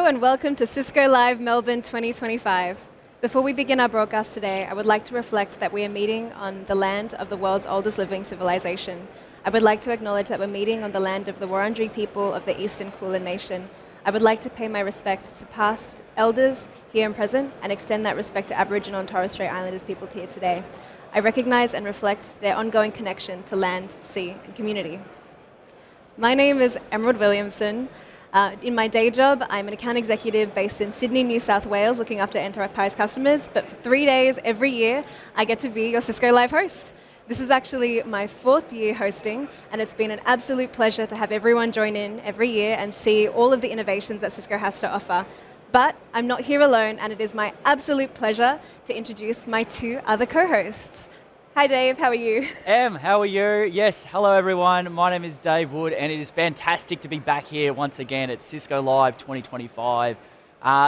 and welcome to Cisco Live Melbourne 2025. Before we begin our broadcast today, I would like to reflect that we are meeting on the land of the world's oldest living civilization. I would like to acknowledge that we're meeting on the land of the Wurundjeri people of the Eastern Kulin Nation. I would like to pay my respect to past elders here and present and extend that respect to Aboriginal and Torres Strait Islanders people here today. I recognize and reflect their ongoing connection to land, sea, and community. My name is Emerald Williamson. In my day job, I'm an account executive based in Sydney, New South Wales, looking after enterprise customers. But for 3 days every year, I get to be your Cisco Live host. This is actually my 4th year hosting, and it's been an absolute pleasure to have everyone join in every year and see all of the innovations that Cisco has to offer. But I'm not here alone, and it is my absolute pleasure to introduce my 2 other co-hosts. Hi Dave, how are you? Em, how are you? Yes, hello everyone. My name is Dave Wood, and it is fantastic to be back here once again at Cisco Live 2025.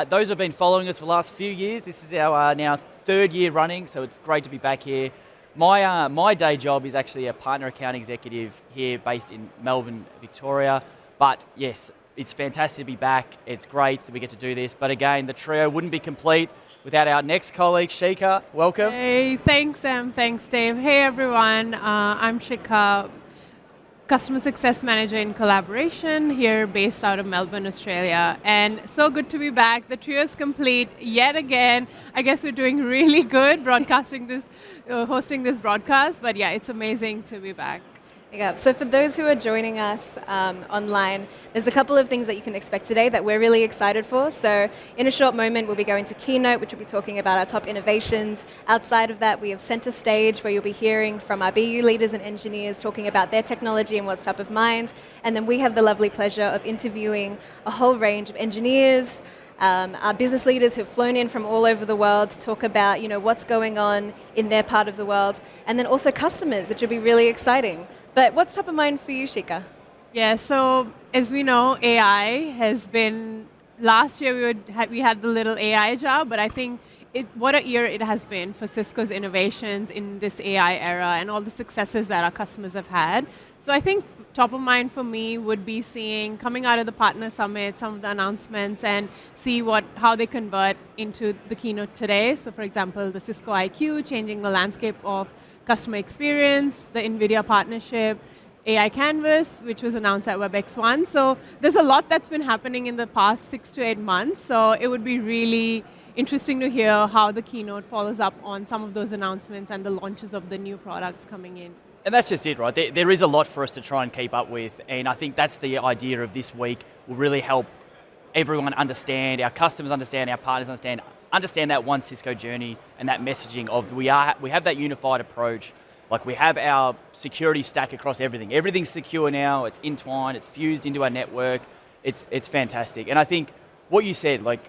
Those who have been following us for the last few years, this is our now 3rd year running, so it's great to be back here. My day job is actually a partner account executive here based in Melbourne, Victoria. But yes, it's fantastic to be back. It's great that we get to do this. But again, the trio wouldn't be complete without our next colleague, Shika. Welcome. Hey, thanks, Em. Thanks, Dave. Hey, everyone. I'm Shika, Customer Success Manager in Collaboration here based out of Melbourne, Australia. And so good to be back. The trio is complete yet again. I guess we're doing really good hosting this broadcast. But yeah, it's amazing to be back. Yeah, so for those who are joining us online, there's a couple of things that you can expect today that we're really excited for. So in a short moment, we'll be going to Keynote, which will be talking about our top innovations. Outside of that, we have Center Stage, where you'll be hearing from our BU leaders and engineers talking about their technology and what's top of mind. And then we have the lovely pleasure of interviewing a whole range of engineers, our business leaders who've flown in from all over the world to talk about what's going on in their part of the world. And then also customers, which will be really exciting. But what's top of mind for you, Shika? Yeah, so as we know, AI has been, last year we had the little AI job, but I think what a year it has been for Cisco's innovations in this AI era and all the successes that our customers have had. So I think top of mind for me would be seeing, coming out of the Partner Summit, some of the announcements and see how they convert into the keynote today. So for example, the Cisco IQ, changing the landscape of customer experience, the NVIDIA partnership, AI Canvas, which was announced at WebEx1. So there's a lot that's been happening in the past 6 to 8 months. So it would be really interesting to hear how the keynote follows up on some of those announcements and the launches of the new products coming in. And that's just it, right? There is a lot for us to try and keep up with. And I think that's the idea of this week, will really help everyone understand, our customers understand, our partners understand that one Cisco journey and that messaging of we have that unified approach. Like we have our security stack across everything. Everything's secure now. It's entwined. It's fused into our network. It's fantastic. And I think what you said, like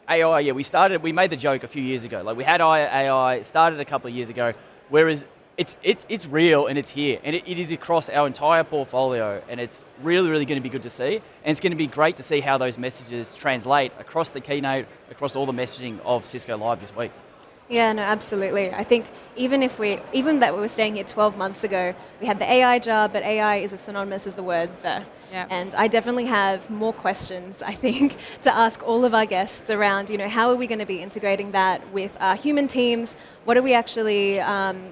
AI, yeah, we made the joke a few years ago. Like we had AI, it started a couple of years ago, whereas it's real and it's here. And it is across our entire portfolio. And it's really, really going to be good to see. And it's going to be great to see how those messages translate across the keynote, across all the messaging of Cisco Live this week. Yeah, no, absolutely. I think even that we were staying here 12 months ago, we had the AI job, but AI is as synonymous as the word there. Yeah. And I definitely have more questions, I think, to ask all of our guests around, how are we going to be integrating that with our human teams? What are we actually,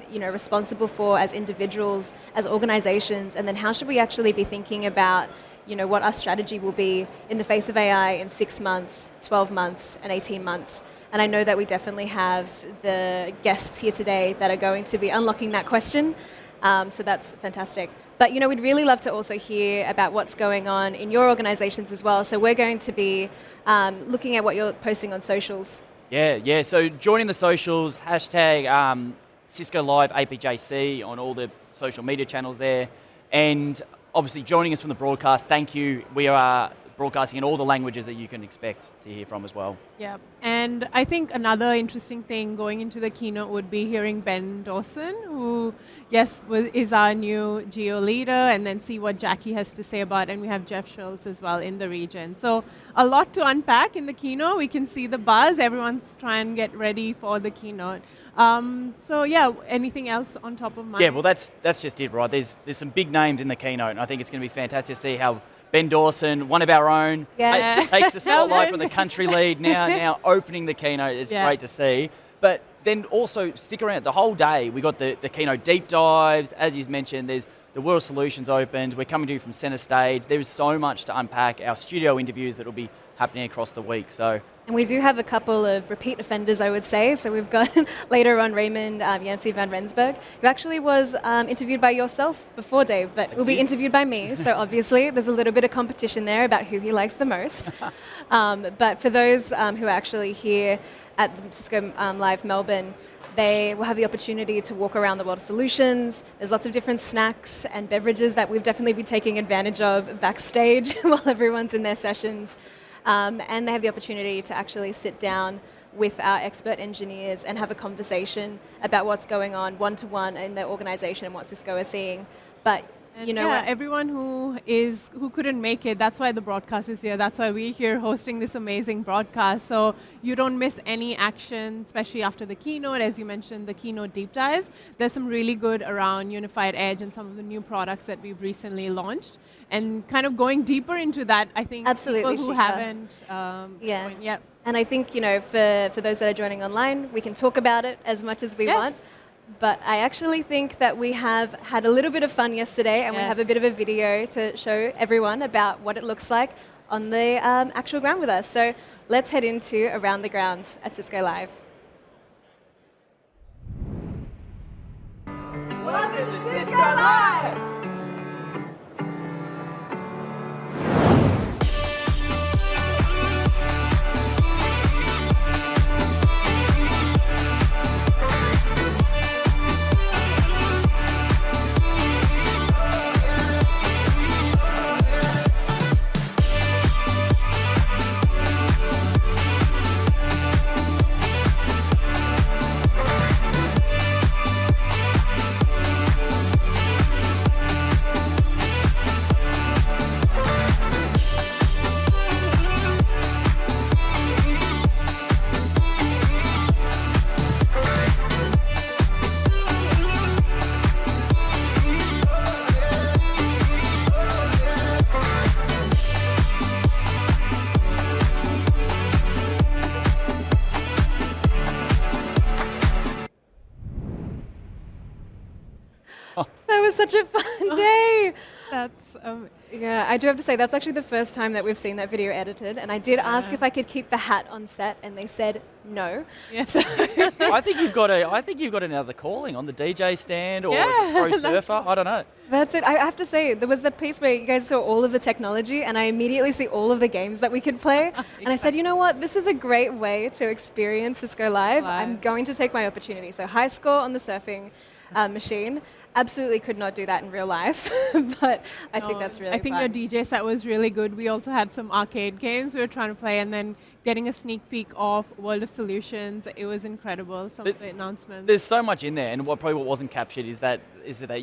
responsible for as individuals, as organizations? And then how should we actually be thinking about, what our strategy will be in the face of AI in 6 months, 12 months, and 18 months? And I know that we definitely have the guests here today that are going to be unlocking that question. So that's fantastic. But we'd really love to also hear about what's going on in your organizations as well. So we're going to be looking at what you're posting on socials. Yeah. So joining the socials, hashtag Cisco Live APJC on all the social media channels there. And obviously joining us from the broadcast, thank you. We are broadcasting in all the languages that you can expect to hear from as well. Yeah, and I think another interesting thing going into the keynote would be hearing Ben Dawson, who, is our new geo leader, and then see what Jackie has to say about it. And we have Jeff Schultz as well in the region. So a lot to unpack in the keynote. We can see the buzz. Everyone's trying to get ready for the keynote. Anything else on top of mind? Yeah, well, that's just it, right? There's some big names in the keynote, and I think it's going to be fantastic to see how Ben Dawson, one of our own, Yes. takes the spotlight from the country lead, now opening the keynote. It's great to see. But then also stick around the whole day. We got the keynote deep dives, as you mentioned, there's the World of Solutions opened. We're coming to you from center stage. There is so much to unpack. Our studio interviews that will be happening across the week. And we do have a couple of repeat offenders, I would say. So we've got later on Raymond Yancey van Rensburg, who actually was interviewed by yourself before, Dave, but will be interviewed by me. So obviously there's a little bit of competition there about who he likes the most. But for those who are actually here at the Cisco Live Melbourne, they will have the opportunity to walk around the World of Solutions. There's lots of different snacks and beverages that we've definitely been taking advantage of backstage while everyone's in their sessions. And they have the opportunity to actually sit down with our expert engineers and have a conversation about what's going on one-to-one in their organization and what Cisco is seeing. But you know, everyone who couldn't make it, that's why the broadcast is here. That's why we're here hosting this amazing broadcast. So you don't miss any action, especially after the keynote. As you mentioned, the keynote deep dives. There's some really good around Unified Edge and some of the new products that we've recently launched. And kind of going deeper into that, I think absolutely, people who haven't. And I think, you know, for those that are joining online, we can talk about it as much as we want. But I actually think that we have had a little bit of fun yesterday, and we have a bit of a video to show everyone about what it looks like on the actual ground with us. So let's head into Around the Grounds at Cisco Live. Welcome to Cisco Live! That was such a fun day. That's Yeah, I do have to say that's actually the first time that we've seen that video edited, and I did ask if I could keep the hat on set, and they said no. Yes. So I think you've got another calling on the DJ stand or as a pro surfer. I don't know. that's it. I have to say, there was the piece where you guys saw all of the technology, and I immediately see all of the games that we could play. And I said, you know what? This is a great way to experience Cisco Live. I'm going to take my opportunity. So high score on the surfing machine. Absolutely could not do that in real life, but I think that's really I think fun. your DJ set was really good. We also had some arcade games we were trying to play, and then getting a sneak peek of World of Solutions. It was incredible, some of the announcements. There's so much in there, and what wasn't captured is that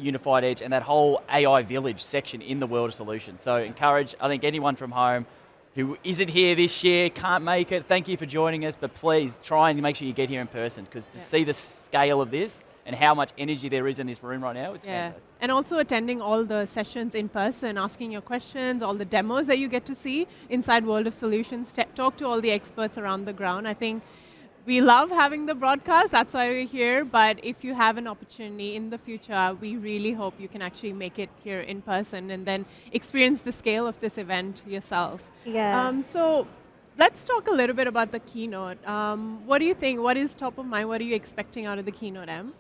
Unified Edge and that whole AI village section in the World of Solutions. So encourage, I think, anyone from home who isn't here this year, can't make it, thank you for joining us, but please try and make sure you get here in person, because to see the scale of this and how much energy there is in this room right now, it's fantastic. And also attending all the sessions in person, asking your questions, all the demos that you get to see inside World of Solutions, talk to all the experts around the ground. I think we love having the broadcast, that's why we're here, but if you have an opportunity in the future, we really hope you can actually make it here in person and then experience the scale of this event yourself. Yeah. So let's talk a little bit about the keynote. What do you think? What is top of mind? What are you expecting out of the keynote, Em?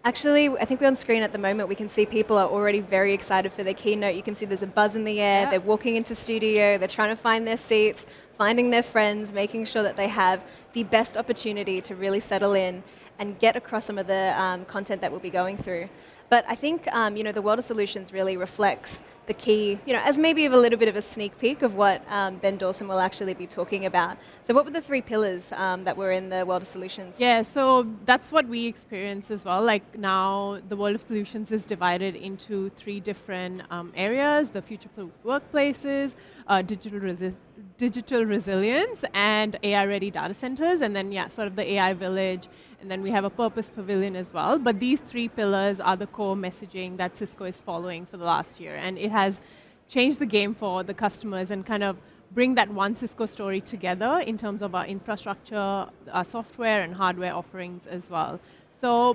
Actually, I think we're on screen at the moment. We can see people are already very excited for their keynote. You can see there's a buzz in the air. They're walking into studio. They're trying to find their seats, finding their friends, making sure that they have the best opportunity to really settle in and get across some of the content that we'll be going through. But I think the World of Solutions really reflects the key, as maybe a little bit of a sneak peek of what Ben Dawson will actually be talking about. So what were the 3 pillars that were in the World of Solutions? Yeah, so that's what we experience as well. Like now, the World of Solutions is divided into 3 different areas: the future-proof workplaces, digital resilience, and AI-ready data centers, and then sort of the AI village, and then we have a purpose pavilion as well. But these 3 pillars are the core messaging that Cisco is following for the last year, and it has change the game for the customers and kind of bring that one Cisco story together in terms of our infrastructure, our software and hardware offerings as well. So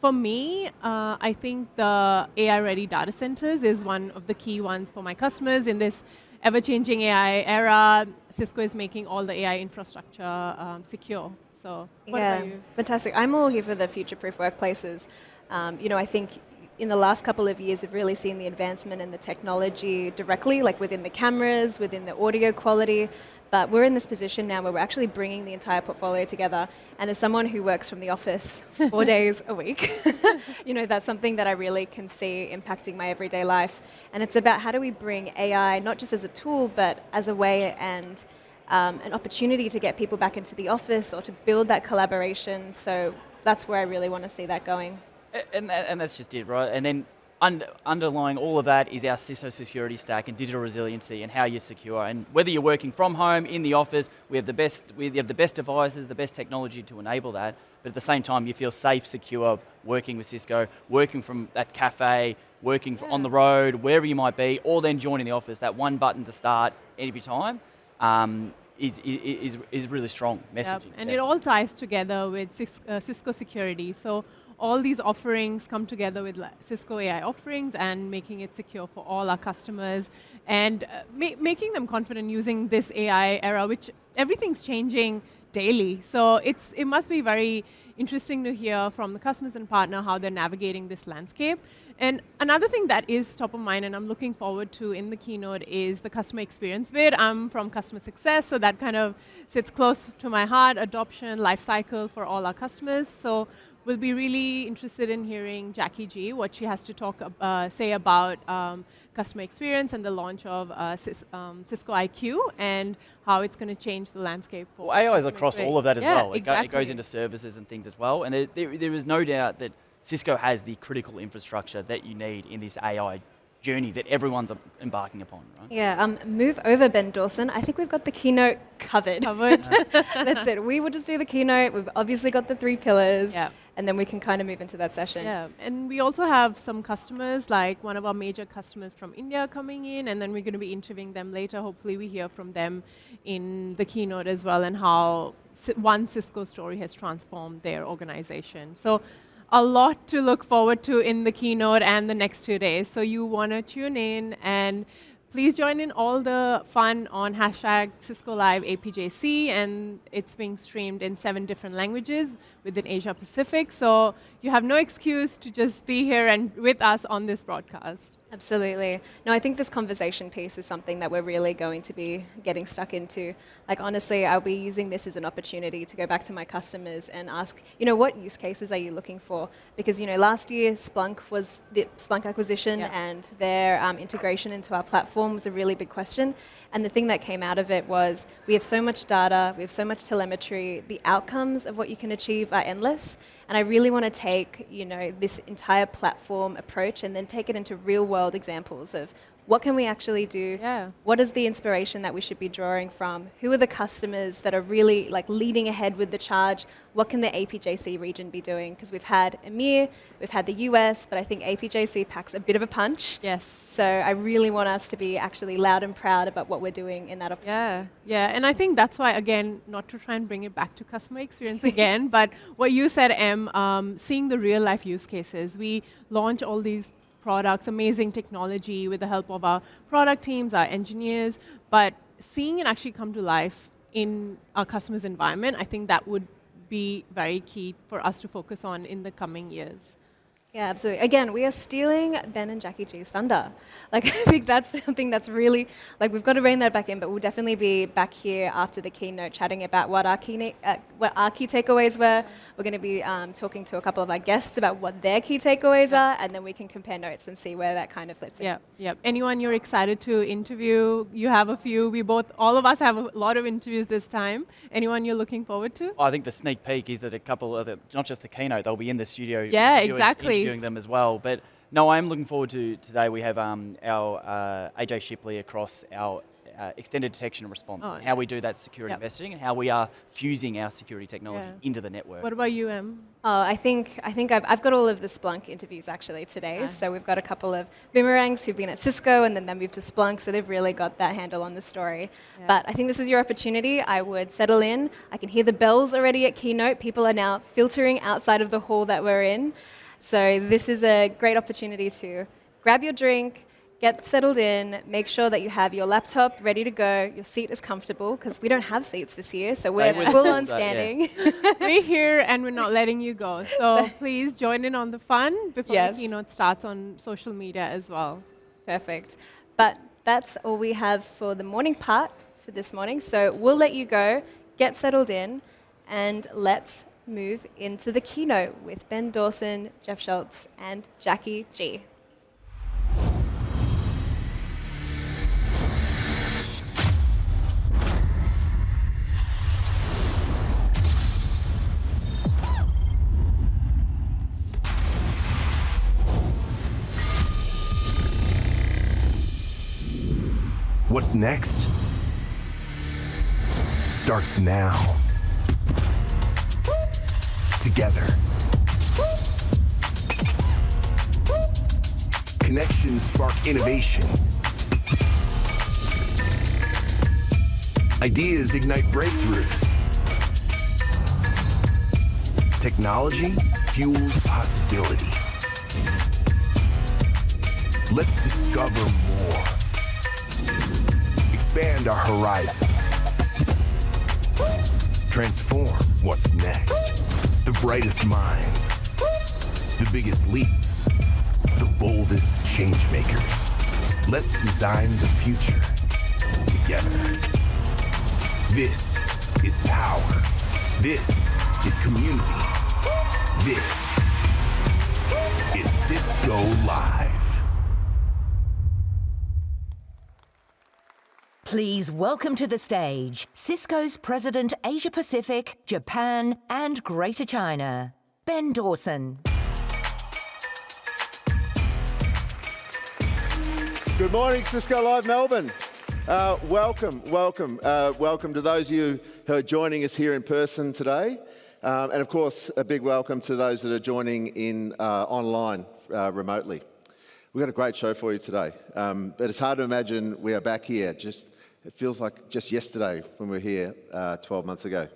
for me, I think the AI-ready data centers is one of the key ones for my customers in this ever-changing AI era. Cisco is making all the AI infrastructure secure. So what about you? Fantastic. I'm all here for the future-proof workplaces. I think in the last couple of years, we've really seen the advancement in the technology directly, like within the cameras, within the audio quality. But we're in this position now where we're actually bringing the entire portfolio together. And as someone who works from the office 4 days a week, that's something that I really can see impacting my everyday life. And it's about how do we bring AI not just as a tool, but as a way and an opportunity to get people back into the office or to build that collaboration. So that's where I really want to see that going. And that's just it, right? And then underlying all of that is our Cisco security stack and digital resiliency and how you're secure. And whether you're working from home, in the office, we have the best devices, the best technology to enable that. But at the same time, you feel safe, secure, working with Cisco, working from that cafe, working on the road, wherever you might be, or then joining the office. That one button to start every time is really strong messaging. Yep. And it all ties together with Cisco security. So all these offerings come together with Cisco AI offerings and making it secure for all our customers and making them confident using this AI era, which everything's changing daily. So it must be very interesting to hear from the customers and partner how they're navigating this landscape. And another thing that is top of mind and I'm looking forward to in the keynote is the customer experience bit. I'm from customer success, so that kind of sits close to my heart, adoption, life cycle for all our customers. So we'll be really interested in hearing Jackie G, what she has to say about customer experience and the launch of Cisco IQ and how it's going to change the landscape. For AI is across all of that as well. Exactly. It goes into services and things as well. And there is no doubt that Cisco has the critical infrastructure that you need in this AI journey that everyone's embarking upon, right? Yeah, move over, Ben Dawson. I think we've got the keynote covered. That's it. We will just do the keynote. We've obviously got the 3 pillars. Yeah. And then we can kind of move into that session. Yeah, and we also have some customers, like one of our major customers from India coming in, and then we're going to be interviewing them later. Hopefully we hear from them in the keynote as well and how one Cisco story has transformed their organization. So a lot to look forward to in the keynote and the next 2 days. So you want to tune in and please join in all the fun on #Cisco Live APJC, and it's being streamed in 7 different languages within Asia Pacific. So you have no excuse to just be here and with us on this broadcast. Absolutely. No, I think this conversation piece is something that we're really going to be getting stuck into. Like, honestly, I'll be using this as an opportunity to go back to my customers and ask, what use cases are you looking for? Because, last year Splunk was the Splunk acquisition and their integration into our platform was a really big question. And the thing that came out of it was we have so much data, we have so much telemetry, the outcomes of what you can achieve are endless. And I really want to take, this entire platform approach and then take it into real world examples of what can we actually do? Yeah. What is the inspiration that we should be drawing from? Who are the customers that are really leading ahead with the charge? What can the APJC region be doing? Because we've had EMEA, we've had the US, but I think APJC packs a bit of a punch. Yes. So I really want us to be actually loud and proud about what we're doing in that opportunity. Yeah, and I think that's why, again, not to try and bring it back to customer experience again, but what you said, Em, seeing the real life use cases. We launch all these products, amazing technology with the help of our product teams, our engineers, but seeing it actually come to life in our customer's environment, I think that would be very key for us to focus on in the coming years. Yeah, absolutely. Again, we are stealing Ben and Jackie G's thunder. I think that's something that's really, we've got to rein that back in, but we'll definitely be back here after the keynote chatting about what our key takeaways were. We're going to be talking to a couple of our guests about what their key takeaways are, and then we can compare notes and see where that kind of fits in. Yeah. Anyone you're excited to interview? You have a few. All of us have a lot of interviews this time. Anyone you're looking forward to? I think the sneak peek is that a couple of not just the keynote, they'll be in the studio. Yeah, exactly. Interviewing them as well. But no, I'm looking forward to today. We have our AJ Shipley across our extended detection and response, Oh, and how we nice. do that security Yep. messaging, and how we are fusing our security technology Yeah. into the network. What about you, Em? Oh, I think I've got all of the Splunk interviews actually today. Nice. So we've got a couple of boomerangs who've been at Cisco and then they moved to Splunk, so they've really got that handle on the story. Yeah. But I think this is your opportunity. I would settle in. I can hear the bells already at Keynote. People are now filtering outside of the hall that we're in. So this is a great opportunity to grab your drink, get settled in, make sure that you have your laptop ready to go, your seat is comfortable, because we don't have seats this year, so we're with full us. on Yeah. standing. We're here and we're not letting you go. So please join in on the fun before Yes. the keynote starts on social media as well. Perfect. But that's all we have for the morning part for this morning. So we'll let you go, get settled in, and let's move into the keynote with Ben Dawson, Jeff Schultz, and Jackie G. What's next starts now. Together. Connections spark innovation. Ideas ignite breakthroughs. Technology fuels possibility. Let's discover more. Expand our horizons. Transform what's next. The brightest minds. The biggest leaps. The boldest change makers. Let's design the future together. This is power. This is community. This is Cisco Live. Please welcome to the stage Cisco's President Asia Pacific, Japan, and Greater China, Ben Dawson. Good morning, Cisco Live Melbourne. Welcome to those of you who are joining us here in person today. And of course, a big welcome to those that are joining in online remotely. We've got a great show for you today. But it's hard to imagine we are back here. It feels like just yesterday when we were here 12 months ago.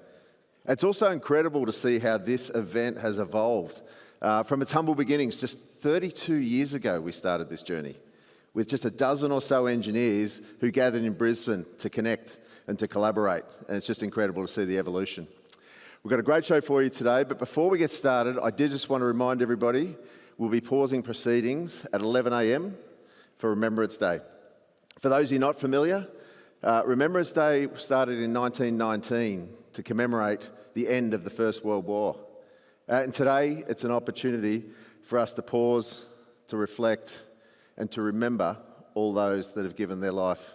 It's also incredible to see how this event has evolved. From its humble beginnings, just 32 years ago, we started this journey with just a dozen or so engineers who gathered in Brisbane to connect and to collaborate. And it's just incredible to see the evolution. We've got a great show for you today, but before we get started, I did just want to remind everybody we'll be pausing proceedings at 11 a.m. for Remembrance Day. For those of you not familiar, Remembrance Day started in 1919 to commemorate the end of the First World War. And today, it's an opportunity for us to pause, to reflect, and to remember all those that have given their life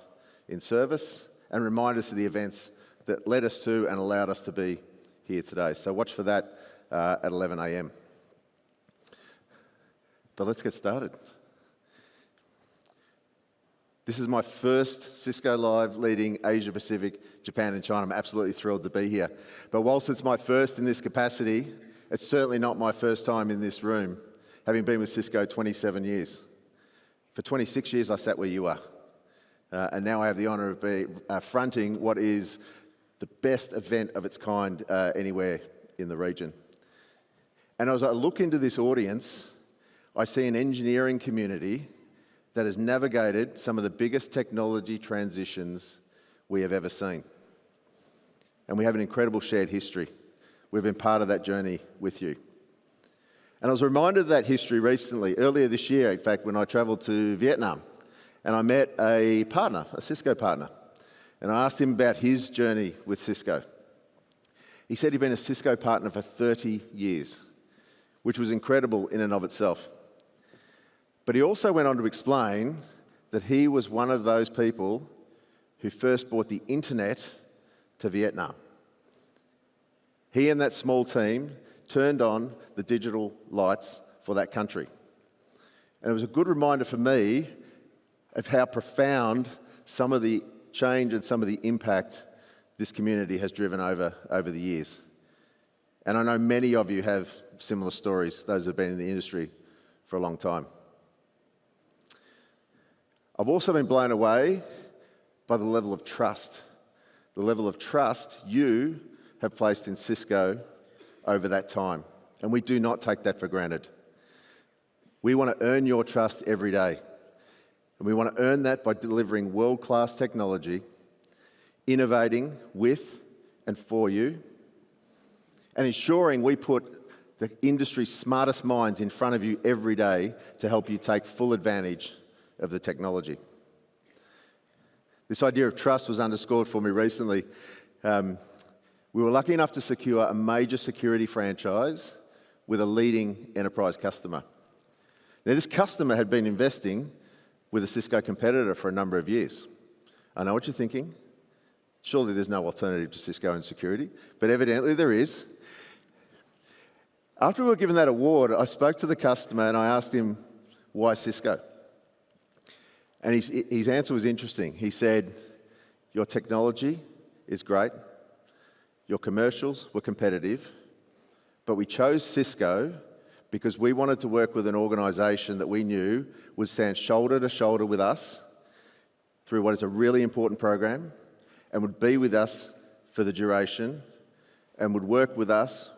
in service and remind us of the events that led us to and allowed us to be here today. So watch for that at 11 a.m. But let's get started. This is my first Cisco Live leading Asia Pacific, Japan and China. I'm absolutely thrilled to be here. But whilst it's my first in this capacity, it's certainly not my first time in this room, having been with Cisco 27 years. For 26 years, I sat where you are. And now I have the honour of fronting what is the best event of its kind anywhere in the region. And as I look into this audience, I see an engineering community that has navigated some of the biggest technology transitions we have ever seen. And we have an incredible shared history. We've been part of that journey with you. And I was reminded of that history recently, earlier this year, in fact, when I travelled to Vietnam. And I met a partner, a Cisco partner. And I asked him about his journey with Cisco. He said he'd been a Cisco partner for 30 years, which was incredible in and of itself. But he also went on to explain that he was one of those people who first brought the internet to Vietnam. He and that small team turned on the digital lights for that country. And it was a good reminder for me of how profound some of the change and some of the impact this community has driven over the years. And I know many of you have similar stories, those that have been in the industry for a long time. I've also been blown away by the level of trust you have placed in Cisco over that time. And we do not take that for granted. We want to earn your trust every day. And we want to earn that by delivering world-class technology, innovating with and for you, and ensuring we put the industry's smartest minds in front of you every day to help you take full advantage of the technology. This idea of trust was underscored for me recently. We were lucky enough to secure a major security franchise with a leading enterprise customer. Now, this customer had been investing with a Cisco competitor for a number of years. I know what you're thinking. Surely there's no alternative to Cisco in security, but evidently there is. After we were given that award, I spoke to the customer and I asked him, why Cisco? And his answer was interesting. He said, your technology is great, your commercials were competitive, but we chose Cisco because we wanted to work with an organisation that we knew would stand shoulder to shoulder with us through what is a really important program and would be with us for the duration and would work with us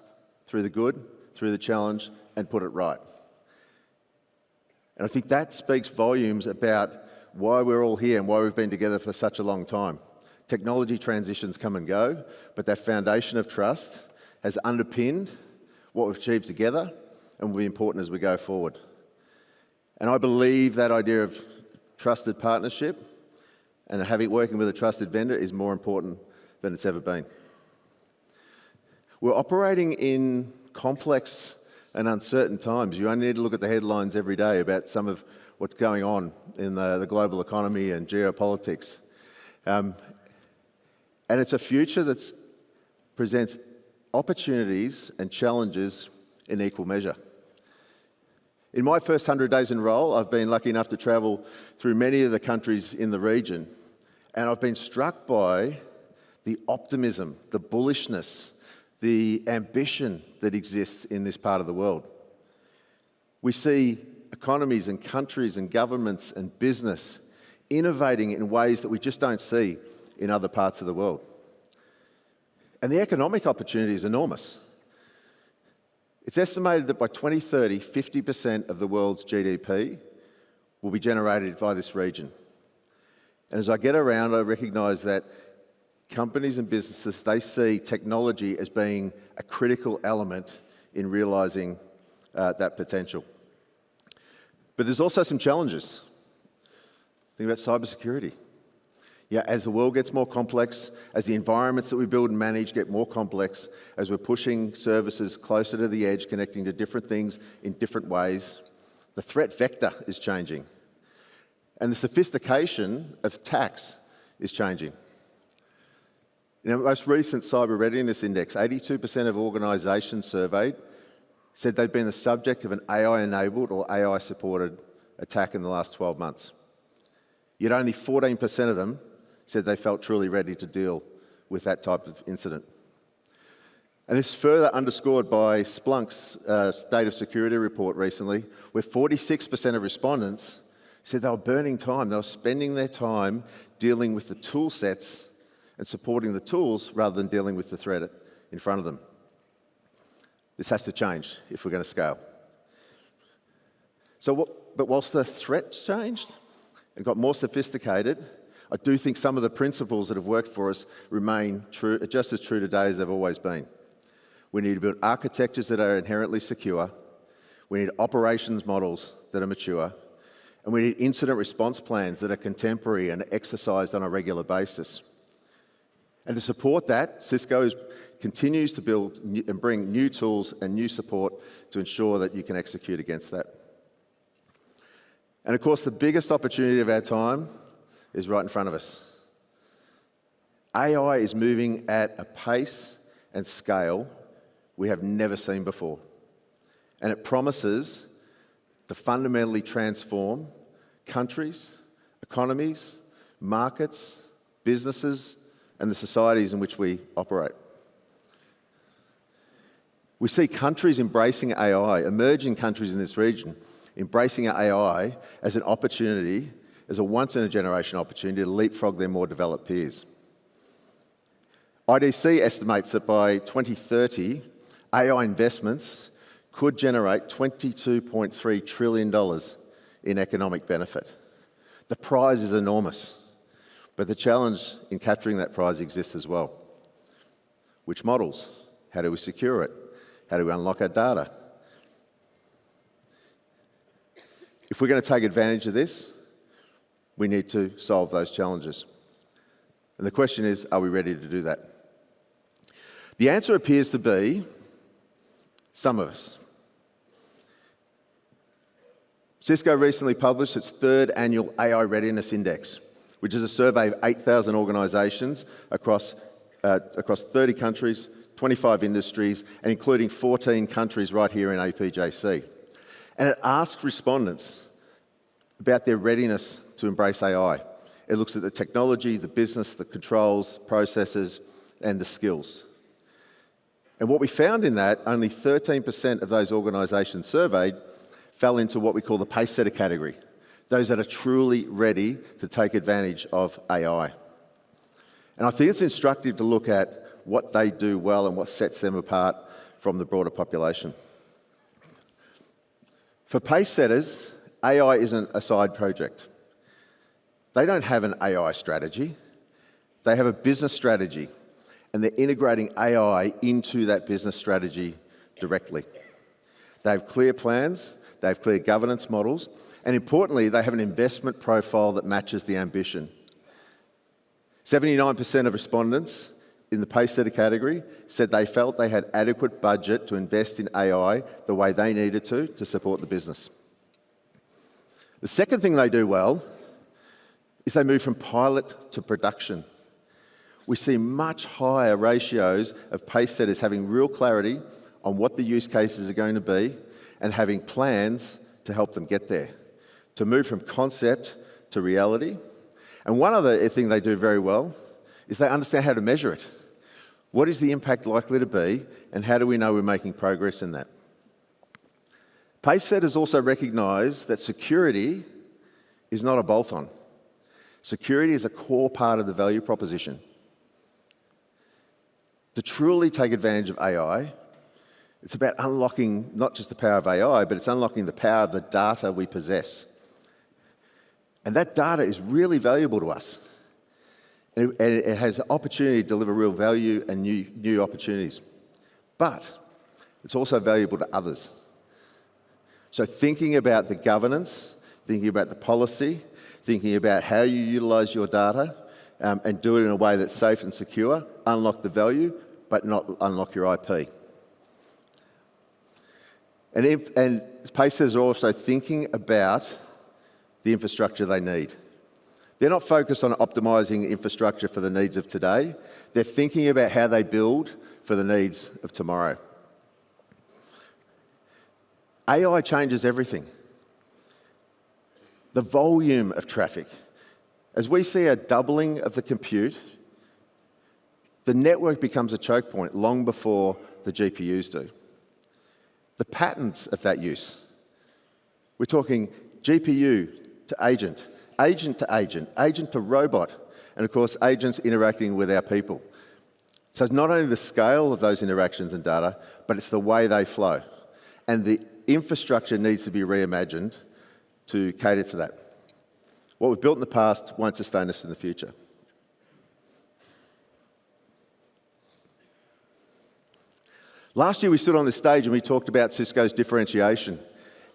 through the good, through the challenge, and put it right. And I think that speaks volumes about why we're all here and why we've been together for such a long time. Technology transitions come and go, but that foundation of trust has underpinned what we've achieved together and will be important as we go forward. And I believe that idea of trusted partnership and working with a trusted vendor is more important than it's ever been. We're operating in complex and uncertain times. You only need to look at the headlines every day about some of what's going on in the global economy and geopolitics. And it's a future that presents opportunities and challenges in equal measure. In my first 100 days in role, I've been lucky enough to travel through many of the countries in the region, and I've been struck by the optimism, the bullishness, the ambition that exists in this part of the world. We see economies and countries and governments and business innovating in ways that we just don't see in other parts of the world. And the economic opportunity is enormous. It's estimated that by 2030, 50% of the world's GDP will be generated by this region. And as I get around, I recognise that companies and businesses, they see technology as being a critical element in realising that potential. But there's also some challenges. Think about cybersecurity. Yeah, as the world gets more complex, as the environments that we build and manage get more complex, as we're pushing services closer to the edge, connecting to different things in different ways, the threat vector is changing. And the sophistication of attacks is changing. In our most recent Cyber Readiness Index, 82% of organisations surveyed said they'd been the subject of an AI-enabled or AI-supported attack in the last 12 months. Yet only 14% of them said they felt truly ready to deal with that type of incident. And this is further underscored by Splunk's State of Security report recently, where 46% of respondents said they were burning time. They were spending their time dealing with the tool sets and supporting the tools rather than dealing with the threat in front of them. This has to change if we're going to scale. But whilst the threat's changed and got more sophisticated, I do think some of the principles that have worked for us remain true, just as true today as they've always been. We need to build architectures that are inherently secure. We need operations models that are mature. And we need incident response plans that are contemporary and exercised on a regular basis. And to support that, Cisco continues to build and bring new tools and new support to ensure that you can execute against that. And of course, the biggest opportunity of our time is right in front of us. AI is moving at a pace and scale we have never seen before. And it promises to fundamentally transform countries, economies, markets, businesses, and the societies in which we operate. We see countries embracing AI, emerging countries in this region, embracing AI as an opportunity, as a once-in-a-generation opportunity to leapfrog their more developed peers. IDC estimates that by 2030, AI investments could generate $22.3 trillion in economic benefit. The prize is enormous, but the challenge in capturing that prize exists as well. Which models? How do we secure it? How do we unlock our data? If we're going to take advantage of this, we need to solve those challenges. And the question is, are we ready to do that? The answer appears to be some of us. Cisco recently published its third annual AI Readiness Index, which is a survey of 8,000 organisations across 30 countries, 25 industries, and including 14 countries right here in APJC. And it asks respondents about their readiness to embrace AI. It looks at the technology, the business, the controls, processes, and the skills. And what we found in that, only 13% of those organisations surveyed fell into what we call the pacesetter category, those that are truly ready to take advantage of AI. And I think it's instructive to look at what they do well and what sets them apart from the broader population. For pacesetters, AI isn't a side project. They don't have an AI strategy. They have a business strategy, and they're integrating AI into that business strategy directly. They have clear plans, they have clear governance models, and importantly, they have an investment profile that matches the ambition. 79% of respondents in the pacesetter category said they felt they had adequate budget to invest in AI the way they needed to support the business. The second thing they do well is they move from pilot to production. We see much higher ratios of pacesetters having real clarity on what the use cases are going to be and having plans to help them get there, to move from concept to reality. And one other thing they do very well is they understand how to measure it. What is the impact likely to be, and how do we know we're making progress in that? Pacesetters also recognise that security is not a bolt-on. Security is a core part of the value proposition. To truly take advantage of AI, it's about unlocking not just the power of AI, but it's unlocking the power of the data we possess. And that data is really valuable to us. And it has the opportunity to deliver real value and new opportunities. But it's also valuable to others. So thinking about the governance, thinking about the policy, thinking about how you utilise your data, and do it in a way that's safe and secure, unlock the value, but not unlock your IP. And pacesetters are also thinking about the infrastructure they need. They're not focused on optimising infrastructure for the needs of today. They're thinking about how they build for the needs of tomorrow. AI changes everything. The volume of traffic. As we see a doubling of the compute, the network becomes a choke point long before the GPUs do. The patterns of that use. We're talking GPU to agent, agent to agent, agent to robot, and of course, agents interacting with our people. So it's not only the scale of those interactions and data, but it's the way they flow. And the infrastructure needs to be reimagined to cater to that. What we've built in the past won't sustain us in the future. Last year we stood on this stage and we talked about Cisco's differentiation,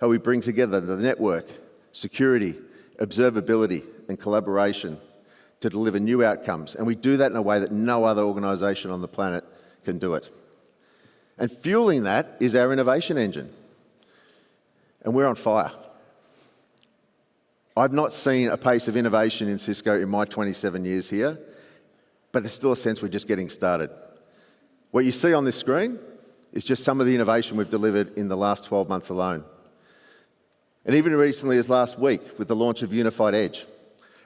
how we bring together the network, security, observability and collaboration to deliver new outcomes. And we do that in a way that no other organisation on the planet can do it. And fueling that is our innovation engine. And we're on fire. I've not seen a pace of innovation in Cisco in my 27 years here, but there's still a sense we're just getting started. What you see on this screen is just some of the innovation we've delivered in the last 12 months alone. And even recently as last week with the launch of Unified Edge,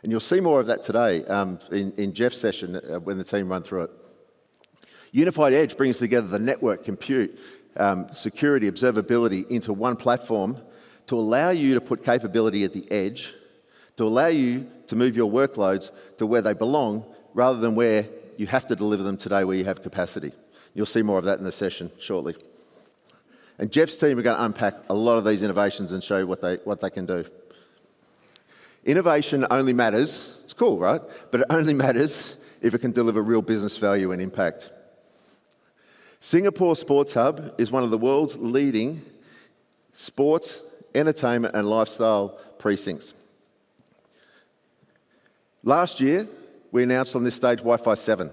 And you'll see more of that today in Jeff's session when the team run through it. Unified Edge brings together the network, compute, security, observability into one platform to allow you to put capability at the edge, to allow you to move your workloads to where they belong rather than where you have to deliver them today where you have capacity. You'll see more of that in the session shortly. And Jeff's team are going to unpack a lot of these innovations and show you what they can do. Innovation only matters, it's cool, right? But it only matters if it can deliver real business value and impact. Singapore Sports Hub is one of the world's leading sports, entertainment and lifestyle precincts. Last year, we announced on this stage Wi-Fi 7.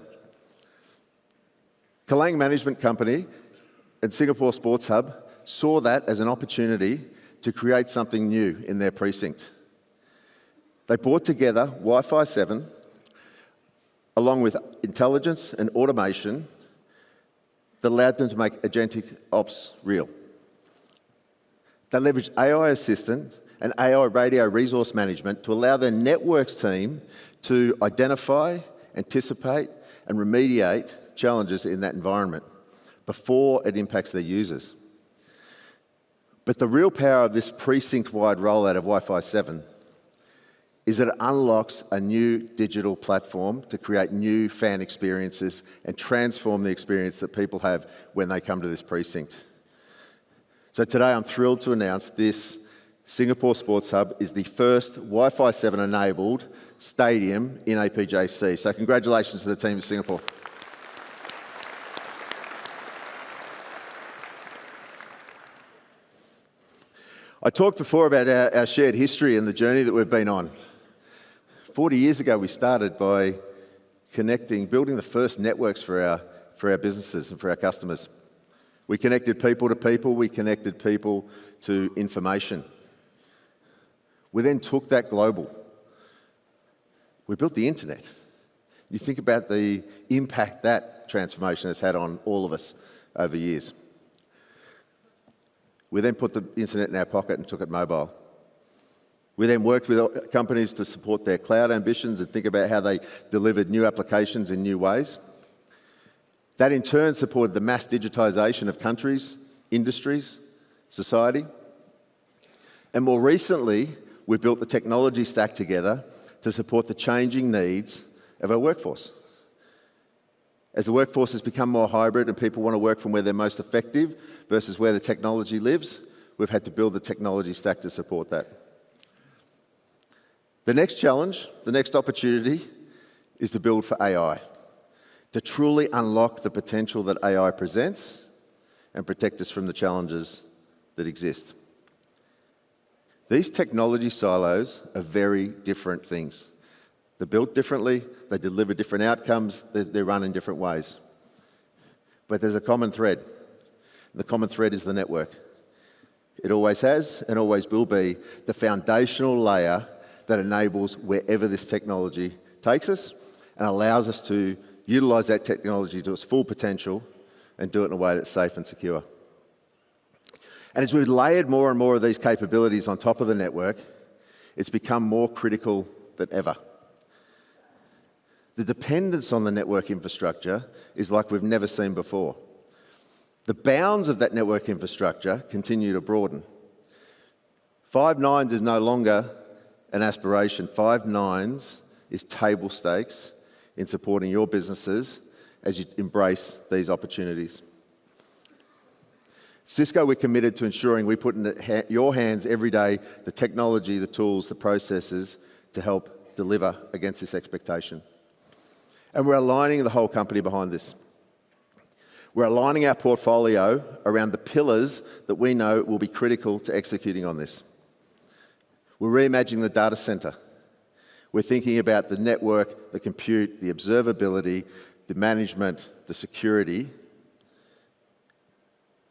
Kalang Management Company and Singapore Sports Hub saw that as an opportunity to create something new in their precinct. They brought together Wi-Fi 7 along with intelligence and automation that allowed them to make agentic ops real. They leveraged AI Assistant and AI radio resource management to allow their networks team to identify, anticipate, and remediate challenges in that environment before it impacts their users. But the real power of this precinct-wide rollout of Wi-Fi 7 is that it unlocks a new digital platform to create new fan experiences and transform the experience that people have when they come to this precinct. So today I'm thrilled to announce this Singapore Sports Hub is the first Wi-Fi 7 enabled stadium in APJC. So congratulations to the team in Singapore. I talked before about our shared history and the journey that we've been on. 40 years ago, we started by building the first networks for our businesses and for our customers. We connected people to people, we connected people to information. We then took that global. We built the internet. You think about the impact that transformation has had on all of us over years. We then put the internet in our pocket and took it mobile. We then worked with companies to support their cloud ambitions and think about how they delivered new applications in new ways. That in turn supported the mass digitisation of countries, industries, society. And more recently, we've built the technology stack together to support the changing needs of our workforce. As the workforce has become more hybrid and people want to work from where they're most effective versus where the technology lives, we've had to build the technology stack to support that. The next challenge, the next opportunity, is to build for AI, to truly unlock the potential that AI presents and protect us from the challenges that exist. These technology silos are very different things. They're built differently, they deliver different outcomes, they run in different ways. But there's a common thread. The common thread is the network. It always has and always will be the foundational layer that enables wherever this technology takes us and allows us to utilise that technology to its full potential and do it in a way that's safe and secure. And as we've layered more and more of these capabilities on top of the network, it's become more critical than ever. The dependence on the network infrastructure is like we've never seen before. The bounds of that network infrastructure continue to broaden. 5 nines is no longer an aspiration. 5 nines is table stakes in supporting your businesses as you embrace these opportunities. Cisco, we're committed to ensuring we put in your hands every day the technology, the tools, the processes to help deliver against this expectation. And we're aligning the whole company behind this. We're aligning our portfolio around the pillars that we know will be critical to executing on this. We're reimagining the data center. We're thinking about the network, the compute, the observability, the management, the security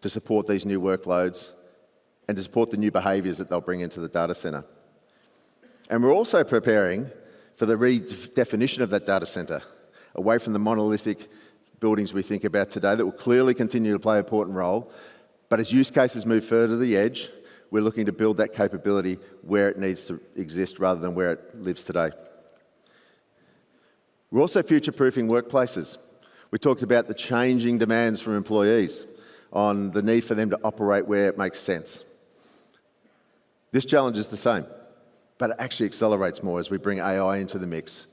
to support these new workloads and to support the new behaviours that they'll bring into the data center. And we're also preparing for the redefinition of that data center, away from the monolithic buildings we think about today that will clearly continue to play an important role. But as use cases move further to the edge, we're looking to build that capability where it needs to exist rather than where it lives today. We're also future-proofing workplaces. We talked about the changing demands from employees on the need for them to operate where it makes sense. This challenge is the same, but it actually accelerates more as we bring AI into the mix,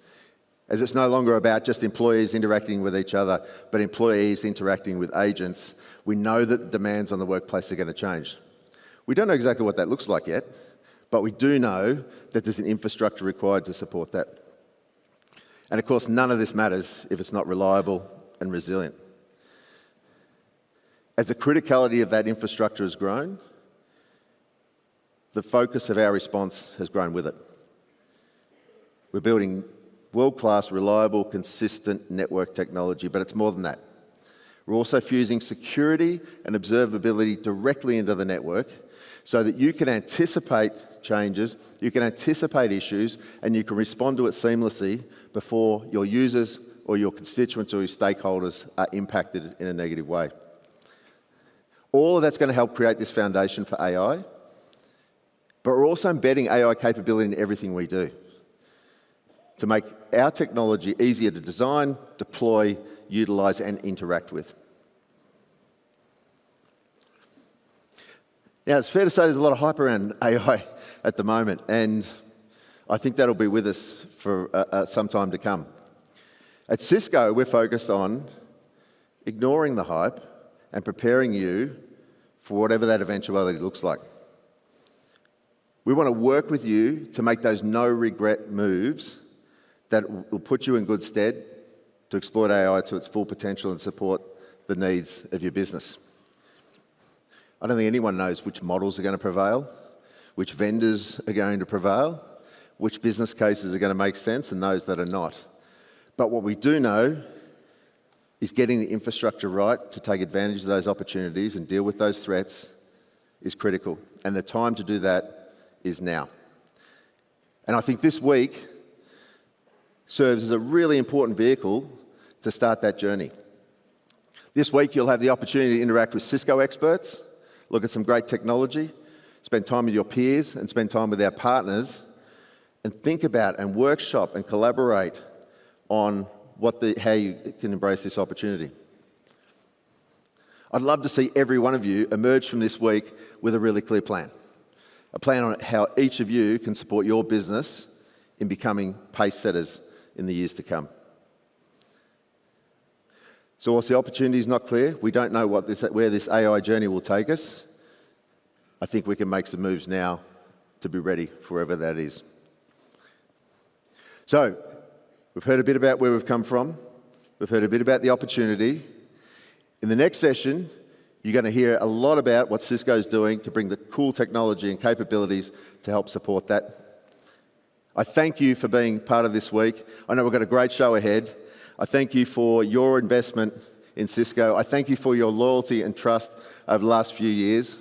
as it's no longer about just employees interacting with each other, but employees interacting with agents. We know that the demands on the workplace are going to change. We don't know exactly what that looks like yet, but we do know that there's an infrastructure required to support that. And of course, none of this matters if it's not reliable and resilient. As the criticality of that infrastructure has grown, the focus of our response has grown with it. We're building world-class, reliable, consistent network technology, but it's more than that. We're also fusing security and observability directly into the network so that you can anticipate changes, you can anticipate issues, and you can respond to it seamlessly before your users or your constituents or your stakeholders are impacted in a negative way. All of that's going to help create this foundation for AI, but we're also embedding AI capability in everything we do to make our technology easier to design, deploy, utilize, and interact with. Now, it's fair to say there's a lot of hype around AI at the moment, and I think that'll be with us for some time to come. At Cisco, we're focused on ignoring the hype and preparing you for whatever that eventuality looks like. We want to work with you to make those no-regret moves that will put you in good stead to exploit AI to its full potential and support the needs of your business. I don't think anyone knows which models are going to prevail, which vendors are going to prevail, which business cases are going to make sense, and those that are not. But what we do know is getting the infrastructure right to take advantage of those opportunities and deal with those threats is critical. And the time to do that is now. And I think this week serves as a really important vehicle to start that journey. This week you'll have the opportunity to interact with Cisco experts, look at some great technology, spend time with your peers and spend time with our partners, and think about and workshop and collaborate on how you can embrace this opportunity. I'd love to see every one of you emerge from this week with a really clear plan. A plan on how each of you can support your business in becoming pace setters in the years to come. So whilst the opportunity is not clear, we don't know where this AI journey will take us. I think we can make some moves now to be ready for wherever that is. So, we've heard a bit about where we've come from. We've heard a bit about the opportunity. In the next session, you're going to hear a lot about what Cisco's doing to bring the cool technology and capabilities to help support that. I thank you for being part of this week. I know we've got a great show ahead. I thank you for your investment in Cisco. I thank you for your loyalty and trust over the last few years.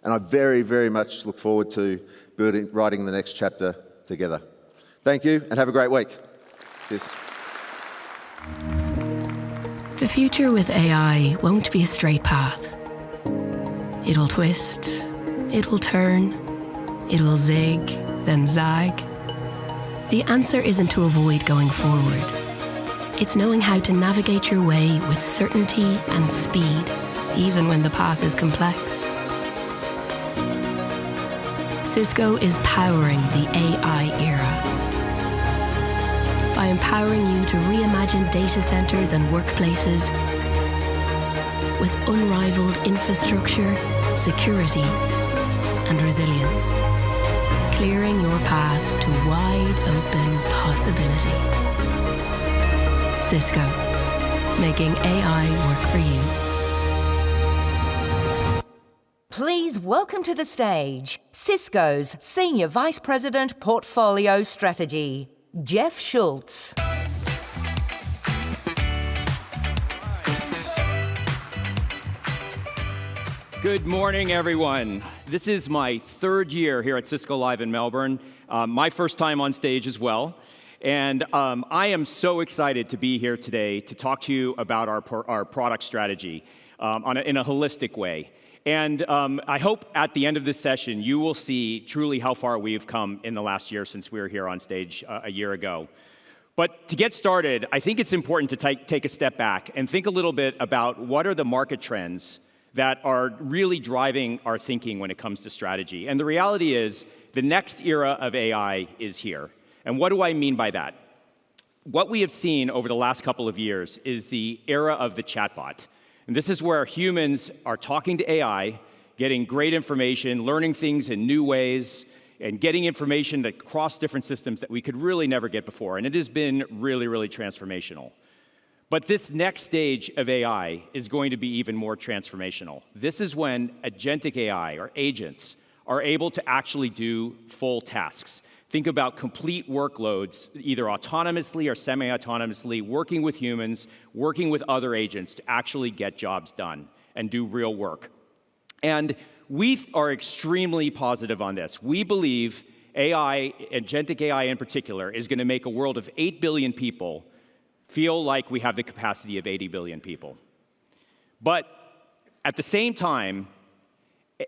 And I very, very much look forward to writing the next chapter together. Thank you, and have a great week. Cheers. The future with AI won't be a straight path. It'll twist, it'll turn, it will zig, then zag. The answer isn't to avoid going forward. It's knowing how to navigate your way with certainty and speed, even when the path is complex. Cisco is powering the AI era by empowering you to reimagine data centers and workplaces with unrivaled infrastructure, security, and resilience, clearing your path to wide open possibility. Cisco, making AI work for you. Please welcome to the stage Cisco's Senior Vice President Portfolio Strategy, Jeff Schultz. Good morning, everyone. This is my third year here at Cisco Live in Melbourne, my first time on stage as well. And I am so excited to be here today to talk to you about our product strategy in a holistic way. And I hope at the end of this session, you will see truly how far we've come in the last year since we were here on stage a year ago. But to get started, I think it's important to take a step back and think a little bit about what are the market trends that are really driving our thinking when it comes to strategy. And the reality is, the next era of AI is here. And what do I mean by that? What we have seen over the last couple of years is the era of the chatbot. And this is where humans are talking to AI, getting great information, learning things in new ways, and getting information across different systems that we could really never get before. And it has been really, really transformational. But this next stage of AI is going to be even more transformational. This is when agentic AI, or agents, are able to actually do full tasks. Think about complete workloads, either autonomously or semi-autonomously, working with humans, working with other agents to actually get jobs done and do real work. And we are extremely positive on this. We believe AI, agentic AI in particular, is going to make a world of 8 billion people feel like we have the capacity of 80 billion people. But at the same time,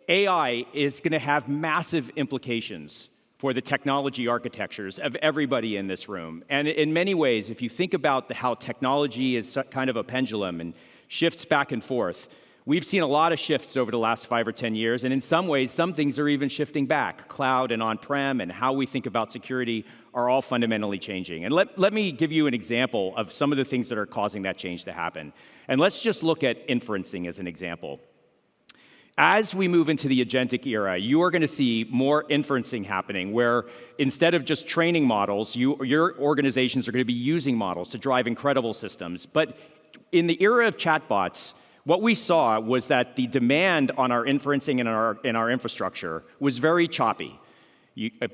AI is going to have massive implications for the technology architectures of everybody in this room. And in many ways, if you think about how technology is kind of a pendulum and shifts back and forth, we've seen a lot of shifts over the last 5 or 10 years, and in some ways, some things are even shifting back. Cloud and on-prem and how we think about security are all fundamentally changing. And let me give you an example of some of the things that are causing that change to happen. And let's just look at inferencing as an example. As we move into the agentic era, you are going to see more inferencing happening, where instead of just training models, your organizations are going to be using models to drive incredible systems. But in the era of chatbots, what we saw was that the demand on our inferencing and our infrastructure was very choppy.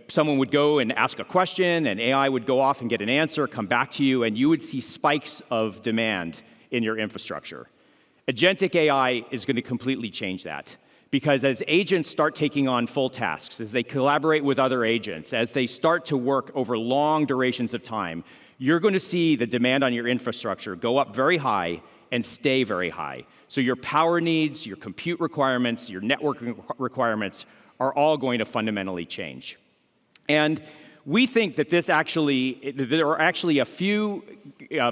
Someone would go and ask a question, and AI would go off and get an answer, come back to you, and you would see spikes of demand in your infrastructure. Agentic AI is going to completely change that, because as agents start taking on full tasks, as they collaborate with other agents, as they start to work over long durations of time, you're going to see the demand on your infrastructure go up very high and stay very high. So your power needs, your compute requirements, your networking requirements are all going to fundamentally change. And we think that there are actually a few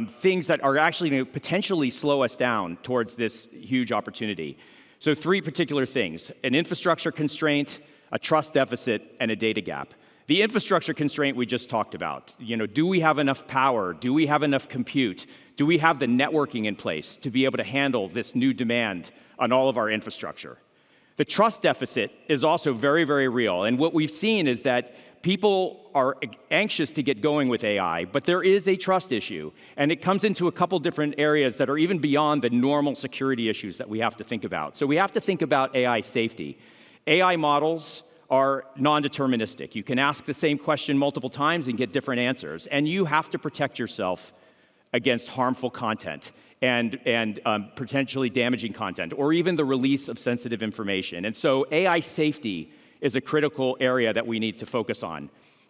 things that are actually going to potentially slow us down towards this huge opportunity. So 3 particular things: an infrastructure constraint, a trust deficit, and a data gap. The infrastructure constraint we just talked about. Do we have enough power? Do we have enough compute? Do we have the networking in place to be able to handle this new demand on all of our infrastructure? The trust deficit is also very, very real. And what we've seen is that people are anxious to get going with AI, but there is a trust issue. And it comes into a couple different areas that are even beyond the normal security issues that we have to think about. So we have to think about AI safety. AI models are non-deterministic. You can ask the same question multiple times and get different answers. And you have to protect yourself against harmful content and potentially damaging content, or even the release of sensitive information. And so AI safety is a critical area that we need to focus on.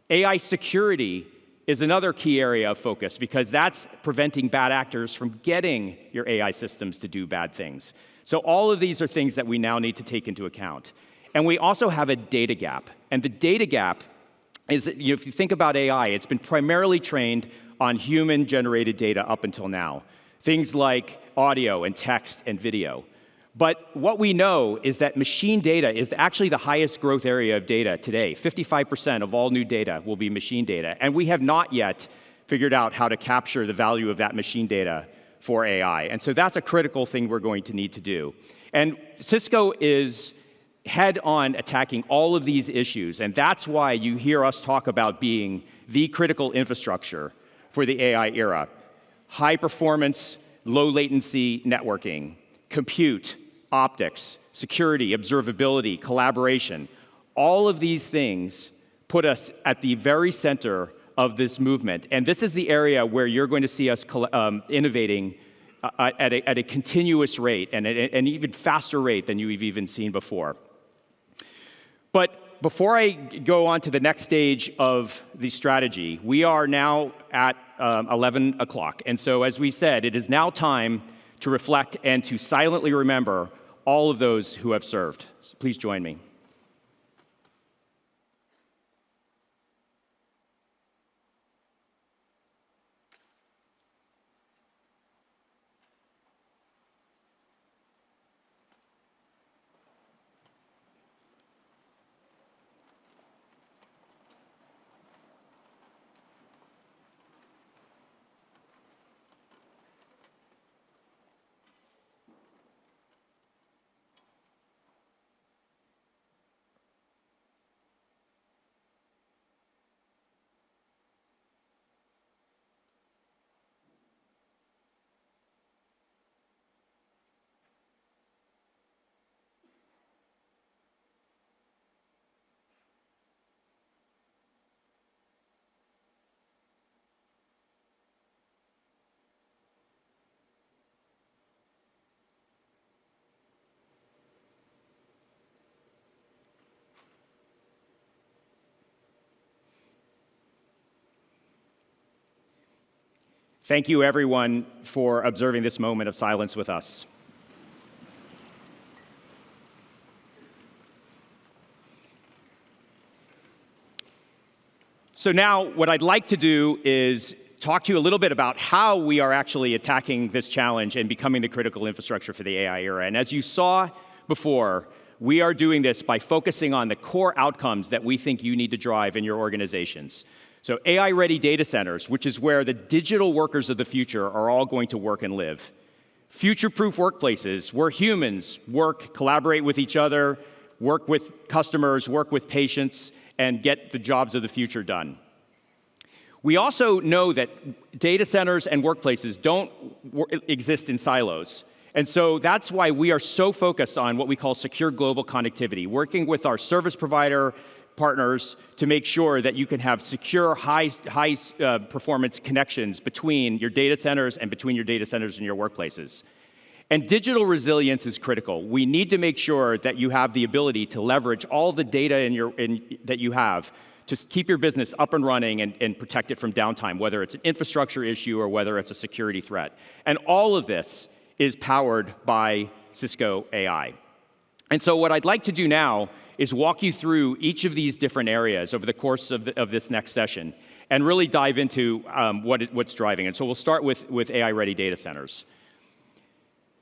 AI security is another key area of focus, because that's preventing bad actors from getting your AI systems to do bad things. So all of these are things that we now need to take into account. And we also have a data gap. And the data gap is that if you think about AI, it's been primarily trained on human-generated data up until now. Things like audio and text and video. But what we know is that machine data is actually the highest growth area of data today. 55% of all new data will be machine data. And we have not yet figured out how to capture the value of that machine data for AI. And so that's a critical thing we're going to need to do. And Cisco is head-on attacking all of these issues. And that's why you hear us talk about being the critical infrastructure for the AI era. High performance, low latency networking, compute, optics, security, observability, collaboration. All of these things put us at the very center of this movement. And this is the area where you're going to see us innovating at a continuous rate and at an even faster rate than you've even seen before. But before I go on to the next stage of the strategy, we are now at 11 o'clock. And so as we said, it is now time to reflect and to silently remember all of those who have served. So please join me. Thank you, everyone, for observing this moment of silence with us. So now what I'd like to do is talk to you a little bit about how we are actually attacking this challenge and becoming the critical infrastructure for the AI era. And as you saw before, we are doing this by focusing on the core outcomes that we think you need to drive in your organizations. So AI-ready data centers, which is where the digital workers of the future are all going to work and live. Future-proof workplaces where humans work, collaborate with each other, work with customers, work with patients, and get the jobs of the future done. We also know that data centers and workplaces don't exist in silos. And so that's why we are so focused on what we call secure global connectivity, working with our service provider partners to make sure that you can have secure, high performance connections between your data centers and between your data centers and your workplaces. And digital resilience is critical. We need to make sure that you have the ability to leverage all the data that you have to keep your business up and running and protect it from downtime, whether it's an infrastructure issue or whether it's a security threat. And all of this is powered by Cisco AI. And so what I'd like to do now is walk you through each of these different areas over the course of this next session and really dive into what's driving it. So we'll start with AI-ready data centers.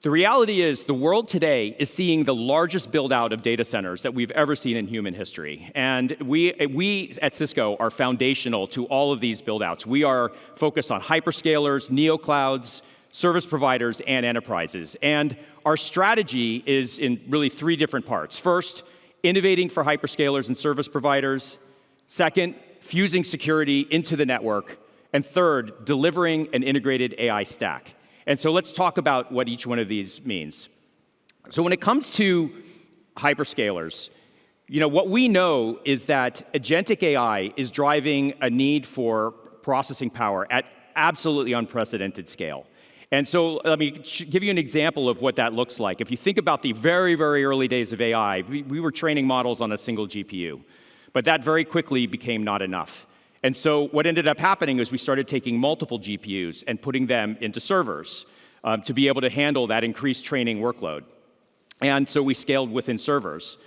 The reality is the world today is seeing the largest build-out of data centers that we've ever seen in human history. And we at Cisco are foundational to all of these build-outs. We are focused on hyperscalers, neoclouds, service providers, and enterprises. And our strategy is in really three different parts. First, innovating for hyperscalers and service providers. Second, fusing security into the network. And third, delivering an integrated AI stack. And so let's talk about what each one of these means. So when it comes to hyperscalers, what we know is that agentic AI is driving a need for processing power at absolutely unprecedented scale. And so let me give you an example of what that looks like. If you think about the very, very early days of AI, we were training models on a single GPU. But that very quickly became not enough. And so what ended up happening is we started taking multiple GPUs and putting them into servers to be able to handle that increased training workload. And so we scaled within servers.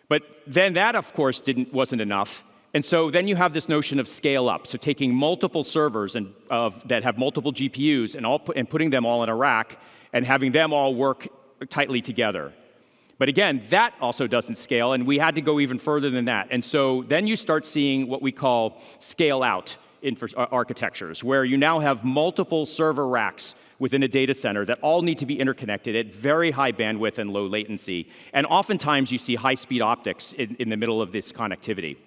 But then that, of course, wasn't enough. And so then you have this notion of scale up. So taking multiple servers that have multiple GPUs and putting them all in a rack and having them all work tightly together. But again, that also doesn't scale, and we had to go even further than that. And so then you start seeing what we call scale-out architectures, where you now have multiple server racks within a data center that all need to be interconnected at very high bandwidth and low latency. And oftentimes you see high-speed optics in the middle of this connectivity.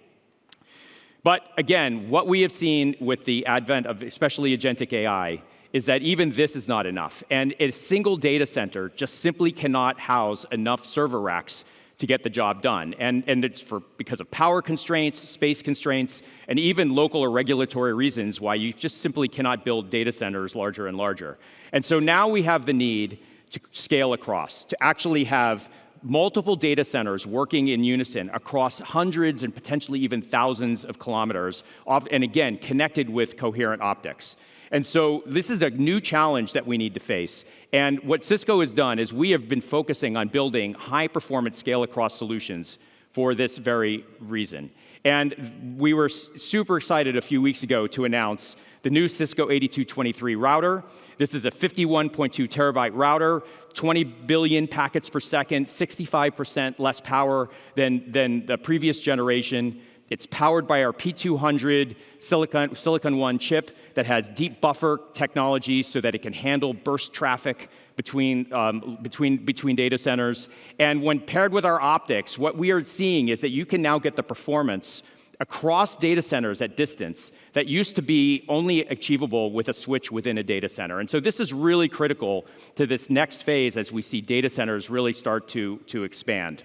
But again, what we have seen with the advent of especially agentic AI is that even this is not enough. And a single data center just simply cannot house enough server racks to get the job done. And it's because of power constraints, space constraints, and even local or regulatory reasons why you just simply cannot build data centers larger and larger. And so now we have the need to scale across, to actually have multiple data centers working in unison across hundreds and potentially even thousands of kilometers, and again, connected with coherent optics. And so this is a new challenge that we need to face. And what Cisco has done is we have been focusing on building high-performance scale-across solutions for this very reason. And we were super excited a few weeks ago to announce the new Cisco 8223 router. This is a 51.2 terabyte router, 20 billion packets per second, 65% less power than the previous generation. It's powered by our P200 Silicon One chip that has deep buffer technology so that it can handle burst traffic between data centers. And when paired with our optics, what we are seeing is that you can now get the performance across data centers at distance that used to be only achievable with a switch within a data center. And so this is really critical to this next phase as we see data centers really start to expand.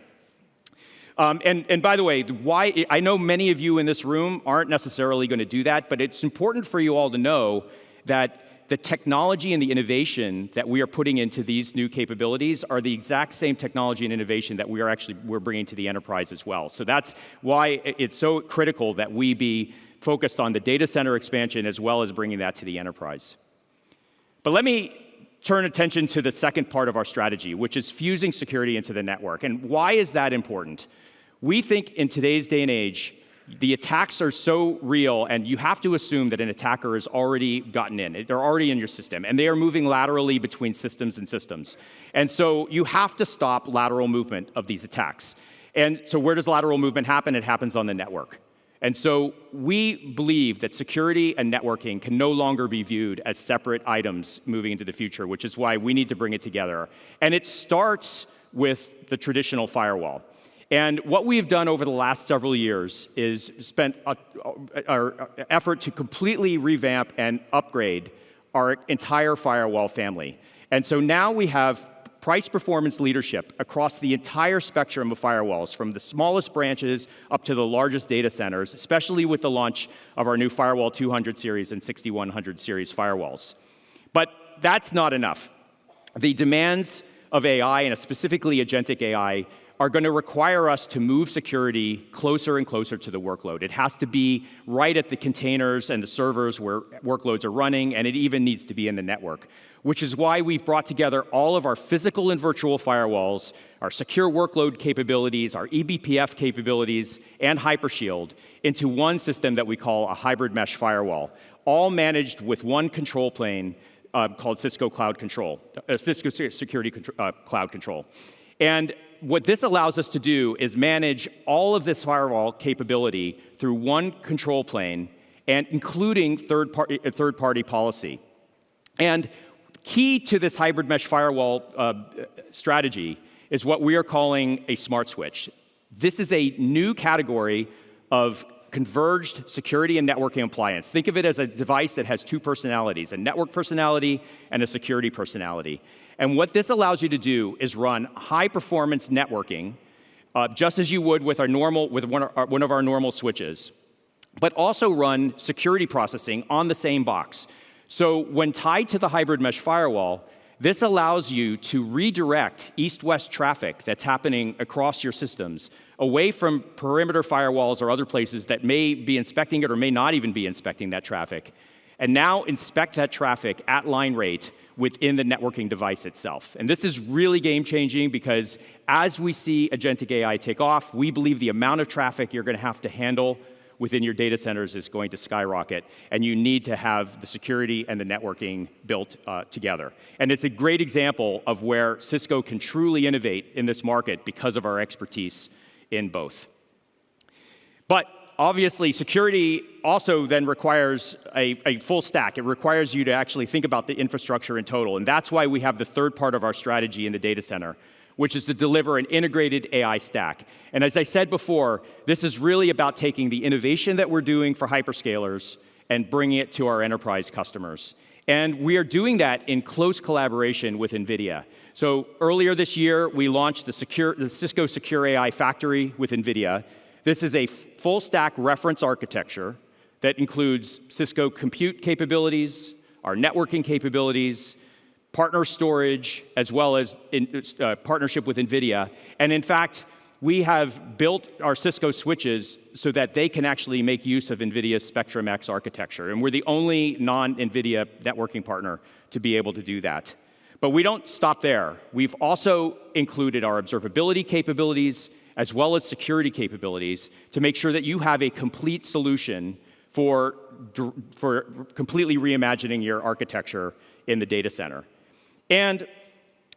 And by the way, why I know many of you in this room aren't necessarily going to do that, but it's important for you all to know that the technology and the innovation that we are putting into these new capabilities are the exact same technology and innovation that we're bringing to the enterprise as well. So that's why it's so critical that we be focused on the data center expansion as well as bringing that to the enterprise. But let me turn attention to the second part of our strategy, which is fusing security into the network. And why is that important? We think in today's day and age, the attacks are so real, and you have to assume that an attacker has already gotten in. They're already in your system, and they are moving laterally between systems and systems. And so you have to stop lateral movement of these attacks. And so where does lateral movement happen? It happens on the network. And so we believe that security and networking can no longer be viewed as separate items moving into the future, which is why we need to bring it together. And it starts with the traditional firewall. And what we've done over the last several years is spent our effort to completely revamp and upgrade our entire firewall family. And so now we have price performance leadership across the entire spectrum of firewalls, from the smallest branches up to the largest data centers, especially with the launch of our new Firewall 200 series and 6100 series firewalls. But that's not enough. The demands of AI, and specifically agentic AI, are going to require us to move security closer and closer to the workload. It has to be right at the containers and the servers where workloads are running, and it even needs to be in the network, which is why we've brought together all of our physical and virtual firewalls, our secure workload capabilities, our eBPF capabilities, and Hypershield into one system that we call a hybrid mesh firewall, all managed with one control plane called Cisco Cloud Control, Cisco Security Cloud Control. And what this allows us to do is manage all of this firewall capability through one control plane, and including third-party policy. And key to this hybrid mesh firewall strategy is what we are calling a smart switch. This is a new category of converged security and networking appliance. Think of it as a device that has two personalities, a network personality and a security personality. And what this allows you to do is run high-performance networking, just as you would with one of our normal switches, but also run security processing on the same box. So when tied to the hybrid mesh firewall, this allows you to redirect east-west traffic that's happening across your systems away from perimeter firewalls or other places that may be inspecting it or may not even be inspecting that traffic, and now inspect that traffic at line rate within the networking device itself. And this is really game-changing, because as we see agentic AI take off, we believe the amount of traffic you're going to have to handle within your data centers is going to skyrocket, and you need to have the security and the networking built together. And it's a great example of where Cisco can truly innovate in this market because of our expertise in both. But obviously, security also then requires a full stack. It requires you to actually think about the infrastructure in total, and that's why we have the third part of our strategy in the data center, which is to deliver an integrated AI stack. And as I said before, this is really about taking the innovation that we're doing for hyperscalers and bringing it to our enterprise customers. And we are doing that in close collaboration with NVIDIA. So earlier this year, we launched the Cisco Secure AI Factory with NVIDIA. This is a full stack reference architecture that includes Cisco compute capabilities, our networking capabilities, partner storage, as well as partnership with NVIDIA. And in fact, we have built our Cisco switches so that they can actually make use of NVIDIA's Spectrum-X architecture. And we're the only non-NVIDIA networking partner to be able to do that. But we don't stop there. We've also included our observability capabilities as well as security capabilities to make sure that you have a complete solution for completely reimagining your architecture in the data center. And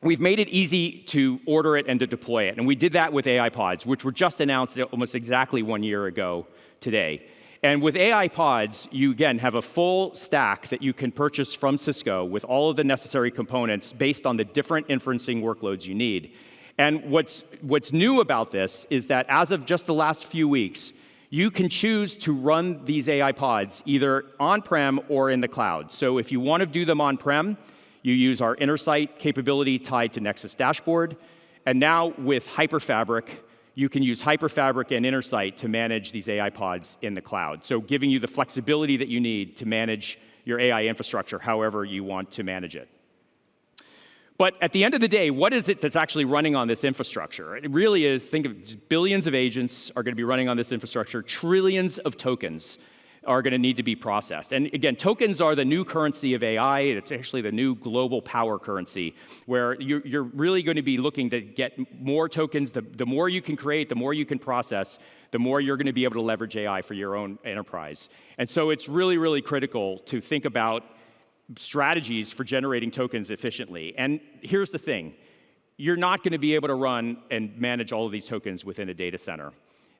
we've made it easy to order it and to deploy it. And we did that with AI Pods, which were just announced almost exactly 1 year ago today. And with AI Pods, you again have a full stack that you can purchase from Cisco with all of the necessary components based on the different inferencing workloads you need. And what's new about this is that as of just the last few weeks, you can choose to run these AI Pods either on-prem or in the cloud. So if you want to do them on-prem, you use our Intersight capability tied to Nexus Dashboard. And now with Hyperfabric, you can use Hyperfabric and Intersight to manage these AI Pods in the cloud. So giving you the flexibility that you need to manage your AI infrastructure however you want to manage it. But at the end of the day, what is it that's actually running on this infrastructure? It really is, think of billions of agents are going to be running on this infrastructure, trillions of tokens. are going to need to be processed. And again, tokens are the new currency of AI. It's actually the new global power currency, where you're really going to be looking to get more tokens. The more you can create, the more you can process, the more you're going to be able to leverage AI for your own enterprise. And so it's really, really critical to think about strategies for generating tokens efficiently. And here's the thing. You're not going to be able to run and manage all of these tokens within a data center.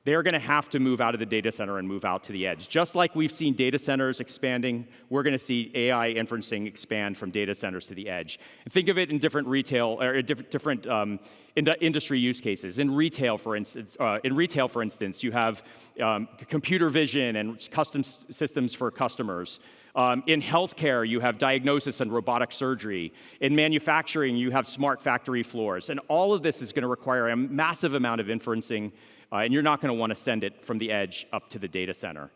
They're going to have to move out of the data center and move out to the edge. Just like we've seen data centers expanding, we're going to see AI inferencing expand from data centers to the edge. And think of it in different retail or different industry use cases. In retail, for instance, you have computer vision and custom systems for customers. In healthcare, you have diagnosis and robotic surgery. In manufacturing, you have smart factory floors. And all of this is going to require a massive amount of inferencing, and you're not going to want to send it from the edge up to the data center.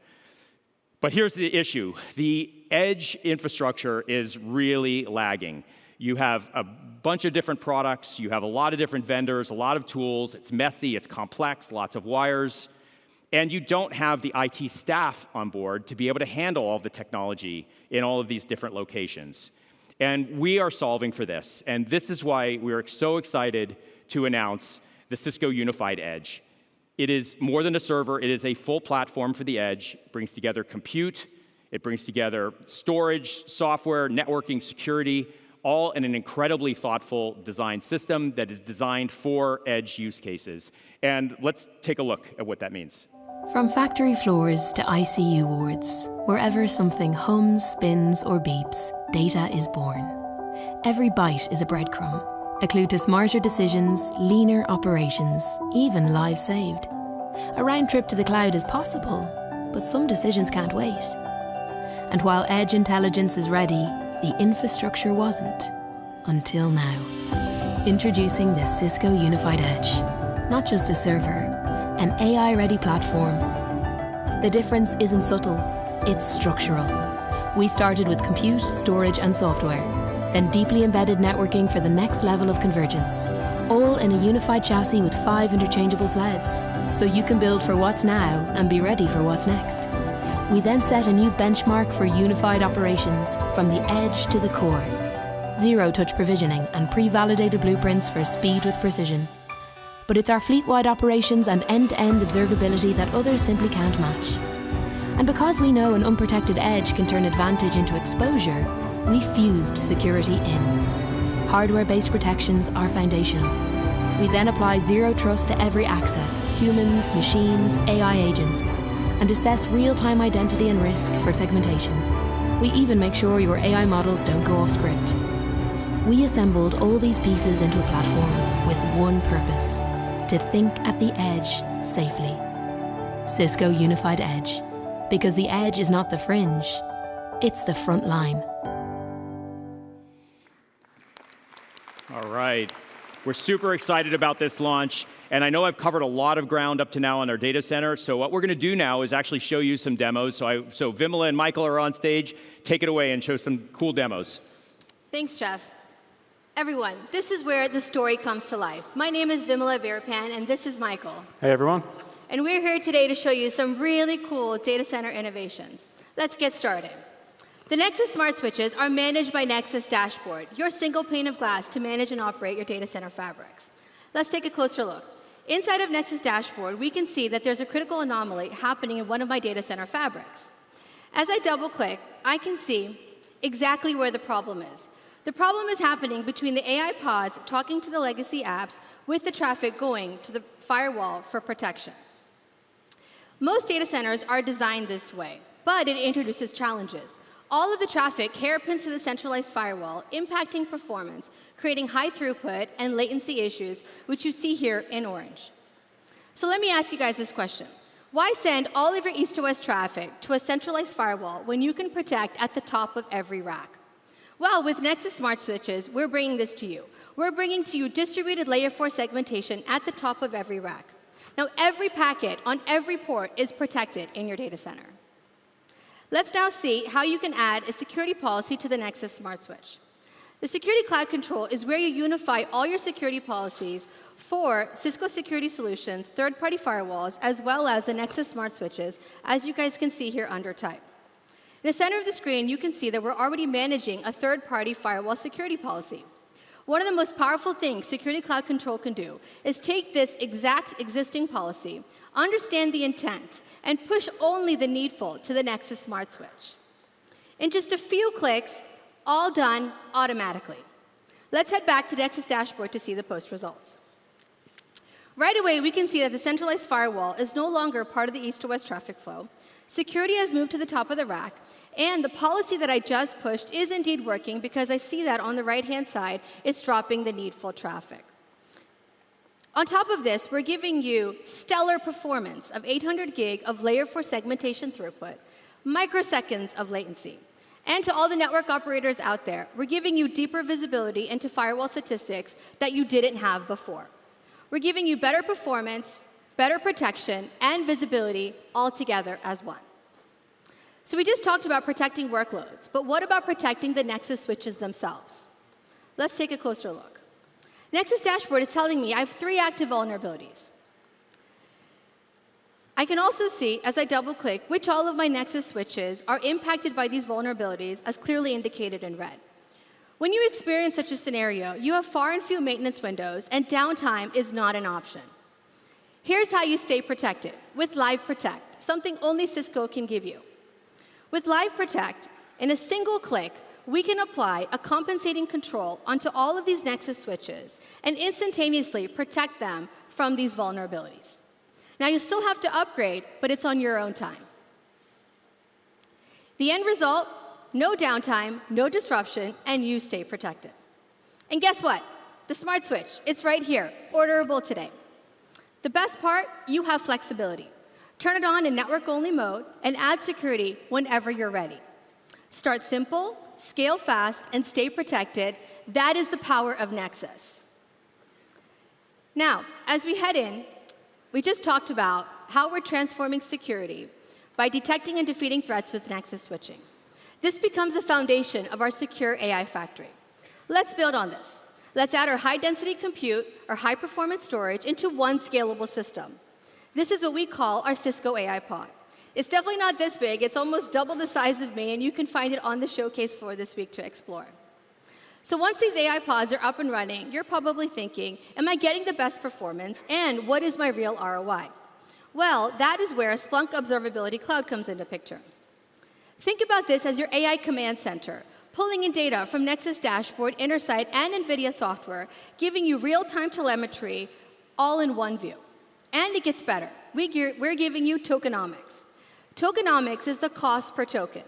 But here's the issue. The edge infrastructure is really lagging. You have a bunch of different products. You have a lot of different vendors, a lot of tools. It's messy. It's complex, lots of wires. And you don't have the IT staff on board to be able to handle all of the technology in all of these different locations. And we are solving for this. And this is why we are so excited to announce the Cisco Unified Edge. It is more than a server. It is a full platform for the edge. It brings together compute. It brings together storage, software, networking, security, all in an incredibly thoughtful design system that is designed for edge use cases. And let's take a look at what that means. From factory floors to ICU wards, wherever something hums, spins, or beeps, data is born. Every byte is a breadcrumb, a clue to smarter decisions, leaner operations, even lives saved. A round trip to the cloud is possible, but some decisions can't wait. And while edge intelligence is ready, the infrastructure wasn't, until now. Introducing the Cisco Unified Edge. Not just a server, an AI-ready platform. The difference isn't subtle, it's structural. We started with compute, storage, and software, then deeply embedded networking for the next level of convergence, all in a unified chassis with 5 interchangeable sleds, so you can build for what's now and be ready for what's next. We then set a new benchmark for unified operations from the edge to the core. Zero-touch provisioning and pre-validated blueprints for speed with precision. But it's our fleet-wide operations and end-to-end observability that others simply can't match. And because we know an unprotected edge can turn advantage into exposure, we fused security in. Hardware-based protections are foundational. We then apply zero trust to every access, humans, machines, AI agents, and assess real-time identity and risk for segmentation. We even make sure your AI models don't go off script. We assembled all these pieces into a platform with one purpose: to think at the edge safely. Cisco Unified Edge. Because the edge is not the fringe, it's the front line. All right. We're super excited about this launch. And I know I've covered a lot of ground up to now on our data center. So what we're going to do now is actually show you some demos. So Vimala and Michael are on stage. Take it away and show some cool demos. Thanks, Jeff. Everyone, this is where the story comes to life. My name is Vimala Veerapan, and this is Michael. Hey, everyone. And we're here today to show you some really cool data center innovations. Let's get started. The Nexus Smart Switches are managed by Nexus Dashboard, your single pane of glass to manage and operate your data center fabrics. Let's take a closer look. Inside of Nexus Dashboard, we can see that there's a critical anomaly happening in one of my data center fabrics. As I double-click, I can see exactly where the problem is. The problem is happening between the AI pods talking to the legacy apps with the traffic going to the firewall for protection. Most data centers are designed this way, but it introduces challenges. All of the traffic hairpins to the centralized firewall, impacting performance, creating high throughput and latency issues, which you see here in orange. So let me ask you guys this question. Why send all of your east to west traffic to a centralized firewall when you can protect at the top of every rack? Well, with Nexus Smart Switches, we're bringing this to you. We're bringing to you distributed layer 4 segmentation at the top of every rack. Now, every packet on every port is protected in your data center. Let's now see how you can add a security policy to the Nexus Smart Switch. The Security Cloud Control is where you unify all your security policies for Cisco Security Solutions, third-party firewalls, as well as the Nexus Smart Switches, as you guys can see here under Type. In the center of the screen, you can see that we're already managing a third-party firewall security policy. One of the most powerful things Security Cloud Control can do is take this exact existing policy, understand the intent, and push only the needful to the Nexus Smart Switch. In just a few clicks, all done automatically. Let's head back to Nexus dashboard to see the post results. Right away, we can see that the centralized firewall is no longer part of the east to west traffic flow. Security has moved to the top of the rack, and the policy that I just pushed is indeed working because I see that on the right-hand side, it's dropping the needful traffic. On top of this, we're giving you stellar performance of 800 gig of layer 4 segmentation throughput, microseconds of latency. And to all the network operators out there, we're giving you deeper visibility into firewall statistics that you didn't have before. We're giving you better performance, better protection, and visibility all together as one. So we just talked about protecting workloads, but what about protecting the Nexus switches themselves? Let's take a closer look. Nexus dashboard is telling me I have 3 active vulnerabilities. I can also see, as I double-click, which all of my Nexus switches are impacted by these vulnerabilities, as clearly indicated in red. When you experience such a scenario, you have far and few maintenance windows, and downtime is not an option. Here's how you stay protected with Live Protect, something only Cisco can give you. With Live Protect, in a single click, we can apply a compensating control onto all of these Nexus switches and instantaneously protect them from these vulnerabilities. Now, you still have to upgrade, but it's on your own time. The end result, no downtime, no disruption, and you stay protected. And guess what? The Smart Switch, it's right here, orderable today. The best part, you have flexibility. Turn it on in network-only mode and add security whenever you're ready. Start simple, scale fast, and stay protected. That is the power of Nexus. Now, as we head in, we just talked about how we're transforming security by detecting and defeating threats with Nexus switching. This becomes the foundation of our secure AI factory. Let's build on this. Let's add our high-density compute, our high-performance storage, into one scalable system. This is what we call our Cisco AI Pod. It's definitely not this big. It's almost double the size of me, and you can find it on the showcase floor this week to explore. So once these AI pods are up and running, you're probably thinking, am I getting the best performance, and what is my real ROI? Well, that is where Splunk Observability Cloud comes into picture. Think about this as your AI command center, pulling in data from Nexus Dashboard, Intersight, and NVIDIA software, giving you real-time telemetry all in one view. And it gets better. We're giving you tokenomics. Tokenomics is the cost per token.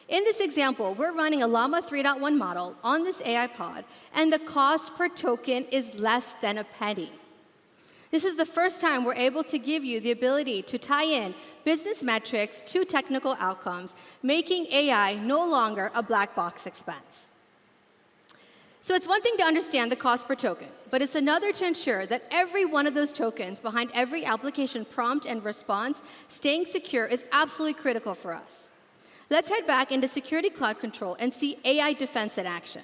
In this example, we're running a Llama 3.1 model on this AI pod, and the cost per token is less than a penny. This is the first time we're able to give you the ability to tie in business metrics to technical outcomes, making AI no longer a black box expense. So it's one thing to understand the cost per token, but it's another to ensure that every one of those tokens behind every application prompt and response staying secure is absolutely critical for us. Let's head back into Security Cloud Control and see AI defense in action.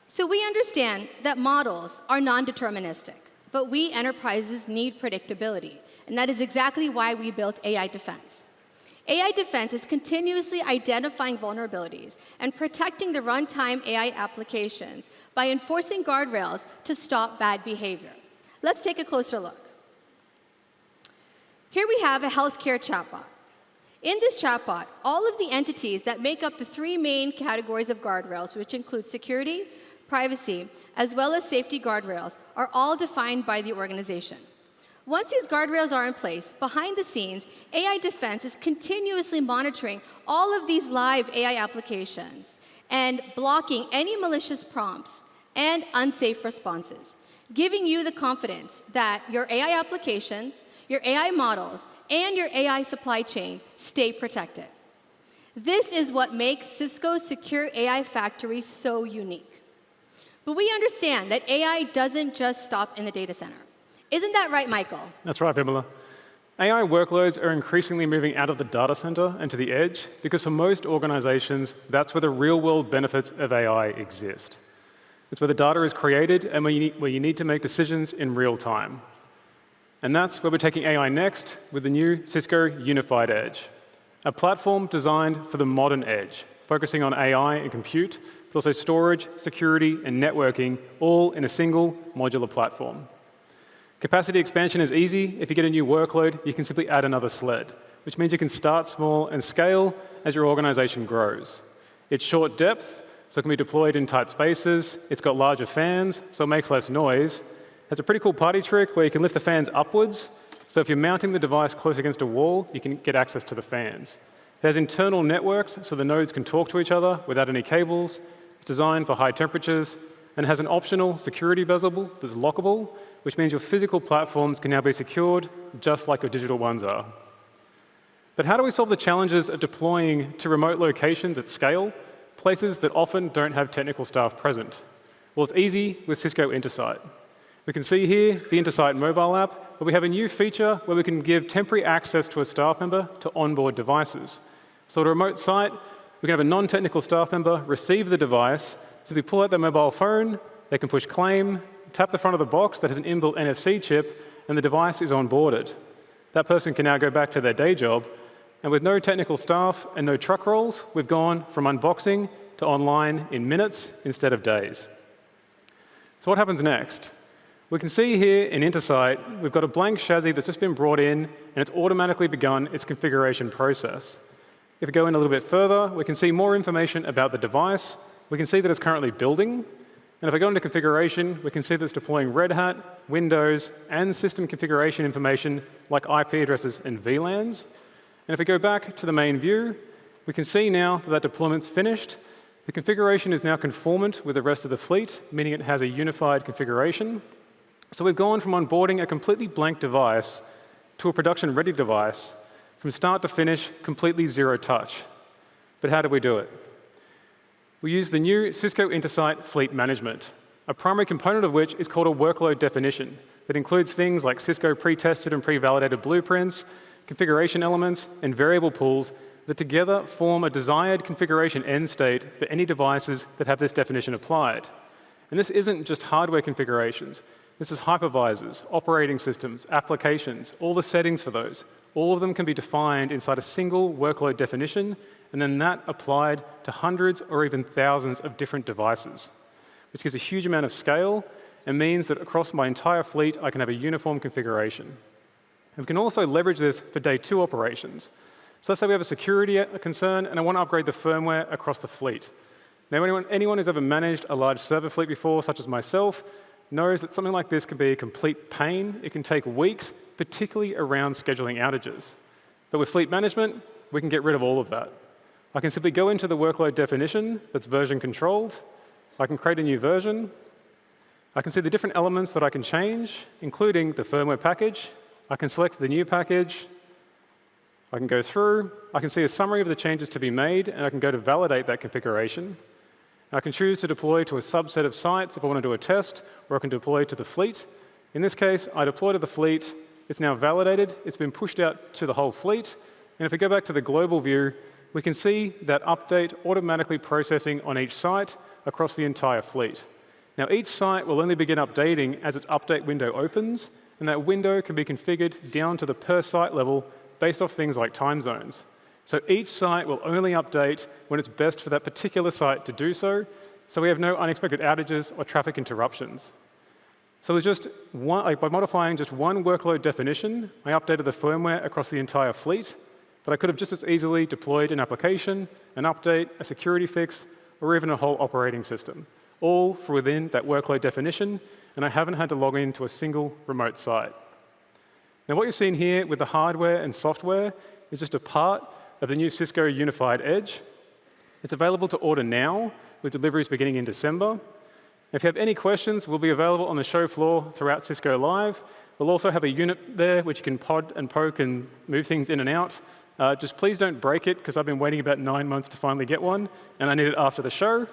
So we understand that models are non-deterministic, but we enterprises need predictability, and that is exactly why we built AI Defense. AI Defense is continuously identifying vulnerabilities and protecting the runtime AI applications by enforcing guardrails to stop bad behavior. Let's take a closer look. Here we have a healthcare chatbot. In this chatbot, all of the entities that make up the 3 main categories of guardrails, which include security, privacy, as well as safety guardrails, are all defined by the organization. Once these guardrails are in place, behind the scenes, AI Defense is continuously monitoring all of these live AI applications and blocking any malicious prompts and unsafe responses, giving you the confidence that your AI applications, your AI models, and your AI supply chain stay protected. This is what makes Cisco's Secure AI Factory so unique. But we understand that AI doesn't just stop in the data center. Isn't that right, Michael? That's right, Vimala. AI workloads are increasingly moving out of the data center and to the edge because for most organizations, that's where the real-world benefits of AI exist. It's where the data is created and where you need to make decisions in real time. And that's where we're taking AI next with the new Cisco Unified Edge, a platform designed for the modern edge, focusing on AI and compute, but also storage, security, and networking, all in a single modular platform. Capacity expansion is easy. If you get a new workload, you can simply add another sled, which means you can start small and scale as your organization grows. It's short depth, so it can be deployed in tight spaces. It's got larger fans, so it makes less noise. It has a pretty cool party trick where you can lift the fans upwards. So if you're mounting the device close against a wall, you can get access to the fans. It has internal networks, so the nodes can talk to each other without any cables. It's designed for high temperatures, and has an optional security bezel that's lockable, which means your physical platforms can now be secured just like your digital ones are. But how do we solve the challenges of deploying to remote locations at scale, places that often don't have technical staff present? Well, it's easy with Cisco Intersight. We can see here the Intersight mobile app, where we have a new feature where we can give temporary access to a staff member to onboard devices. So at a remote site, we can have a non-technical staff member receive the device. So if we pull out their mobile phone, they can push claim, tap the front of the box that has an inbuilt NFC chip, and the device is onboarded. That person can now go back to their day job, and with no technical staff and no truck rolls, we've gone from unboxing to online in minutes instead of days. So what happens next? We can see here in Intersight, we've got a blank chassis that's just been brought in, and it's automatically begun its configuration process. If we go in a little bit further, we can see more information about the device. We can see that it's currently building. And if I go into configuration, we can see that it's deploying Red Hat, Windows, and system configuration information like IP addresses and VLANs. And if we go back to the main view, we can see now that that deployment's finished. The configuration is now conformant with the rest of the fleet, meaning it has a unified configuration. So we've gone from onboarding a completely blank device to a production-ready device, from start to finish, completely zero touch. But how do we do it? We use the new Cisco Intersight Fleet Management, a primary component of which is called a workload definition that includes things like Cisco pre-tested and pre-validated blueprints, configuration elements, and variable pools that together form a desired configuration end state for any devices that have this definition applied. And this isn't just hardware configurations. This is hypervisors, operating systems, applications, all the settings for those. All of them can be defined inside a single workload definition, and then that applied to hundreds or even thousands of different devices, which gives a huge amount of scale and means that across my entire fleet, I can have a uniform configuration. And we can also leverage this for day 2 operations. So let's say we have a security concern, and I want to upgrade the firmware across the fleet. Now, anyone who's ever managed a large server fleet before, such as myself, knows that something like this can be a complete pain. It can take weeks, particularly around scheduling outages. But with fleet management, we can get rid of all of that. I can simply go into the workload definition that's version controlled. I can create a new version. I can see the different elements that I can change, including the firmware package. I can select the new package. I can go through. I can see a summary of the changes to be made, and I can go to validate that configuration. I can choose to deploy to a subset of sites if I want to do a test, or I can deploy to the fleet. In this case, I deploy to the fleet. It's now validated. It's been pushed out to the whole fleet. And if we go back to the global view, we can see that update automatically processing on each site across the entire fleet. Now, each site will only begin updating as its update window opens, and that window can be configured down to the per site level based off things like time zones. So each site will only update when it's best for that particular site to do so we have no unexpected outages or traffic interruptions. So with just one, by modifying just one workload definition, I updated the firmware across the entire fleet, but I could have just as easily deployed an application, an update, a security fix, or even a whole operating system, all for within that workload definition, and I haven't had to log into a single remote site. Now, what you're seeing here with the hardware and software is just a part of the new Cisco Unified Edge. It's available to order now, with deliveries beginning in December. If you have any questions, we'll be available on the show floor throughout Cisco Live. We'll also have a unit there which you can pod and poke and move things in and out. Just please don't break it, because I've been waiting about 9 months to finally get one, and I need it after the show.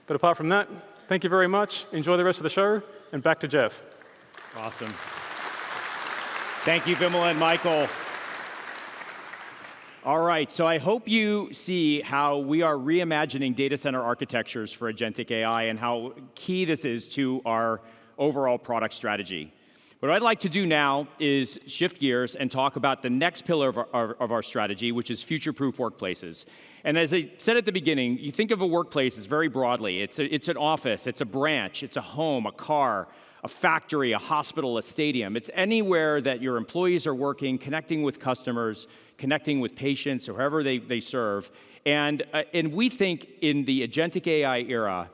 But apart from that, thank you very much. Enjoy the rest of the show, and back to Jeff. Awesome. Thank you, Vimal and Michael. All right, so I hope you see how we are reimagining data center architectures for agentic AI and how key this is to our overall product strategy. What I'd like to do now is shift gears and talk about the next pillar of our strategy, which is future-proof workplaces. And as I said at the beginning, you think of a workplace as very broadly. It's an office, it's a branch, it's a home, a car, a factory, a hospital, a stadium. It's anywhere that your employees are working, connecting with customers, connecting with patients, or whoever they serve. And we think in the agentic AI era,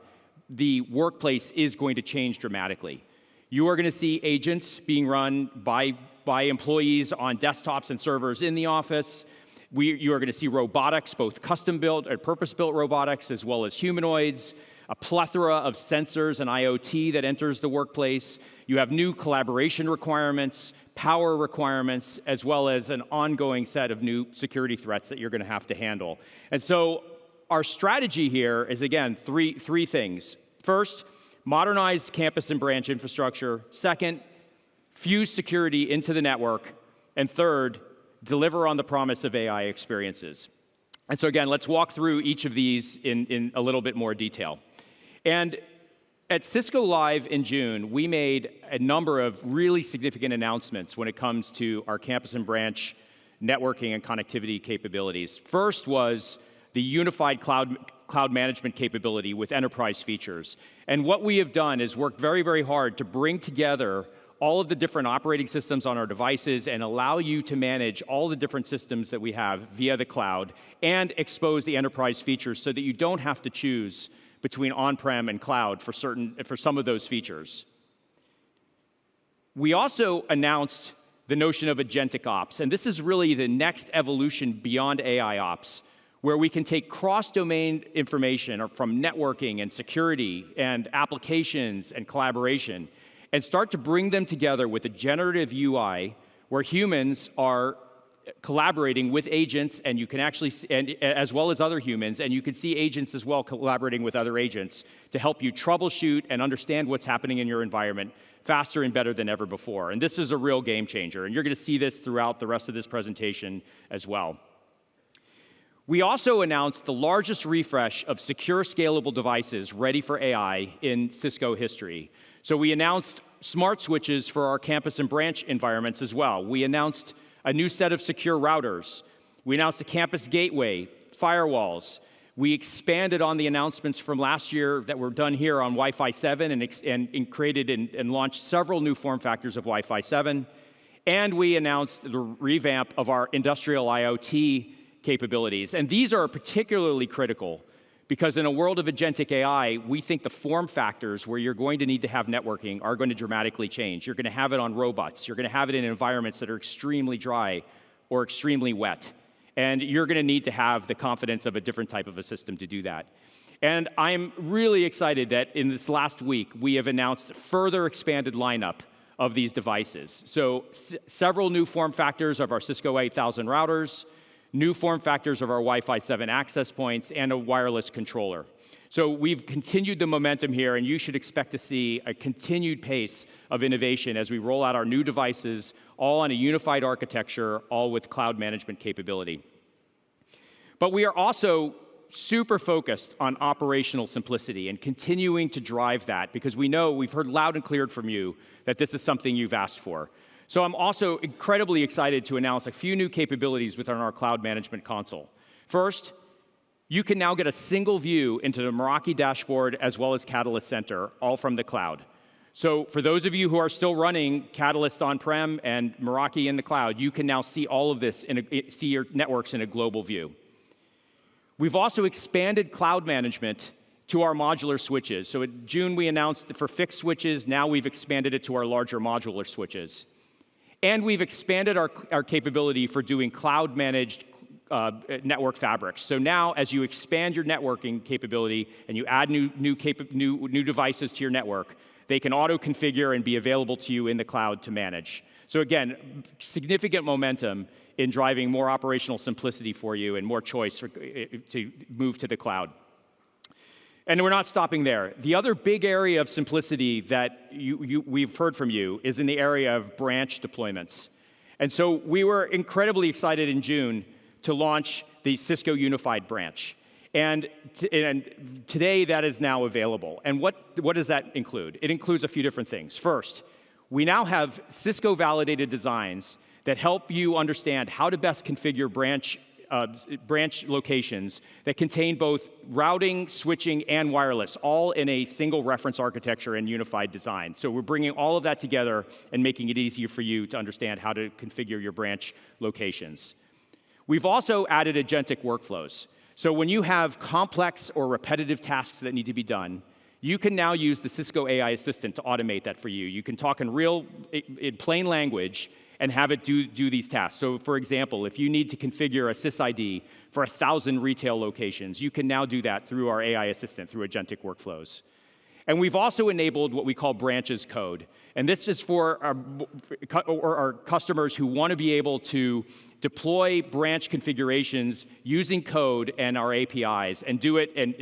the workplace is going to change dramatically. You are going to see agents being run by employees on desktops and servers in the office. You are going to see robotics, both custom-built or purpose-built robotics, as well as humanoids, a plethora of sensors and IoT that enters the workplace. You have new collaboration requirements, power requirements, as well as an ongoing set of new security threats that you're going to have to handle. And so our strategy here is, again, three things. First, modernize campus and branch infrastructure. Second, fuse security into the network. And third, deliver on the promise of AI experiences. And so again, let's walk through each of these in a little bit more detail. And at Cisco Live in June, we made a number of really significant announcements when it comes to our campus and branch networking and connectivity capabilities. First was the unified cloud management capability with enterprise features. And what we have done is worked very, very hard to bring together all of the different operating systems on our devices and allow you to manage all the different systems that we have via the cloud and expose the enterprise features so that you don't have to choose between on-prem and cloud for some of those features. We also announced the notion of agentic ops, and this is really the next evolution beyond AI ops, where we can take cross-domain information from networking and security and applications and collaboration and start to bring them together with a generative UI where humans are collaborating with agents, and you can actually, as well as other humans, and you can see agents as well collaborating with other agents to help you troubleshoot and understand what's happening in your environment faster and better than ever before. And this is a real game changer, and you're going to see this throughout the rest of this presentation as well. We also announced the largest refresh of secure, scalable devices ready for AI in Cisco history. So we announced smart switches for our campus and branch environments as well. We announced a new set of secure routers. We announced a campus gateway, firewalls. We expanded on the announcements from last year that were done here on Wi-Fi 7 and created and launched several new form factors of Wi-Fi 7. And we announced the revamp of our industrial IoT capabilities. And these are particularly critical because in a world of agentic AI, we think the form factors where you're going to need to have networking are going to dramatically change. You're going to have it on robots. You're going to have it in environments that are extremely dry or extremely wet. And you're going to need to have the confidence of a different type of a system to do that. And I'm really excited that in this last week, we have announced a further expanded lineup of these devices. So several new form factors of our Cisco 8000 routers, new form factors of our Wi-Fi 7 access points, and a wireless controller. So we've continued the momentum here, and you should expect to see a continued pace of innovation as we roll out our new devices, all on a unified architecture, all with cloud management capability. But we are also super focused on operational simplicity and continuing to drive that because we know, we've heard loud and clear from you that this is something you've asked for. So I'm also incredibly excited to announce a few new capabilities within our cloud management console. First, you can now get a single view into the Meraki dashboard as well as Catalyst Center, all from the cloud. So for those of you who are still running Catalyst on-prem and Meraki in the cloud, you can now see all of this, see your networks in a global view. We've also expanded cloud management to our modular switches. So in June, we announced that for fixed switches, now we've expanded it to our larger modular switches. And we've expanded our capability for doing cloud-managed network fabrics. So now, as you expand your networking capability and you add new devices to your network, they can auto-configure and be available to you in the cloud to manage. So again, significant momentum in driving more operational simplicity for you and more choice to move to the cloud. And we're not stopping there. The other big area of simplicity that we've heard from you is in the area of branch deployments. And so we were incredibly excited in June to launch the Cisco Unified Branch. And today that is now available. And what does that include? It includes a few different things. First, we now have Cisco validated designs that help you understand how to best configure branch locations that contain both routing, switching, and wireless, all in a single reference architecture and unified design. So we're bringing all of that together and making it easier for you to understand how to configure your branch locations. We've also added agentic workflows. So when you have complex or repetitive tasks that need to be done, you can now use the Cisco AI Assistant to automate that for you. You can talk in plain language and have it do these tasks. So for example, if you need to configure a SysID for 1,000 retail locations, you can now do that through our AI Assistant, through agentic workflows. And we've also enabled what we call branches code. And this is for our customers who want to be able to deploy branch configurations using code and our APIs and do it. And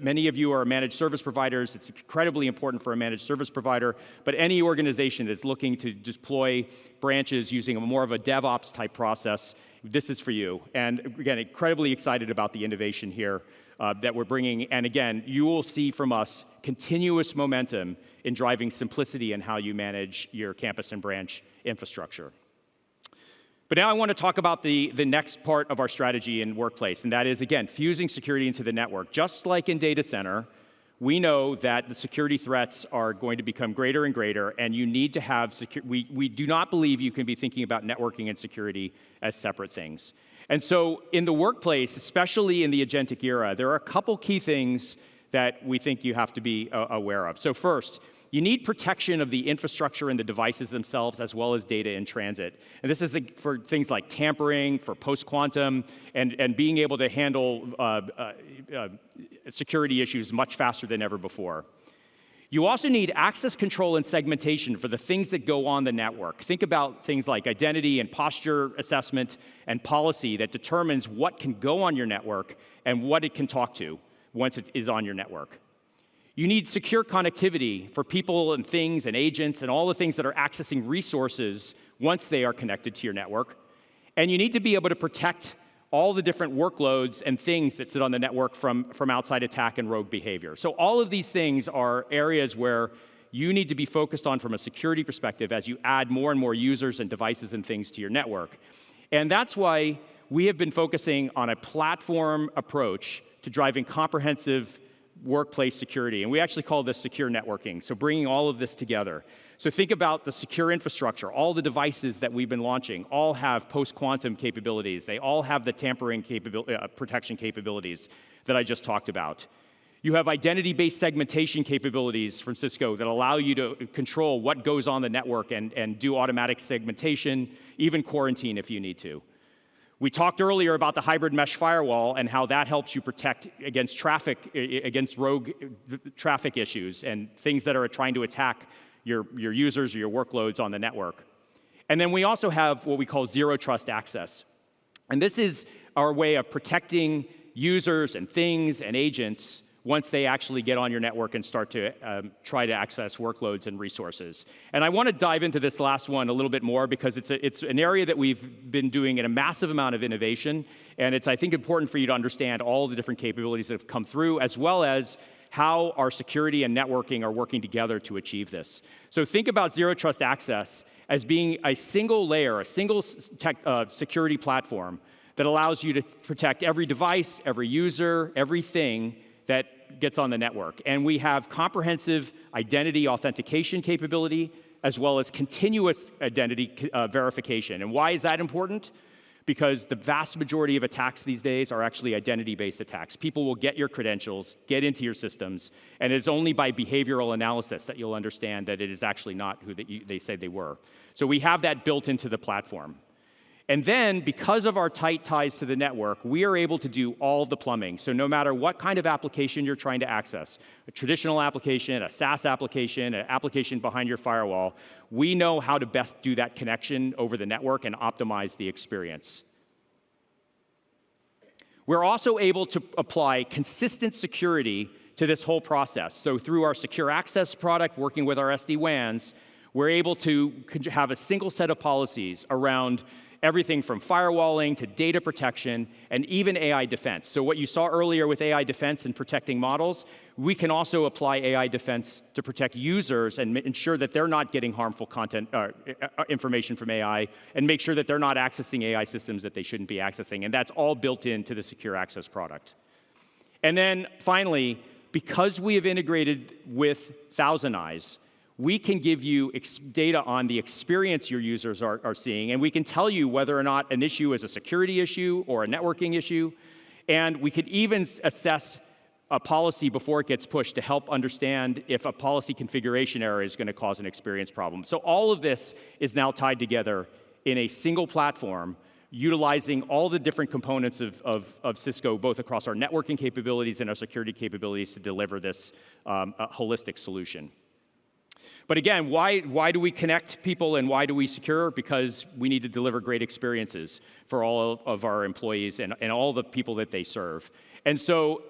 many of you are managed service providers. It's incredibly important for a managed service provider. But any organization that's looking to deploy branches using more of a DevOps type process, this is for you. And again, incredibly excited about the innovation here that we're bringing. And again, you will see from us continuous momentum in driving simplicity in how you manage your campus and branch infrastructure. But now I want to talk about the next part of our strategy in workplace, and that is, again, fusing security into the network. Just like in data center, we know that the security threats are going to become greater and greater, and you need to have we do not believe you can be thinking about networking and security as separate things. And so in the workplace, especially in the agentic era, there are a couple key things that we think you have to be aware of. So first, you need protection of the infrastructure and the devices themselves, as well as data in transit. And this is for things like tampering, for post-quantum, and being able to handle security issues much faster than ever before. You also need access control and segmentation for the things that go on the network. Think about things like identity and posture assessment and policy that determines what can go on your network and what it can talk to once it is on your network. You need secure connectivity for people and things and agents and all the things that are accessing resources once they are connected to your network. And you need to be able to protect all the different workloads and things that sit on the network from outside attack and rogue behavior. So all of these things are areas where you need to be focused on from a security perspective as you add more and more users and devices and things to your network. And that's why we have been focusing on a platform approach to driving comprehensive workplace security. And we actually call this secure networking, so bringing all of this together. So think about the secure infrastructure. All the devices that we've been launching all have post-quantum capabilities. They all have the tampering protection capabilities that I just talked about. You have identity-based segmentation capabilities from Cisco that allow you to control what goes on the network and do automatic segmentation, even quarantine if you need to. We talked earlier about the hybrid mesh firewall and how that helps you protect against against rogue traffic issues and things that are trying to attack your users or your workloads on the network. And then we also have what we call zero trust access. And this is our way of protecting users and things and agents once they actually get on your network and start to try to access workloads and resources. And I want to dive into this last one a little bit more because it's an area that we've been doing in a massive amount of innovation, and it's, I think, important for you to understand all the different capabilities that have come through, as well as how our security and networking are working together to achieve this. So think about zero trust access as being a single layer, a single security platform that allows you to protect every device, every user, everything that gets on the network. And we have comprehensive identity authentication capability as well as continuous identity verification. And why is that important? Because the vast majority of attacks these days are actually identity-based attacks. People will get your credentials, get into your systems, and it's only by behavioral analysis that you'll understand that it is actually not who they say they were. So we have that built into the platform. And then, because of our tight ties to the network, we are able to do all of the plumbing. So no matter what kind of application you're trying to access, a traditional application, a SaaS application, an application behind your firewall, we know how to best do that connection over the network and optimize the experience. We're also able to apply consistent security to this whole process. So through our secure access product, working with our SD-WANs, we're able to have a single set of policies around everything from firewalling to data protection and even AI defense. So what you saw earlier with AI defense and protecting models, we can also apply AI defense to protect users and ensure that they're not getting harmful content, information from AI, and make sure that they're not accessing AI systems that they shouldn't be accessing. And that's all built into the Secure Access product. And then finally, because we have integrated with Thousand Eyes, we can give you data on the experience your users are seeing, and we can tell you whether or not an issue is a security issue or a networking issue, and we could even assess a policy before it gets pushed to help understand if a policy configuration error is going to cause an experience problem. So all of this is now tied together in a single platform, utilizing all the different components of Cisco, both across our networking capabilities and our security capabilities to deliver this holistic solution. But again, why do we connect people and why do we secure? Because we need to deliver great experiences for all of our employees and all the people that they serve. And so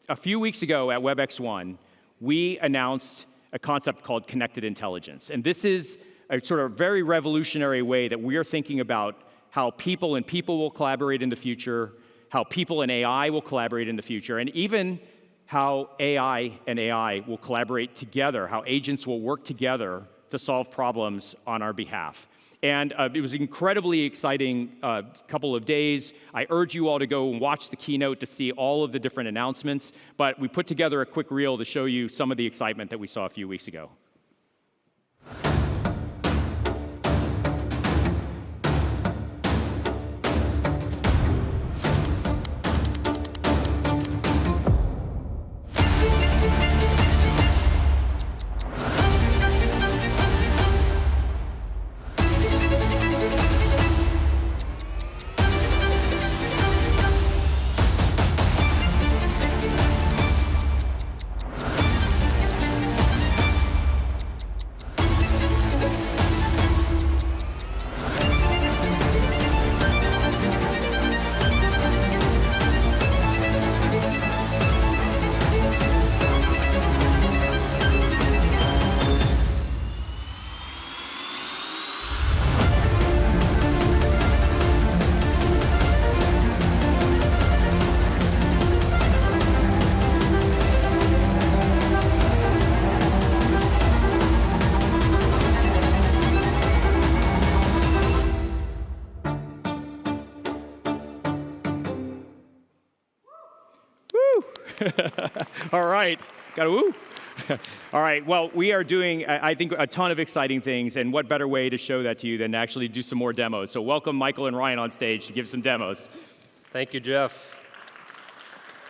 a few weeks ago at WebEx1, we announced a concept called connected intelligence. And this is a sort of very revolutionary way that we are thinking about how people and people will collaborate in the future, how people and AI will collaborate in the future, and even how AI and AI will collaborate together, how agents will work together to solve problems on our behalf. And it was an incredibly exciting couple of days. I urge you all to go and watch the keynote to see all of the different announcements, but we put together a quick reel to show you some of the excitement that we saw a few weeks ago. All right, got a woo. All right, well, we are doing, I think, a ton of exciting things, and what better way to show that to you than to actually do some more demos. So welcome Michael and Ryan on stage to give some demos. Thank you, Jeff.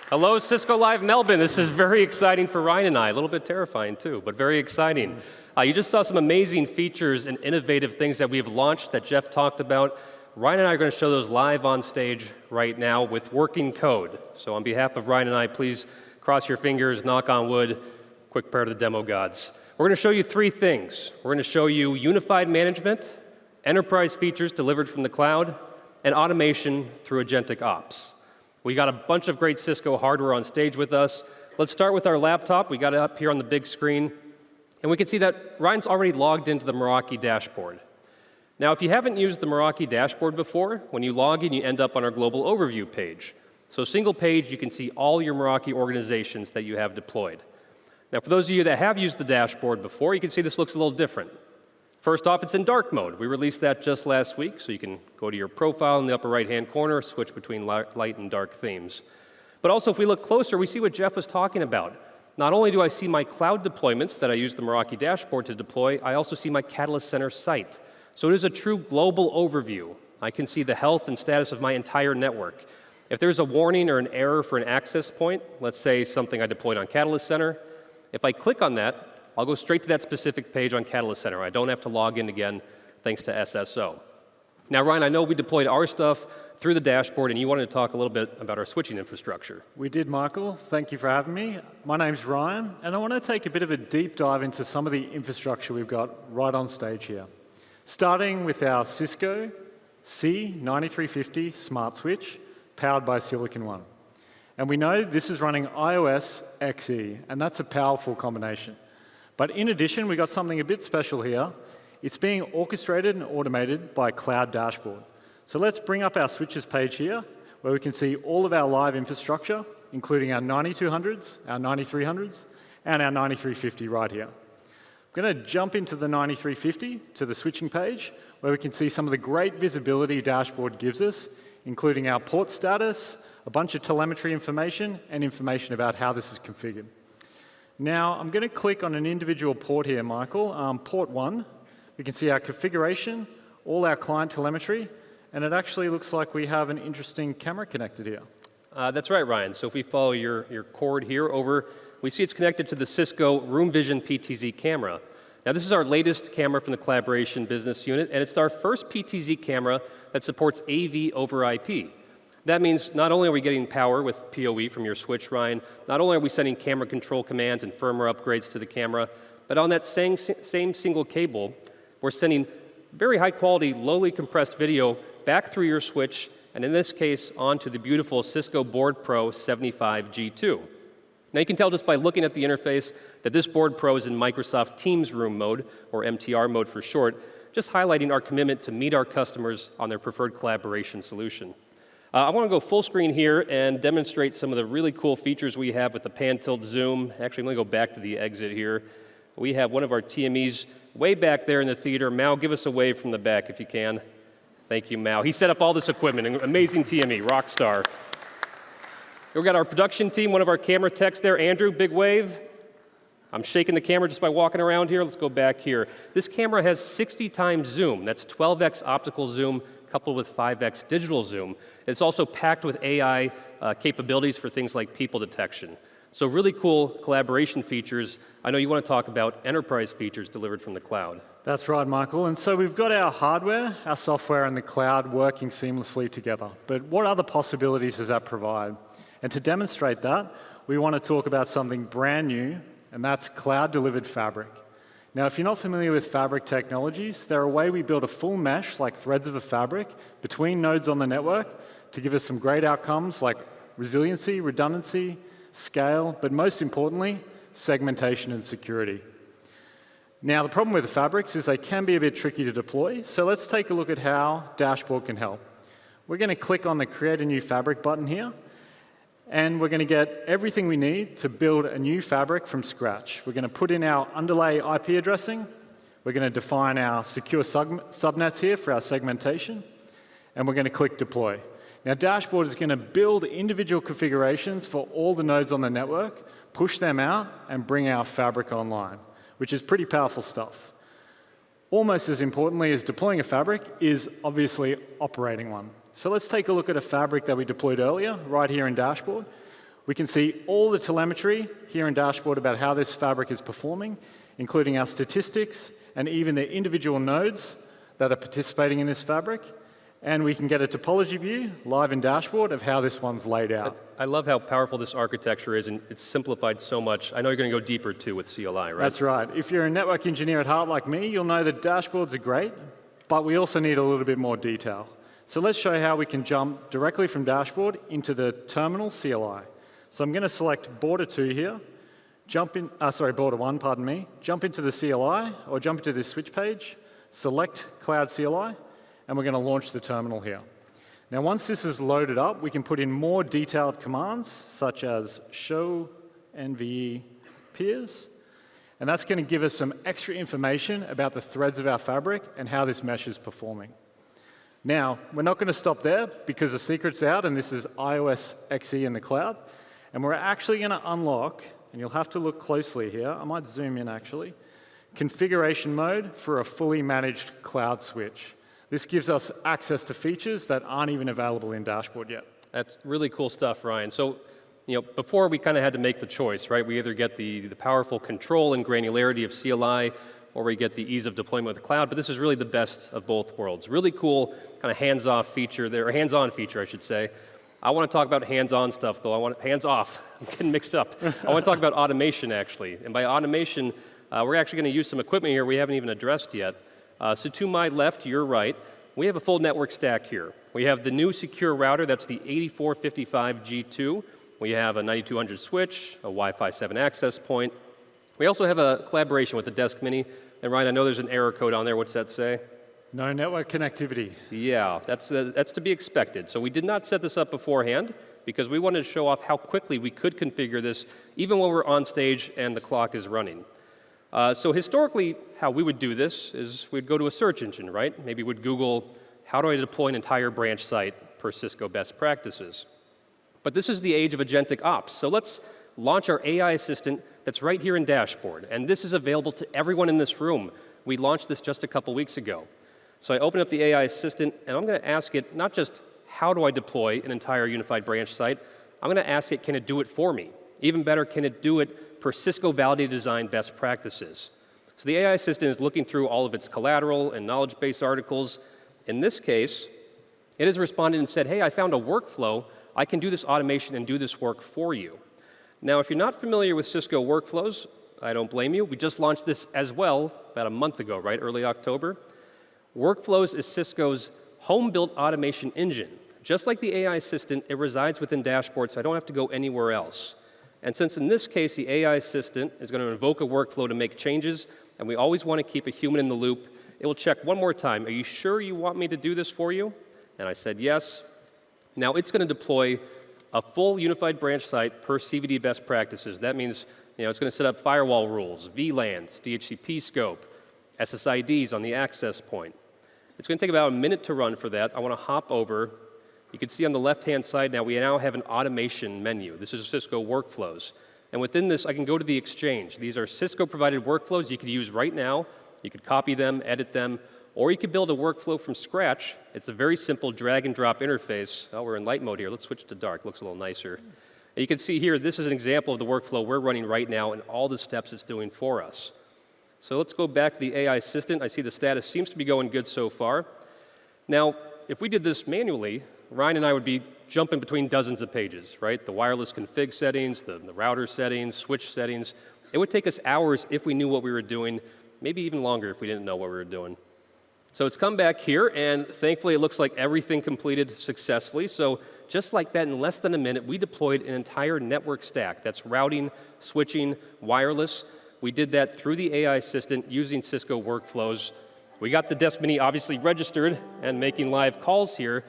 Hello, Cisco Live Melbourne. This is very exciting for Ryan and I, a little bit terrifying too, but very exciting. You just saw some amazing features and innovative things that we've launched that Jeff talked about. Ryan and I are going to show those live on stage right now with working code. So on behalf of Ryan and I, please cross your fingers, knock on wood, quick prayer to the demo gods. We're going to show you three things. We're going to show you unified management, enterprise features delivered from the cloud, and automation through agentic ops. We got a bunch of great Cisco hardware on stage with us. Let's start with our laptop. We got it up here on the big screen. And we can see that Ryan's already logged into the Meraki dashboard. Now, if you haven't used the Meraki dashboard before, when you log in, you end up on our global overview page. So single page, you can see all your Meraki organizations that you have deployed. Now, for those of you that have used the dashboard before, you can see this looks a little different. First off, it's in dark mode. We released that just last week, so you can go to your profile in the upper right-hand corner, switch between light and dark themes. But also, if we look closer, we see what Jeff was talking about. Not only do I see my cloud deployments that I use the Meraki dashboard to deploy, I also see my Catalyst Center site. So it is a true global overview. I can see the health and status of my entire network. If there's a warning or an error for an access point, let's say something I deployed on Catalyst Center, if I click on that, I'll go straight to that specific page on Catalyst Center. I don't have to log in again thanks to SSO. Now, Ryan, I know we deployed our stuff through the dashboard, and you wanted to talk a little bit about our switching infrastructure. We did, Michael. Thank you for having me. My name's Ryan, and I want to take a bit of a deep dive into some of the infrastructure we've got right on stage here. Starting with our Cisco C9350 smart switch, powered by Silicon One. And we know this is running iOS XE, and that's a powerful combination. But in addition, we got something a bit special here. It's being orchestrated and automated by Cloud Dashboard. So let's bring up our switches page here, where we can see all of our live infrastructure, including our 9200s, our 9300s, and our 9350 right here. I'm going to jump into the 9350 to the switching page, where we can see some of the great visibility dashboard gives us, including our port status, a bunch of telemetry information, and information about how this is configured. Now, I'm going to click on an individual port here, Michael. Port 1, we can see our configuration, all our client telemetry, and it actually looks like we have an interesting camera connected here. That's right, Ryan. So if we follow your cord here over, we see it's connected to the Cisco Room Vision PTZ camera. Now, this is our latest camera from the collaboration business unit, and it's our first PTZ camera that supports AV over IP. That means not only are we getting power with PoE from your switch, Ryan, not only are we sending camera control commands and firmware upgrades to the camera, but on that same single cable, we're sending very high quality, lowly compressed video back through your switch, and in this case, onto the beautiful Cisco Board Pro 75G2. Now you can tell just by looking at the interface that this Board Pro is in Microsoft Teams Room mode, or MTR mode for short, just highlighting our commitment to meet our customers on their preferred collaboration solution. I want to go full screen here and demonstrate some of the really cool features we have with the pan tilt zoom. Actually, I'm going to go back to the exit here. We have one of our TMEs way back there in the theater. Mao, give us a wave from the back if you can. Thank you, Mao. He set up all this equipment, an amazing TME, rock star. We've got our production team, one of our camera techs there. Andrew, big wave. I'm shaking the camera just by walking around here. Let's go back here. This camera has 60 times zoom. That's 12x optical zoom coupled with 5x digital zoom. It's also packed with AI capabilities for things like people detection. So really cool collaboration features. I know you want to talk about enterprise features delivered from the cloud. That's right, Michael. And so we've got our hardware, our software, and the cloud working seamlessly together. But what other possibilities does that provide? And to demonstrate that, we want to talk about something brand new, and that's cloud-delivered fabric. Now, if you're not familiar with fabric technologies, they're a way we build a full mesh, like threads of a fabric, between nodes on the network to give us some great outcomes like resiliency, redundancy, scale, but most importantly, segmentation and security. Now, the problem with the fabrics is they can be a bit tricky to deploy, so let's take a look at how Dashboard can help. We're going to click on the Create a New Fabric button here, and we're going to get everything we need to build a new fabric from scratch. We're going to put in our underlay IP addressing. We're going to define our secure subnets here for our segmentation. And we're going to click Deploy. Now, Dashboard is going to build individual configurations for all the nodes on the network, push them out, and bring our fabric online, which is pretty powerful stuff. Almost as importantly as deploying a fabric is obviously operating one. So let's take a look at a fabric that we deployed earlier, right here in Dashboard. We can see all the telemetry here in Dashboard about how this fabric is performing, including our statistics and even the individual nodes that are participating in this fabric. And we can get a topology view live in Dashboard of how this one's laid out. I love how powerful this architecture is, and it's simplified so much. I know you're going to go deeper, too, with CLI, right? That's right. If you're a network engineer at heart like me, you'll know that dashboards are great, but we also need a little bit more detail. So let's show you how we can jump directly from Dashboard into the terminal CLI. So I'm going to select Border 2 here, Border 1, pardon me, jump into the CLI, or jump into this switch page, select Cloud CLI, and we're going to launch the terminal here. Now, once this is loaded up, we can put in more detailed commands, such as show NVE peers, and that's going to give us some extra information about the threads of our fabric and how this mesh is performing. Now, we're not going to stop there because the secret's out, and this is iOS XE in the cloud. And we're actually going to unlock, and you'll have to look closely here, I might zoom in actually, configuration mode for a fully managed cloud switch. This gives us access to features that aren't even available in Dashboard yet. That's really cool stuff, Ryan. So, before we kind of had to make the choice, right? We either get the powerful control and granularity of CLI, or we get the ease of deployment with the cloud, but this is really the best of both worlds. Really cool kind of hands-off feature there, or hands-on feature, I should say. I want to talk about hands-on stuff, though. Hands-off. I'm getting mixed up. I want to talk about automation, actually. And by automation, we're actually going to use some equipment here we haven't even addressed yet. So to my left, to your right, we have a full network stack here. We have the new secure router, that's the 8455G2. We have a 9200 switch, a Wi-Fi 7 access point. We also have a collaboration with the Desk Mini. And Ryan, I know there's an error code on there. What's that say? No network connectivity. Yeah, that's to be expected. So we did not set this up beforehand because we wanted to show off how quickly we could configure this even when we're on stage and the clock is running. So historically, how we would do this is we'd go to a search engine, right? Maybe we'd Google, how do I deploy an entire branch site per Cisco best practices? But this is the age of agentic ops. So let's launch our AI assistant that's right here in Dashboard. And this is available to everyone in this room. We launched this just a couple weeks ago. So I open up the AI assistant, and I'm going to ask it not just how do I deploy an entire unified branch site, I'm going to ask it, can it do it for me? Even better, can it do it per Cisco validated design best practices? So the AI assistant is looking through all of its collateral and knowledge base articles. In this case, it has responded and said, hey, I found a workflow. I can do this automation and do this work for you. Now, if you're not familiar with Cisco workflows, I don't blame you. We just launched this as well about a month ago, right? Early October. Workflows is Cisco's home-built automation engine. Just like the AI assistant, it resides within Dashboard, so I don't have to go anywhere else. And since in this case, the AI assistant is going to invoke a workflow to make changes, and we always want to keep a human in the loop, it will check one more time. Are you sure you want me to do this for you? And I said yes. Now it's going to deploy a full unified branch site per CVD best practices. That means it's going to set up firewall rules, VLANs, DHCP scope, SSIDs on the access point. It's going to take about a minute to run for that. I want to hop over. You can see on the left-hand side now, we now have an automation menu. This is Cisco workflows. And within this, I can go to the Exchange. These are Cisco-provided workflows you could use right now. You could copy them, edit them, or you could build a workflow from scratch. It's a very simple drag-and-drop interface. Oh, we're in light mode here. Let's switch to dark. Looks a little nicer. And you can see here, this is an example of the workflow we're running right now and all the steps it's doing for us. So let's go back to the AI assistant. I see the status seems to be going good so far. Now, if we did this manually, Ryan and I would be jumping between dozens of pages, right? The wireless config settings, the router settings, switch settings. It would take us hours if we knew what we were doing, maybe even longer if we didn't know what we were doing. So it's come back here, and thankfully it looks like everything completed successfully. So just like that, in less than a minute, we deployed an entire network stack. That's routing, switching, wireless. We did that through the AI assistant using Cisco workflows. We got the Desk Mini obviously registered and making live calls here,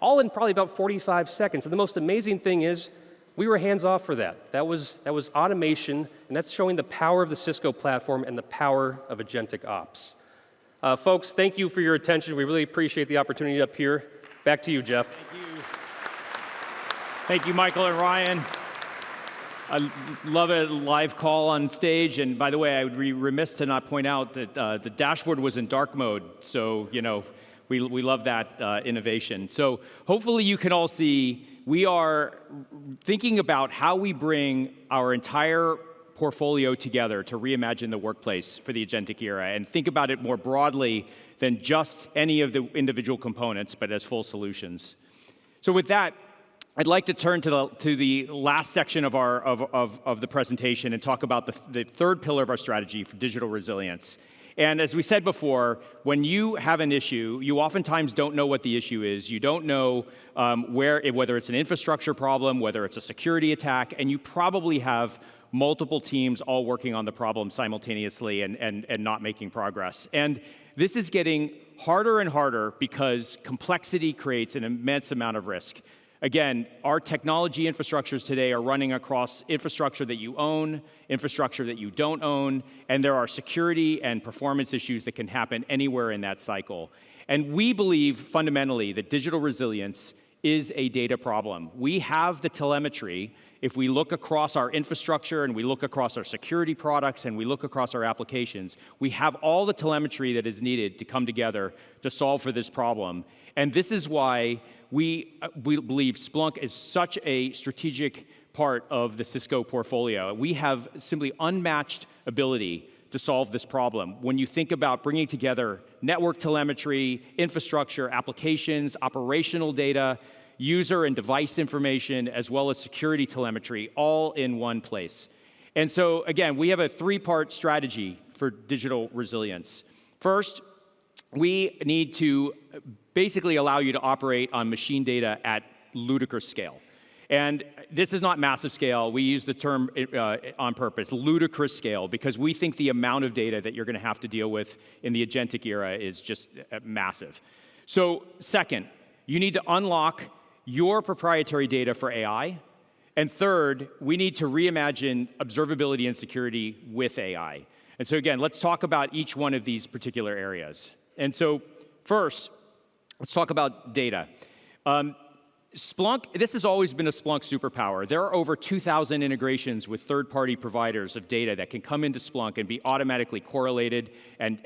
all in probably about 45 seconds. And the most amazing thing is we were hands-off for that. That was automation, and that's showing the power of the Cisco platform and the power of agentic ops. Folks, thank you for your attention. We really appreciate the opportunity up here. Back to you, Jeff. Thank you. Thank you, Michael and Ryan. I love a live call on stage, and by the way, I would be remiss to not point out that the dashboard was in dark mode, so we love that innovation. So hopefully you can all see we are thinking about how we bring our entire portfolio together to reimagine the workplace for the agentic era and think about it more broadly than just any of the individual components, but as full solutions. So with that, I'd like to turn to the last section of the presentation and talk about the third pillar of our strategy for digital resilience. And as we said before, when you have an issue, you oftentimes don't know what the issue is. You don't know whether it's an infrastructure problem, whether it's a security attack, and you probably have multiple teams all working on the problem simultaneously and not making progress. And this is getting harder and harder because complexity creates an immense amount of risk. Again, our technology infrastructures today are running across infrastructure that you own, infrastructure that you don't own, and there are security and performance issues that can happen anywhere in that cycle. And we believe fundamentally that digital resilience is a data problem. We have the telemetry. If we look across our infrastructure and we look across our security products and we look across our applications, we have all the telemetry that is needed to come together to solve for this problem. And this is why we believe Splunk is such a strategic part of the Cisco portfolio. We have simply unmatched ability to solve this problem. When you think about bringing together network telemetry, infrastructure, applications, operational data, user and device information, as well as security telemetry, all in one place. And so, again, we have a three-part strategy for digital resilience. First, we need to basically allow you to operate on machine data at ludicrous scale. And this is not massive scale. We use the term on purpose, ludicrous scale, because we think the amount of data that you're going to have to deal with in the agentic era is just massive. So second, you need to unlock your proprietary data for AI. And third, we need to reimagine observability and security with AI. And so again, let's talk about each one of these particular areas. And so first, let's talk about data. Splunk, this has always been a Splunk superpower. There are over 2,000 integrations with third-party providers of data that can come into Splunk and be automatically correlated, and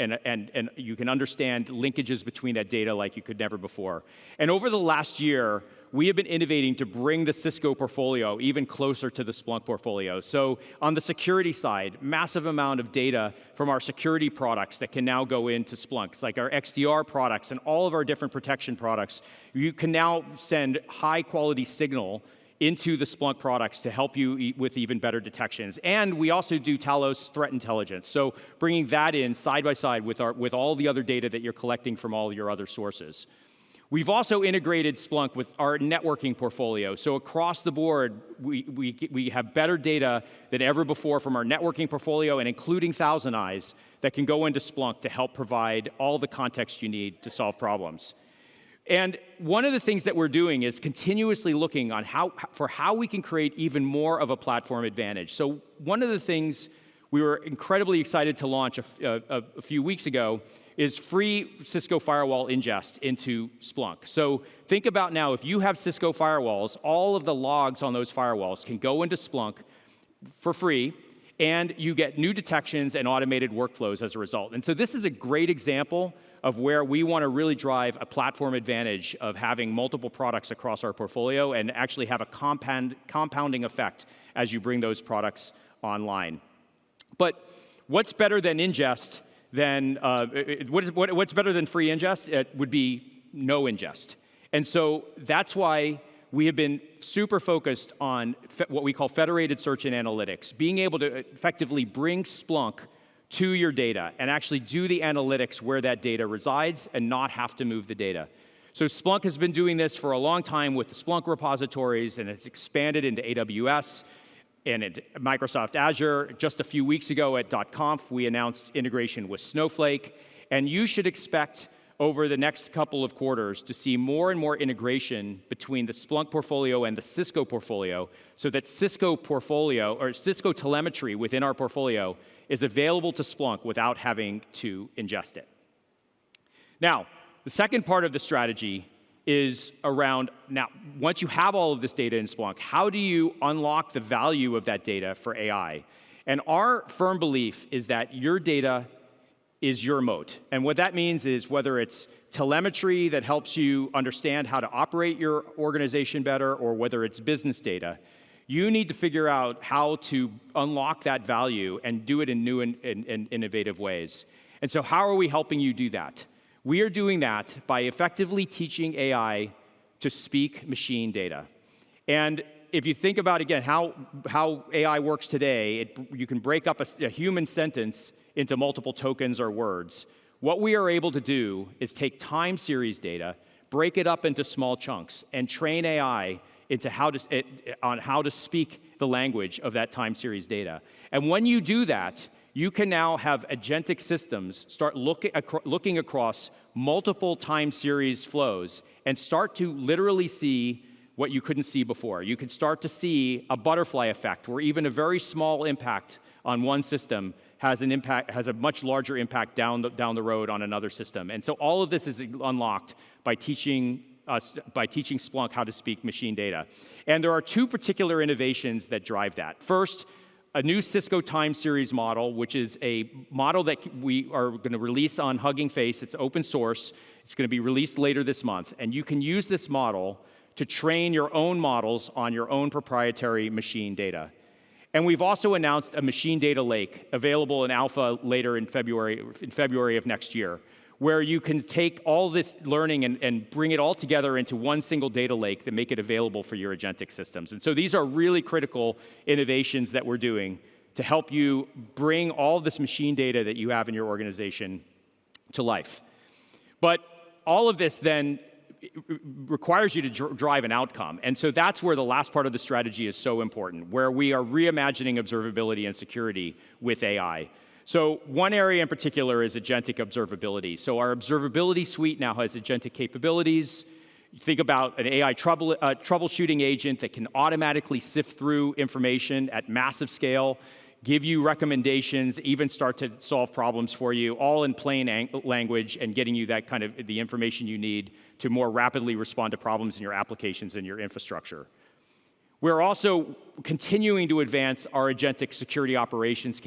you can understand linkages between that data like you could never before. And over the last year, we have been innovating to bring the Cisco portfolio even closer to the Splunk portfolio. So on the security side, massive amount of data from our security products that can now go into Splunk. It's like our XDR products and all of our different protection products. You can now send high quality signal into the Splunk products to help you with even better detections. And we also do Talos threat intelligence. So bringing that in side by side with all the other data that you're collecting from all your other sources. We've also integrated Splunk with our networking portfolio. So across the board, we have better data than ever before from our networking portfolio, and including Thousand Eyes, that can go into Splunk to help provide all the context you need to solve problems. And one of the things that we're doing is continuously looking on how we can create even more of a platform advantage. So one of the things we were incredibly excited to launch a few weeks ago is free Cisco firewall ingest into Splunk. So think about now, if you have Cisco firewalls, all of the logs on those firewalls can go into Splunk for free, and you get new detections and automated workflows as a result. And so this is a great example of where we want to really drive a platform advantage of having multiple products across our portfolio and actually have a compounding effect as you bring those products online. But what's better than ingest than, what's better than free ingest? It would be no ingest. And so that's why we have been super focused on what we call federated search and analytics, being able to effectively bring Splunk to your data and actually do the analytics where that data resides and not have to move the data. So Splunk has been doing this for a long time with the Splunk repositories, and it's expanded into AWS and at Microsoft Azure. Just a few weeks ago at .conf, we announced integration with Snowflake. And you should expect over the next couple of quarters to see more and more integration between the Splunk portfolio and the Cisco portfolio, so that Cisco portfolio, or Cisco telemetry within our portfolio, is available to Splunk without having to ingest it. Now, the second part of the strategy is around, now, once you have all of this data in Splunk, how do you unlock the value of that data for AI? And our firm belief is that your data is your moat. And what that means is whether it's telemetry that helps you understand how to operate your organization better, or whether it's business data, you need to figure out how to unlock that value and do it in new and innovative ways. And so how are we helping you do that? We are doing that by effectively teaching AI to speak machine data. And if you think about, again, how AI works today, you can break up a human sentence into multiple tokens or words. What we are able to do is take time series data, break it up into small chunks, and train AI into how to speak the language of that time series data. And when you do that, you can now have agentic systems start looking across multiple time series flows and start to literally see what you couldn't see before. You can start to see a butterfly effect, where even a very small impact on one system has a much larger impact down the road on another system. And so all of this is unlocked by teaching Splunk how to speak machine data. And there are two particular innovations that drive that. First, a new Cisco time series model, which is a model that we are going to release on Hugging Face. It's open source. It's going to be released later this month. And you can use this model to train your own models on your own proprietary machine data. And we've also announced a machine data lake available in alpha later in February of next year, where you can take all this learning and bring it all together into one single data lake that make it available for your agentic systems. And so these are really critical innovations that we're doing to help you bring all this machine data that you have in your organization to life. But all of this then requires you to drive an outcome. And so that's where the last part of the strategy is so important, where we are reimagining observability and security with AI. So one area in particular is agentic observability. So our observability suite now has agentic capabilities. Think about an AI troubleshooting agent that can automatically sift through information at massive scale, give you recommendations, even start to solve problems for you, all in plain language and getting you that kind of the information you need to more rapidly respond to problems in your applications and your infrastructure. We're also continuing to advance our agentic security operations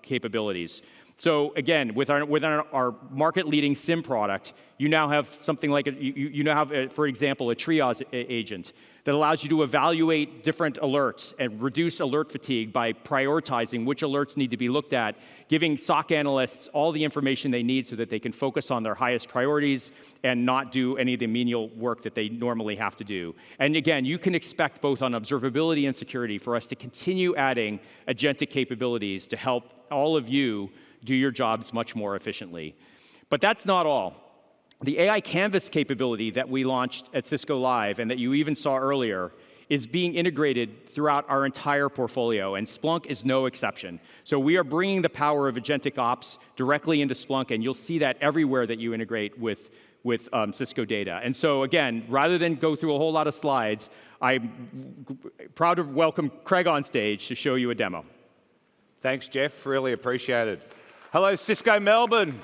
capabilities. So again, with our market-leading SIM product, you now have something like, you now have, for example, a triage agent that allows you to evaluate different alerts and reduce alert fatigue by prioritizing which alerts need to be looked at, giving SOC analysts all the information they need so that they can focus on their highest priorities and not do any of the menial work that they normally have to do. And again, you can expect both on observability and security for us to continue adding agentic capabilities to help all of you do your jobs much more efficiently. But that's not all. The AI Canvas capability that we launched at Cisco Live and that you even saw earlier is being integrated throughout our entire portfolio, and Splunk is no exception. So we are bringing the power of agentic ops directly into Splunk, and you'll see that everywhere that you integrate with Cisco data. And so again, rather than go through a whole lot of slides, I'm proud to welcome Craig on stage to show you a demo. Thanks, Jeff. Really appreciate it. Hello, Cisco Melbourne.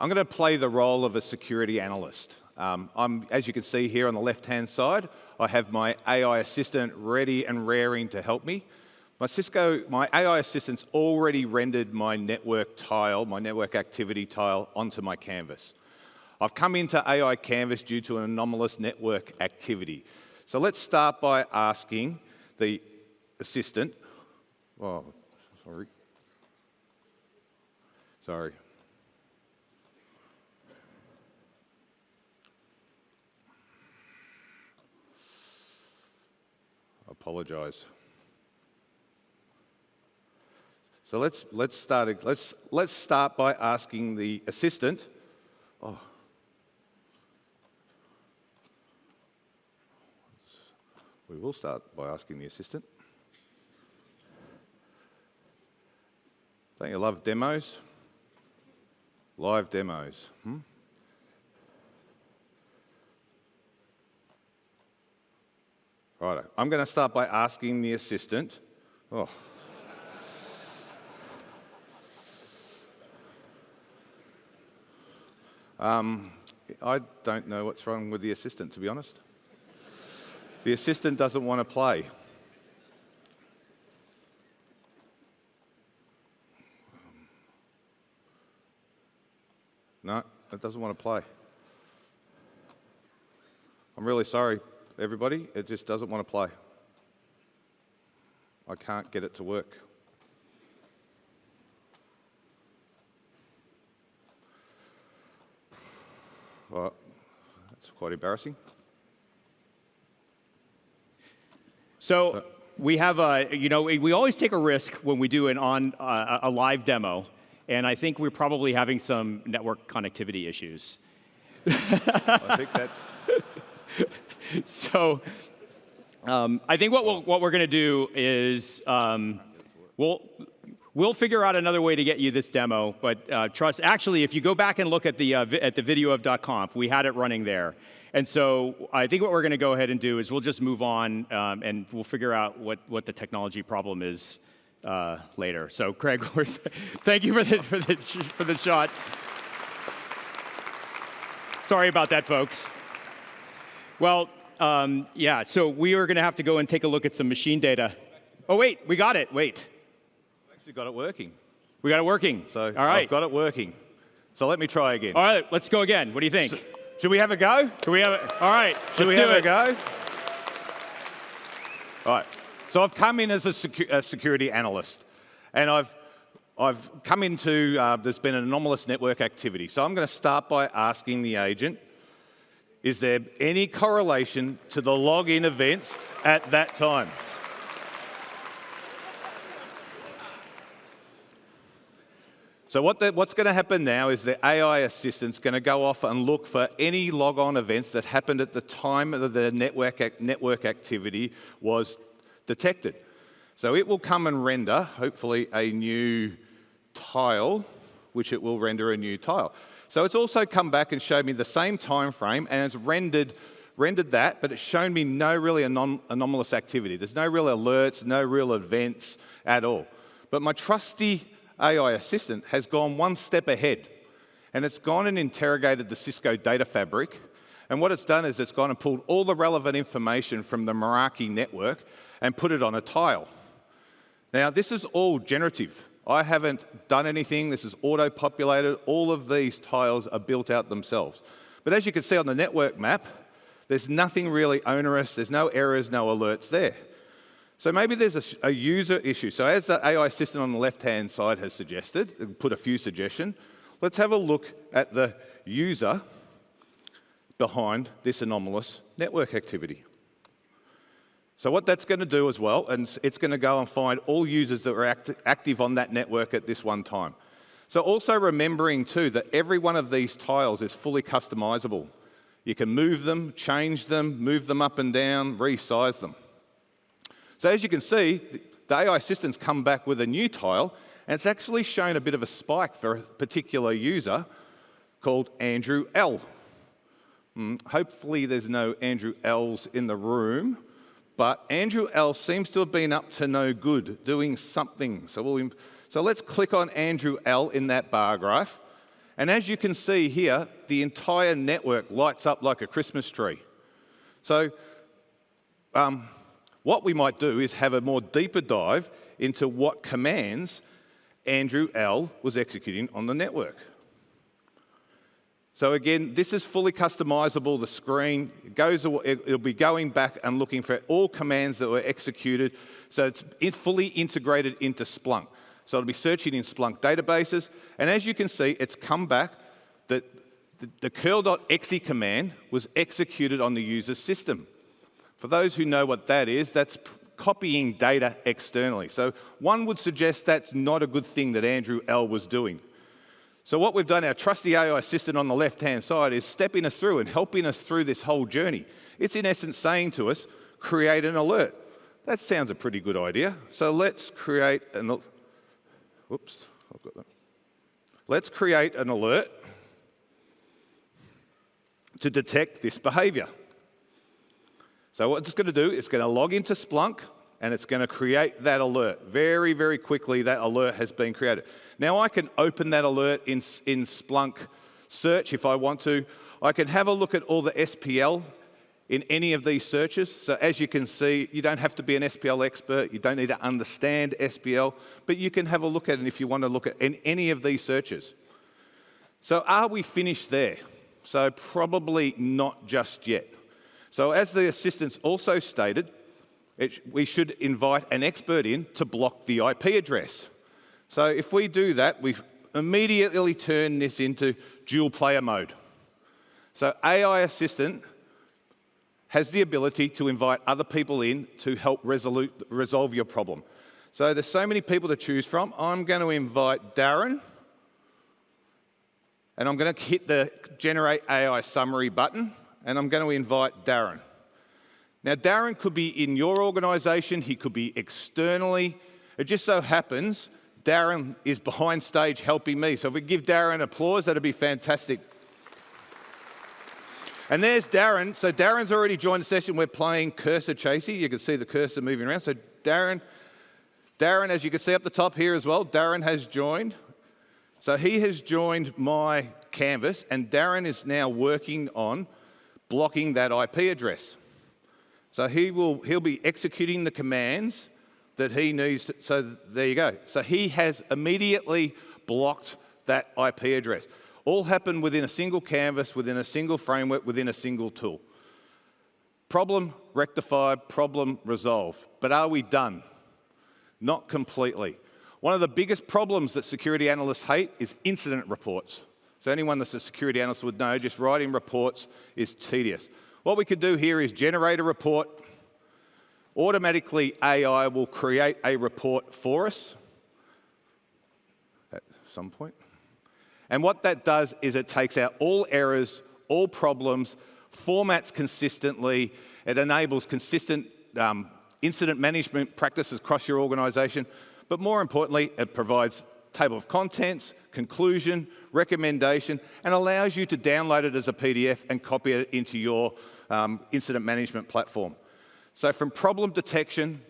I'm going to play the role of a security analyst. As you can see here on the left-hand side, I have my AI assistant ready and raring to help me. My AI assistant's already rendered my network tile, my network activity tile, onto my canvas. I've come into AI Canvas due to an anomalous network activity. So let's start by asking the assistant, sorry. Apologize. So let's start by asking the assistant. We will start by asking the assistant. Don't you love demos? Live demos. Right, I'm going to start by asking the assistant. I don't know what's wrong with the assistant, to be honest. The assistant doesn't want to play. No, it doesn't want to play. I'm really sorry, everybody. It just doesn't want to play. I can't get it to work. Well, that's quite embarrassing. So we have we always take a risk when we do a live demo, and I think we're probably having some network connectivity issues. I think that's. So I think what we're going to do is we'll figure out another way to get you this demo. But trust, actually, if you go back and look at the videoof.conf, we had it running there. And so I think what we're going to go ahead and do is we'll just move on and we'll figure out what the technology problem is later. So Craig, thank you for the shot. Sorry about that, folks. Well, yeah, so we are going to have to go and take a look at some machine data. Oh, wait, we got it. Wait. I've actually got it working. We got it working. So all right. I've got it working. So let me try again. All right, let's go again. What do you think? Should we have a go? Can we have it? All right, Should we have a go? All right. So I've come in as a security analyst, and I've come into, there's been an anomalous network activity. So I'm going to start by asking the agent, is there any correlation to the login events at that time? So what's going to happen now is the AI assistant's going to go off and look for any log-on events that happened at the time that the network activity was detected. So it will come and render, hopefully, a new tile, which it will render a new tile. So it's also come back and showed me the same time frame, and it's rendered that, but it's shown me no really anomalous activity. There's no real alerts, no real events at all. But my trusty AI assistant has gone one step ahead, and it's gone and interrogated the Cisco data fabric, and what it's done is it's gone and pulled all the relevant information from the Meraki network and put it on a tile. Now, this is all generative. I haven't done anything. This is auto-populated. All of these tiles are built out themselves. But as you can see on the network map, there's nothing really onerous. There's no errors, no alerts there. So maybe there's a user issue. So as the AI assistant on the left-hand side has suggested, put a few suggestions, let's have a look at the user behind this anomalous network activity. So what that's going to do as well, and it's going to go and find all users that were active on that network at this one time. So also remembering too that every one of these tiles is fully customizable. You can move them, change them, move them up and down, resize them. So as you can see, the AI assistant's come back with a new tile, and it's actually shown a bit of a spike for a particular user called Andrew L. Hopefully there's no Andrew L's in the room, but Andrew L seems to have been up to no good, doing something. So let's click on Andrew L in that bar graph, and as you can see here, the entire network lights up like a Christmas tree. So what we might do is have a more deeper dive into what commands Andrew L was executing on the network. So again, this is fully customizable. The screen it'll be going back and looking for all commands that were executed. So it's fully integrated into Splunk. So it'll be searching in Splunk databases. And as you can see, it's come back that the curl.exe command was executed on the user's system. For those who know what that is, that's copying data externally. So one would suggest that's not a good thing that Andrew L was doing. So what we've done, our trusty AI assistant on the left-hand side is stepping us through and helping us through this whole journey. It's in essence saying to us, create an alert. That sounds a pretty good idea. So let's create an, Let's create an alert to detect this behavior. So what it's going to do, it's going to log into Splunk, and it's going to create that alert. Very, very quickly, that alert has been created. Now I can open that alert in Splunk search if I want to. I can have a look at all the SPL in any of these searches. So as you can see, you don't have to be an SPL expert. You don't need to understand SPL, but you can have a look at it if you want to look at in any of these searches. So are we finished there? So probably not just yet. So as the assistants also stated, we should invite an expert in to block the IP address. So if we do that, we immediately turn this into dual player mode. So AI assistant has the ability to invite other people in to help resolve your problem. So there's so many people to choose from. I'm going to invite Darren, and I'm going to hit the Generate AI Summary button, and I'm going to invite Darren. Now, Darren could be in your organisation, he could be externally. It just so happens Darren is behind stage helping me. So if we give Darren applause, that'd be fantastic. And there's Darren. So Darren's already joined the session. We're playing cursor chasey. You can see the cursor moving around. So Darren, as you can see up the top here as well, Darren has joined. So he has joined my canvas, and Darren is now working on blocking that IP address. So he'll be executing the commands that he needs. So there you go. So he has immediately blocked that IP address. All happen within a single canvas, within a single framework, within a single tool. Problem rectified, problem resolved. But are we done? Not completely. One of the biggest problems that security analysts hate is incident reports. So anyone that's a security analyst would know just writing reports is tedious. What we could do here is generate a report. Automatically, AI will create a report for us. some point. And what that does is it takes out all errors, all problems, formats consistently. It enables consistent incident management practices across your organisation. But more importantly, it provides table of contents, conclusion, recommendation, and allows you to download it as a PDF and copy it into your incident management platform. So from problem detection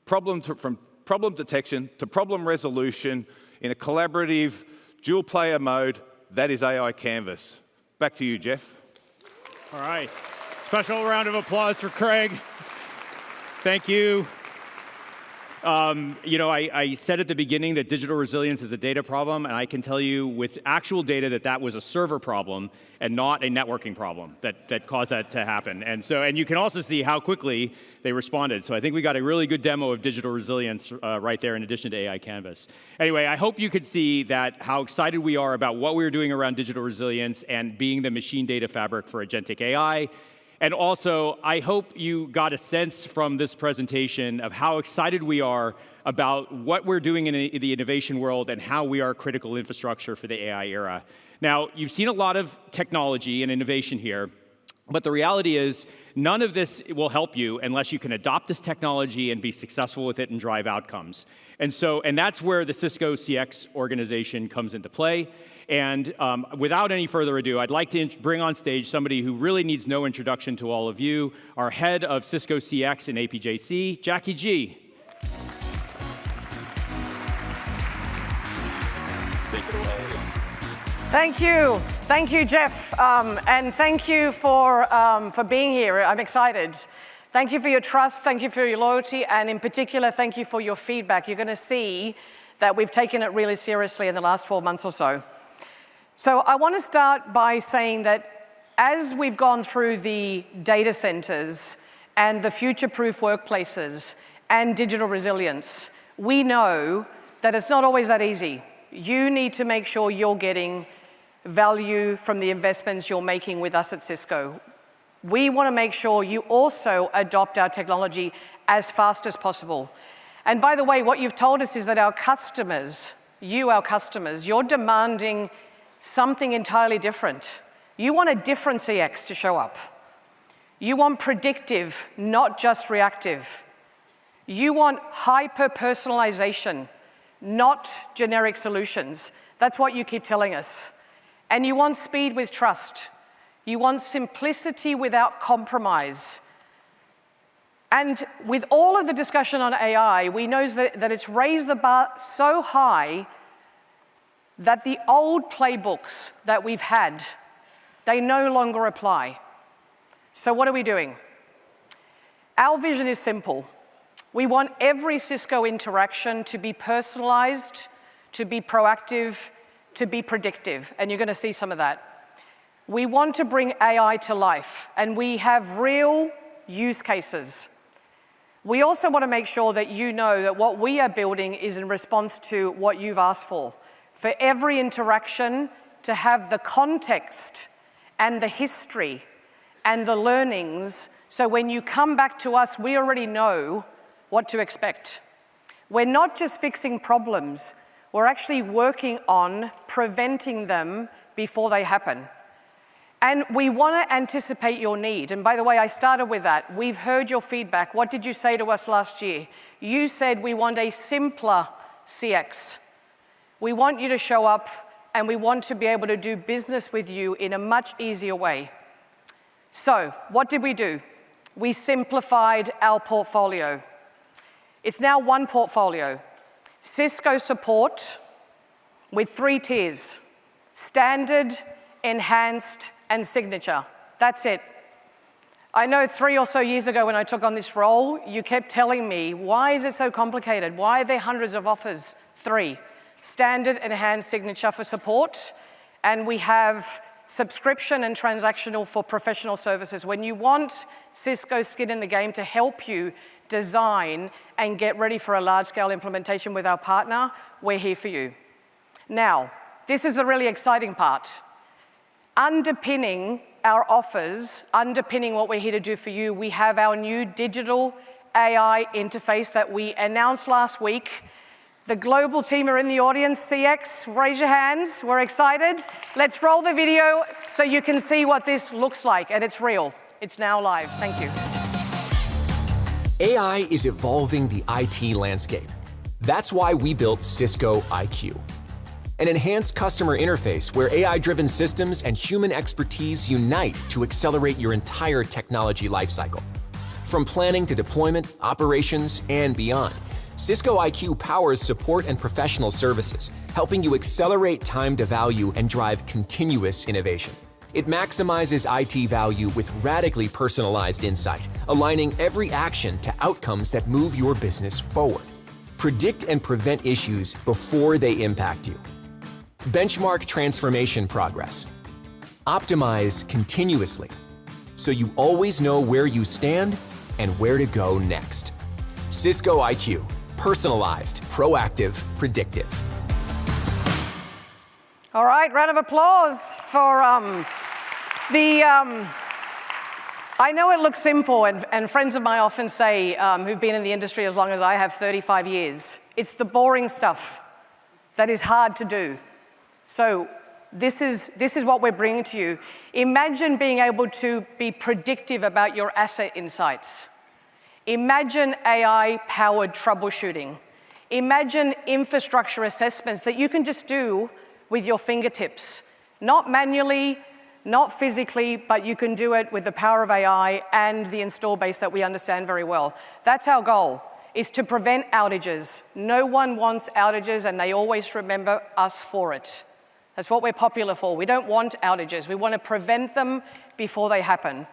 to problem resolution in a collaborative, dual-player mode, that is AI Canvas. Back to you, Jeff. All right. Special round of applause for Craig. Thank you. I said at the beginning that digital resilience is a data problem, and I can tell you with actual data that was a server problem and not a networking problem that caused that to happen. And you can also see how quickly they responded. So I think we got a really good demo of digital resilience right there in addition to AI Canvas. Anyway, I hope you could see how excited we are about what we're doing around digital resilience and being the machine data fabric for agentic AI. And also, I hope you got a sense from this presentation of how excited we are about what we're doing in the innovation world and how we are critical infrastructure for the AI era. Now, you've seen a lot of technology and innovation here, but the reality is none of this will help you unless you can adopt this technology and be successful with it and drive outcomes. And that's where the Cisco CX organization comes into play. And without any further ado, I'd like to bring on stage somebody who really needs no introduction to all of you, our head of Cisco CX and APJC, Jackie G. Take it away. Thank you. Thank you, Jeff. And thank you for being here. I'm excited. Thank you for your trust. Thank you for your loyalty. And in particular, thank you for your feedback. You're going to see that we've taken it really seriously in the last 12 months or so. So I want to start by saying that as we've gone through the data centers and the future-proof workplaces and digital resilience, we know that it's not always that easy. You need to make sure you're getting value from the investments you're making with us at Cisco. We want to make sure you also adopt our technology as fast as possible. And by the way, what you've told us is that our customers, you're demanding something entirely different. You want a different CX to show up. You want predictive, not just reactive. You want hyper-personalization, not generic solutions. That's what you keep telling us. And you want speed with trust. You want simplicity without compromise. And with all of the discussion on AI, we know that it's raised the bar so high that the old playbooks that we've had, they no longer apply. So what are we doing? Our vision is simple. We want every Cisco interaction to be personalized, to be proactive, to be predictive, and you're going to see some of that. We want to bring AI to life, and we have real use cases. We also want to make sure that you know that what we are building is in response to what you've asked for every interaction to have the context and the history and the learnings, so when you come back to us, we already know what to expect. We're not just fixing problems, we're actually working on preventing them before they happen. And we want to anticipate your need. And by the way, I started with that. We've heard your feedback. What did you say to us last year? You said we want a simpler CX. We want you to show up, and we want to be able to do business with you in a much easier way. So, what did we do? We simplified our portfolio. It's now one portfolio. Cisco support with 3 tiers: standard, enhanced, and signature. That's it. I know 3 or so years ago when I took on this role, you kept telling me, why is it so complicated? Why are there hundreds of offers? 3. Standard, enhanced, signature for support, and we have subscription and transactional for professional services. When you want Cisco skin in the game to help you design and get ready for a large-scale implementation with our partner, we're here for you. Now, this is the really exciting part. Underpinning our offers, underpinning what we're here to do for you, we have our new digital AI interface that we announced last week. The global team are in the audience. CX, raise your hands. We're excited. Let's roll the video so you can see what this looks like, and it's real. It's now live. Thank you. AI is evolving the IT landscape. That's why we built Cisco IQ, an enhanced customer interface where AI-driven systems and human expertise unite to accelerate your entire technology lifecycle. From planning to deployment, operations, and beyond, Cisco IQ powers support and professional services, helping you accelerate time to value and drive continuous innovation. It maximizes IT value with radically personalized insight, aligning every action to outcomes that move your business forward. Predict and prevent issues before they impact you. Benchmark transformation progress. Optimize continuously, so you always know where you stand and where to go next. Cisco IQ. Personalized, proactive, predictive. All right, round of applause for I know it looks simple, and friends of mine often say, who've been in the industry as long as I have, 35 years, it's the boring stuff that is hard to do. So this is what we're bringing to you. Imagine being able to be predictive about your asset insights. Imagine AI-powered troubleshooting. Imagine infrastructure assessments that you can just do with your fingertips. Not manually, not physically, but you can do it with the power of AI and the install base that we understand very well. That's our goal, is to prevent outages. No one wants outages, and they always remember us for it. That's what we're popular for. We don't want outages. We want to prevent them before they happen.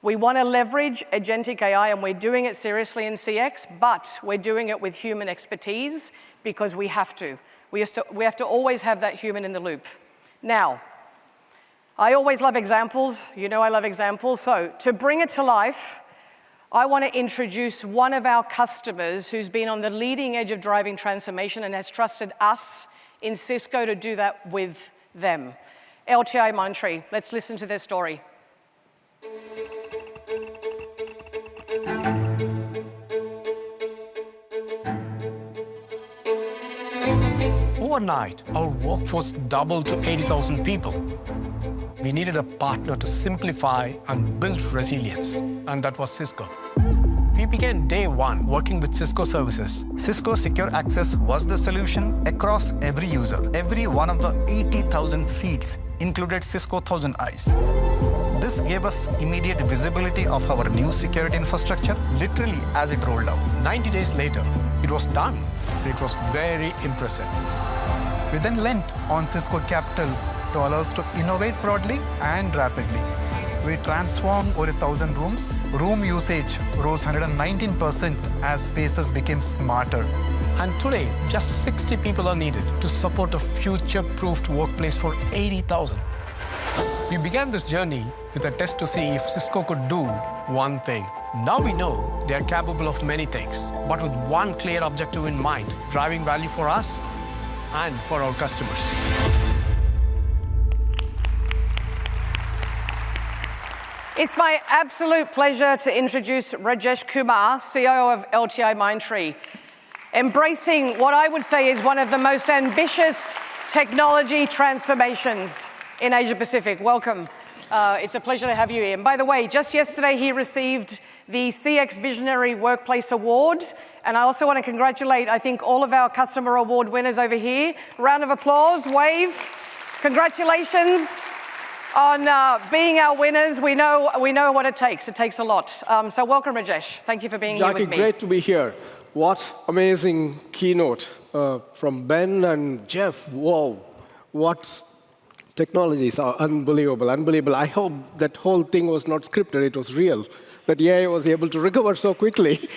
We want to leverage agentic AI, and we're doing it seriously in CX, but we're doing it with human expertise because we have to. We have to always have that human in the loop. Now, I always love examples. You know I love examples. So to bring it to life, I want to introduce one of our customers who's been on the leading edge of driving transformation and has trusted us in Cisco to do that with them. LTI Mindtree. Let's listen to their story. Overnight, our workforce doubled to 80,000 people. We needed a partner to simplify and build resilience, and that was Cisco. We began day one working with Cisco services. Cisco Secure Access was the solution across every user. Every one of the 80,000 seats included Cisco 1000 Eyes. This gave us immediate visibility of our new security infrastructure, literally as it rolled out. 90 days later, it was done. It was very impressive. We then lent on Cisco Capital to allow us to innovate broadly and rapidly. We transformed over 1,000 rooms. Room usage rose 119% as spaces became smarter. And today, just 60 people are needed to support a future-proofed workplace for 80,000. We began this journey with a test to see if Cisco could do one thing. Now we know they are capable of many things, but with one clear objective in mind, driving value for us and for our customers. It's my absolute pleasure to introduce Rajesh Kumar, CEO of LTI Mindtree, embracing what I would say is one of the most ambitious technology transformations in Asia Pacific. Welcome. It's a pleasure to have you here. And by the way, just yesterday he received the CX Visionary Workplace Award. And I also want to congratulate, I think, all of our customer award winners over here. Round of applause, wave. Congratulations on being our winners. We know what it takes. It takes a lot. So welcome, Rajesh. Thank you for being here with me. Great to be here. What amazing keynote from Ben and Jeff. Whoa, what technologies are unbelievable, unbelievable. I hope that whole thing was not scripted, it was real, that AI was able to recover so quickly.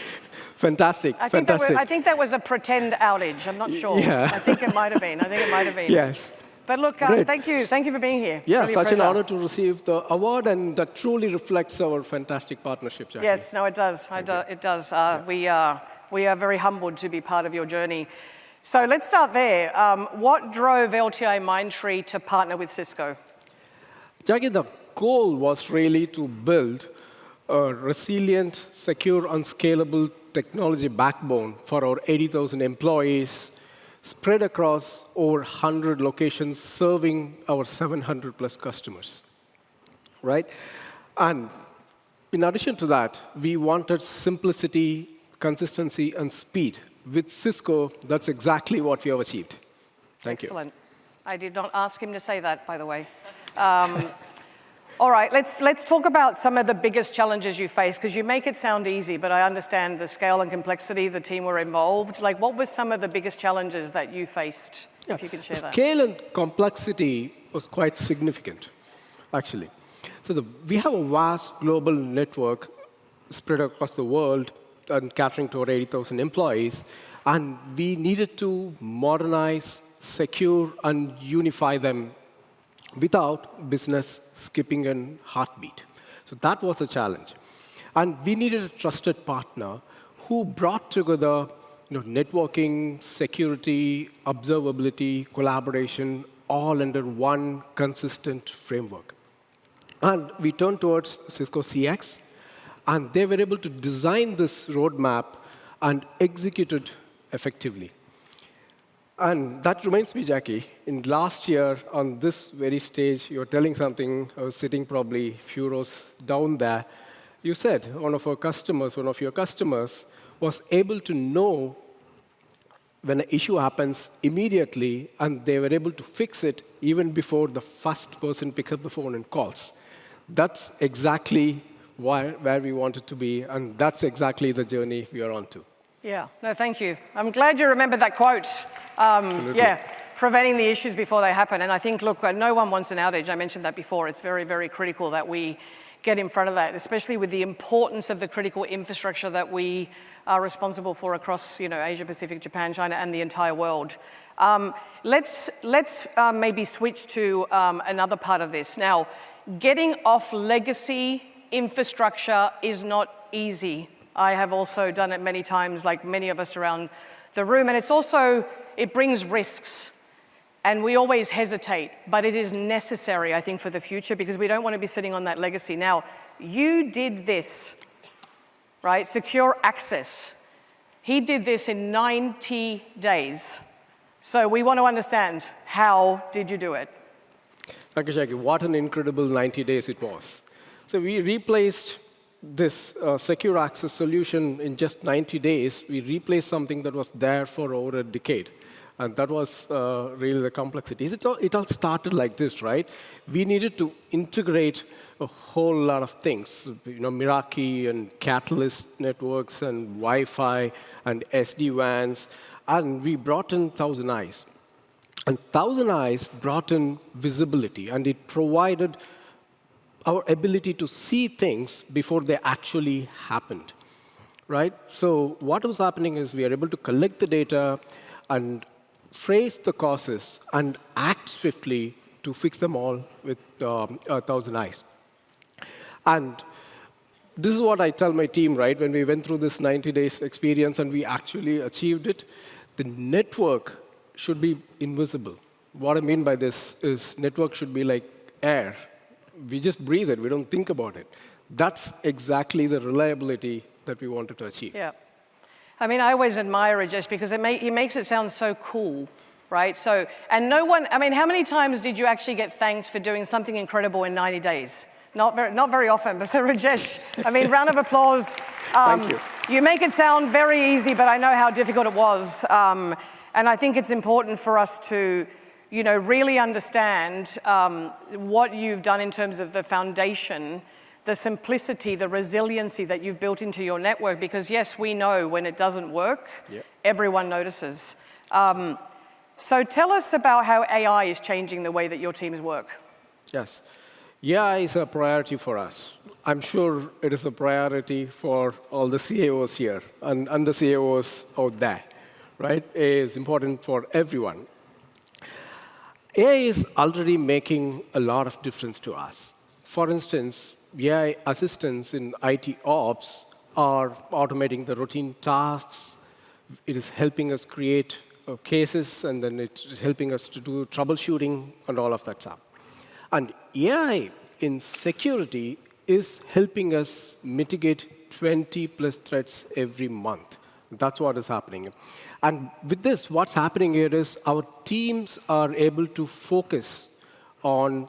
Fantastic, fantastic. I think that was a pretend outage, I'm not sure. Yeah. I think it might have been, Yes. But look, thank you for being here. Yeah, really such an honor to receive the award, and that truly reflects our fantastic partnership, Jackie. Yes, no, it does, it does. We are very humbled to be part of your journey. So let's start there. What drove LTI Mindtree to partner with Cisco? Jackie, the goal was really to build a resilient, secure, and scalable technology backbone for our 80,000 employees spread across over 100 locations, serving our 700 plus customers, right? And in addition to that, we wanted simplicity, consistency, and speed. With Cisco, that's exactly what we have achieved. Thank you. Excellent. I did not ask him to say that, by the way. All right, let's talk about some of the biggest challenges you face, because you make it sound easy, but I understand the scale and complexity, the team were involved. Like, what were some of the biggest challenges that you faced, if you can share that? Scale and complexity was quite significant, actually. So we have a vast global network spread across the world and catering to our 80,000 employees, and we needed to modernize, secure, and unify them without business skipping a heartbeat. So that was a challenge. And we needed a trusted partner who brought together networking, security, observability, collaboration, all under one consistent framework. And we turned towards Cisco CX, and they were able to design this roadmap and execute it effectively. And that reminds me, Jackie, in last year on this very stage, you were telling something. I was sitting probably a few rows down there. You said one of your customers was able to know when an issue happens immediately, and they were able to fix it even before the first person picks up the phone and calls. That's exactly where we wanted to be, and that's exactly the journey we are on to. Yeah, no, thank you. I'm glad you remembered that quote. Absolutely. Yeah, preventing the issues before they happen. And I think, look, no one wants an outage. I mentioned that before. It's very, very critical that we get in front of that, especially with the importance of the critical infrastructure that we are responsible for across, Asia Pacific, Japan, China, and the entire world. Let's maybe switch to another part of this. Now, getting off legacy infrastructure is not easy. I have also done it many times, like many of us around the room, and it brings risks. And we always hesitate, but it is necessary, I think, for the future, because we don't want to be sitting on that legacy. Now, you did this, right? Secure access. He did this in 90 days. So we want to understand, how did you do it? Thank you, Jackie. What an incredible 90 days it was. So we replaced this secure access solution in just 90 days. We replaced something that was there for over a decade. And that was really the complexity. It all started like this, right? We needed to integrate a whole lot of things, Meraki and Catalyst networks and Wi-Fi and SD-WANs. And we brought in Thousand Eyes. And Thousand Eyes brought in visibility, and it provided our ability to see things before they actually happened, right? So what was happening is we are able to collect the data and trace the causes and act swiftly to fix them all with Thousand Eyes. And this is what I tell my team, right? When we went through this 90 days experience and we actually achieved it, the network should be invisible. What I mean by this is network should be like air. We just breathe it. We don't think about it. That's exactly the reliability that we wanted to achieve. Yeah. I mean, I always admire Rajesh because he makes it sound so cool, right? So, and no one, I mean, how many times did you actually get thanked for doing something incredible in 90 days? Not very often, but so Rajesh, I mean, round of applause. Thank you. You make it sound very easy, but I know how difficult it was. And I think it's important for us to, really understand what you've done in terms of the foundation, the simplicity, the resiliency that you've built into your network, because yes, we know when it doesn't work, everyone notices. So tell us about how AI is changing the way that your teams work. Yes. AI is a priority for us. I'm sure it is a priority for all the CAOs here and the CAOs out there, right? AI is important for everyone. AI is already making a lot of difference to us. For instance, AI assistants in IT ops are automating the routine tasks. It is helping us create cases, and then it's helping us to do troubleshooting and all of that stuff. And AI in security is helping us mitigate 20+ threats every month. That's what is happening. And with this, what's happening here is our teams are able to focus on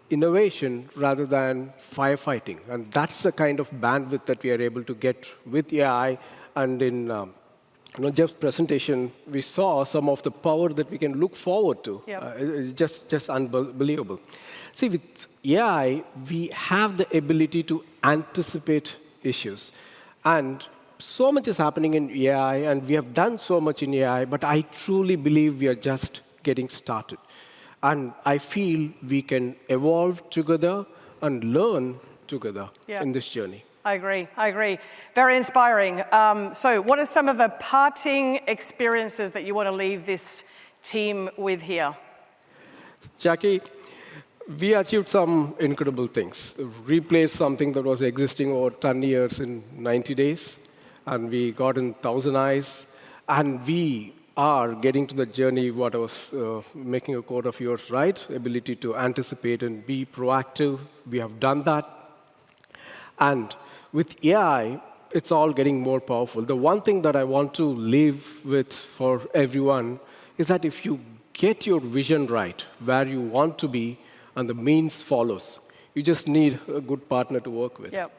innovation rather than firefighting. And that's the kind of bandwidth that we are able to get with AI. And in Jeff's presentation, we saw some of the power that we can look forward to. Yep. It's just unbelievable. See, with AI, we have the ability to anticipate issues. And so much is happening in AI, and we have done so much in AI, but I truly believe we are just getting started. And I feel we can evolve together and learn together in this journey. I agree. I agree. Very inspiring. So what are some of the parting experiences that you want to leave this team with here? Jackie, we achieved some incredible things. Replaced something that was existing over 10 years in 90 days, and we got in 1,000 eyes, and we are getting to the journey, what I was making a quote of yours, right? Ability to anticipate and be proactive. We have done that. And with AI, it's all getting more powerful. The one thing that I want to leave with for everyone is that if you get your vision right, where you want to be, and the means follows, you just need a good partner to work with. Yep.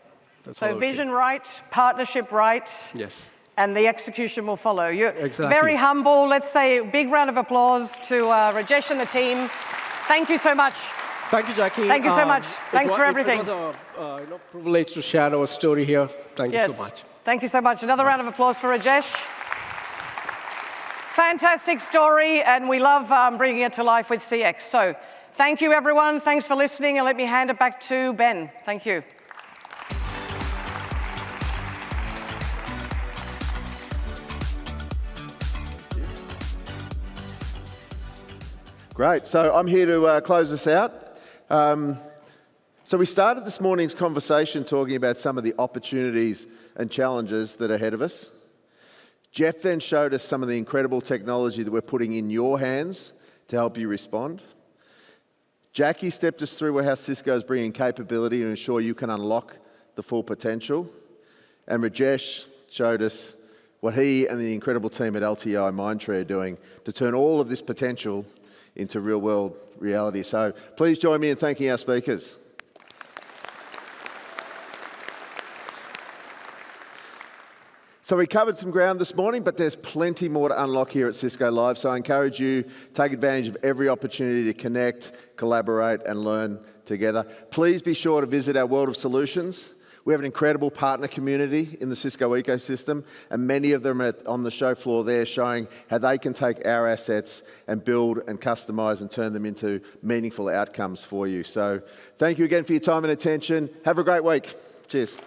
So vision right, partnership right. Yes. And the execution will follow. You're exactly. Very humble. Let's say a big round of applause to Rajesh and the team. Thank you so much. Thank you, Jackie. Thank you so much. Thanks for everything. It was a privilege to share our story here. Thank you so much. Thank you so much. Another round of applause for Rajesh. Fantastic story, and we love bringing it to life with CX. So thank you, everyone. Thanks for listening, and let me hand it back to Ben. Thank you. Great. So I'm here to close this out. So we started this morning's conversation talking about some of the opportunities and challenges that are ahead of us. Jeff then showed us some of the incredible technology that we're putting in your hands to help you respond. Jackie stepped us through how Cisco is bringing capability to ensure you can unlock the full potential. And Rajesh showed us what he and the incredible team at LTI Mindtree are doing to turn all of this potential into real-world reality. So please join me in thanking our speakers. So we covered some ground this morning, but there's plenty more to unlock here at Cisco Live. So I encourage you to take advantage of every opportunity to connect, collaborate, and learn together. Please be sure to visit our World of Solutions. We have an incredible partner community in the Cisco ecosystem, and many of them are on the show floor there showing how they can take our assets and build and customize and turn them into meaningful outcomes for you. So thank you again for your time and attention. Have a great week. Cheers.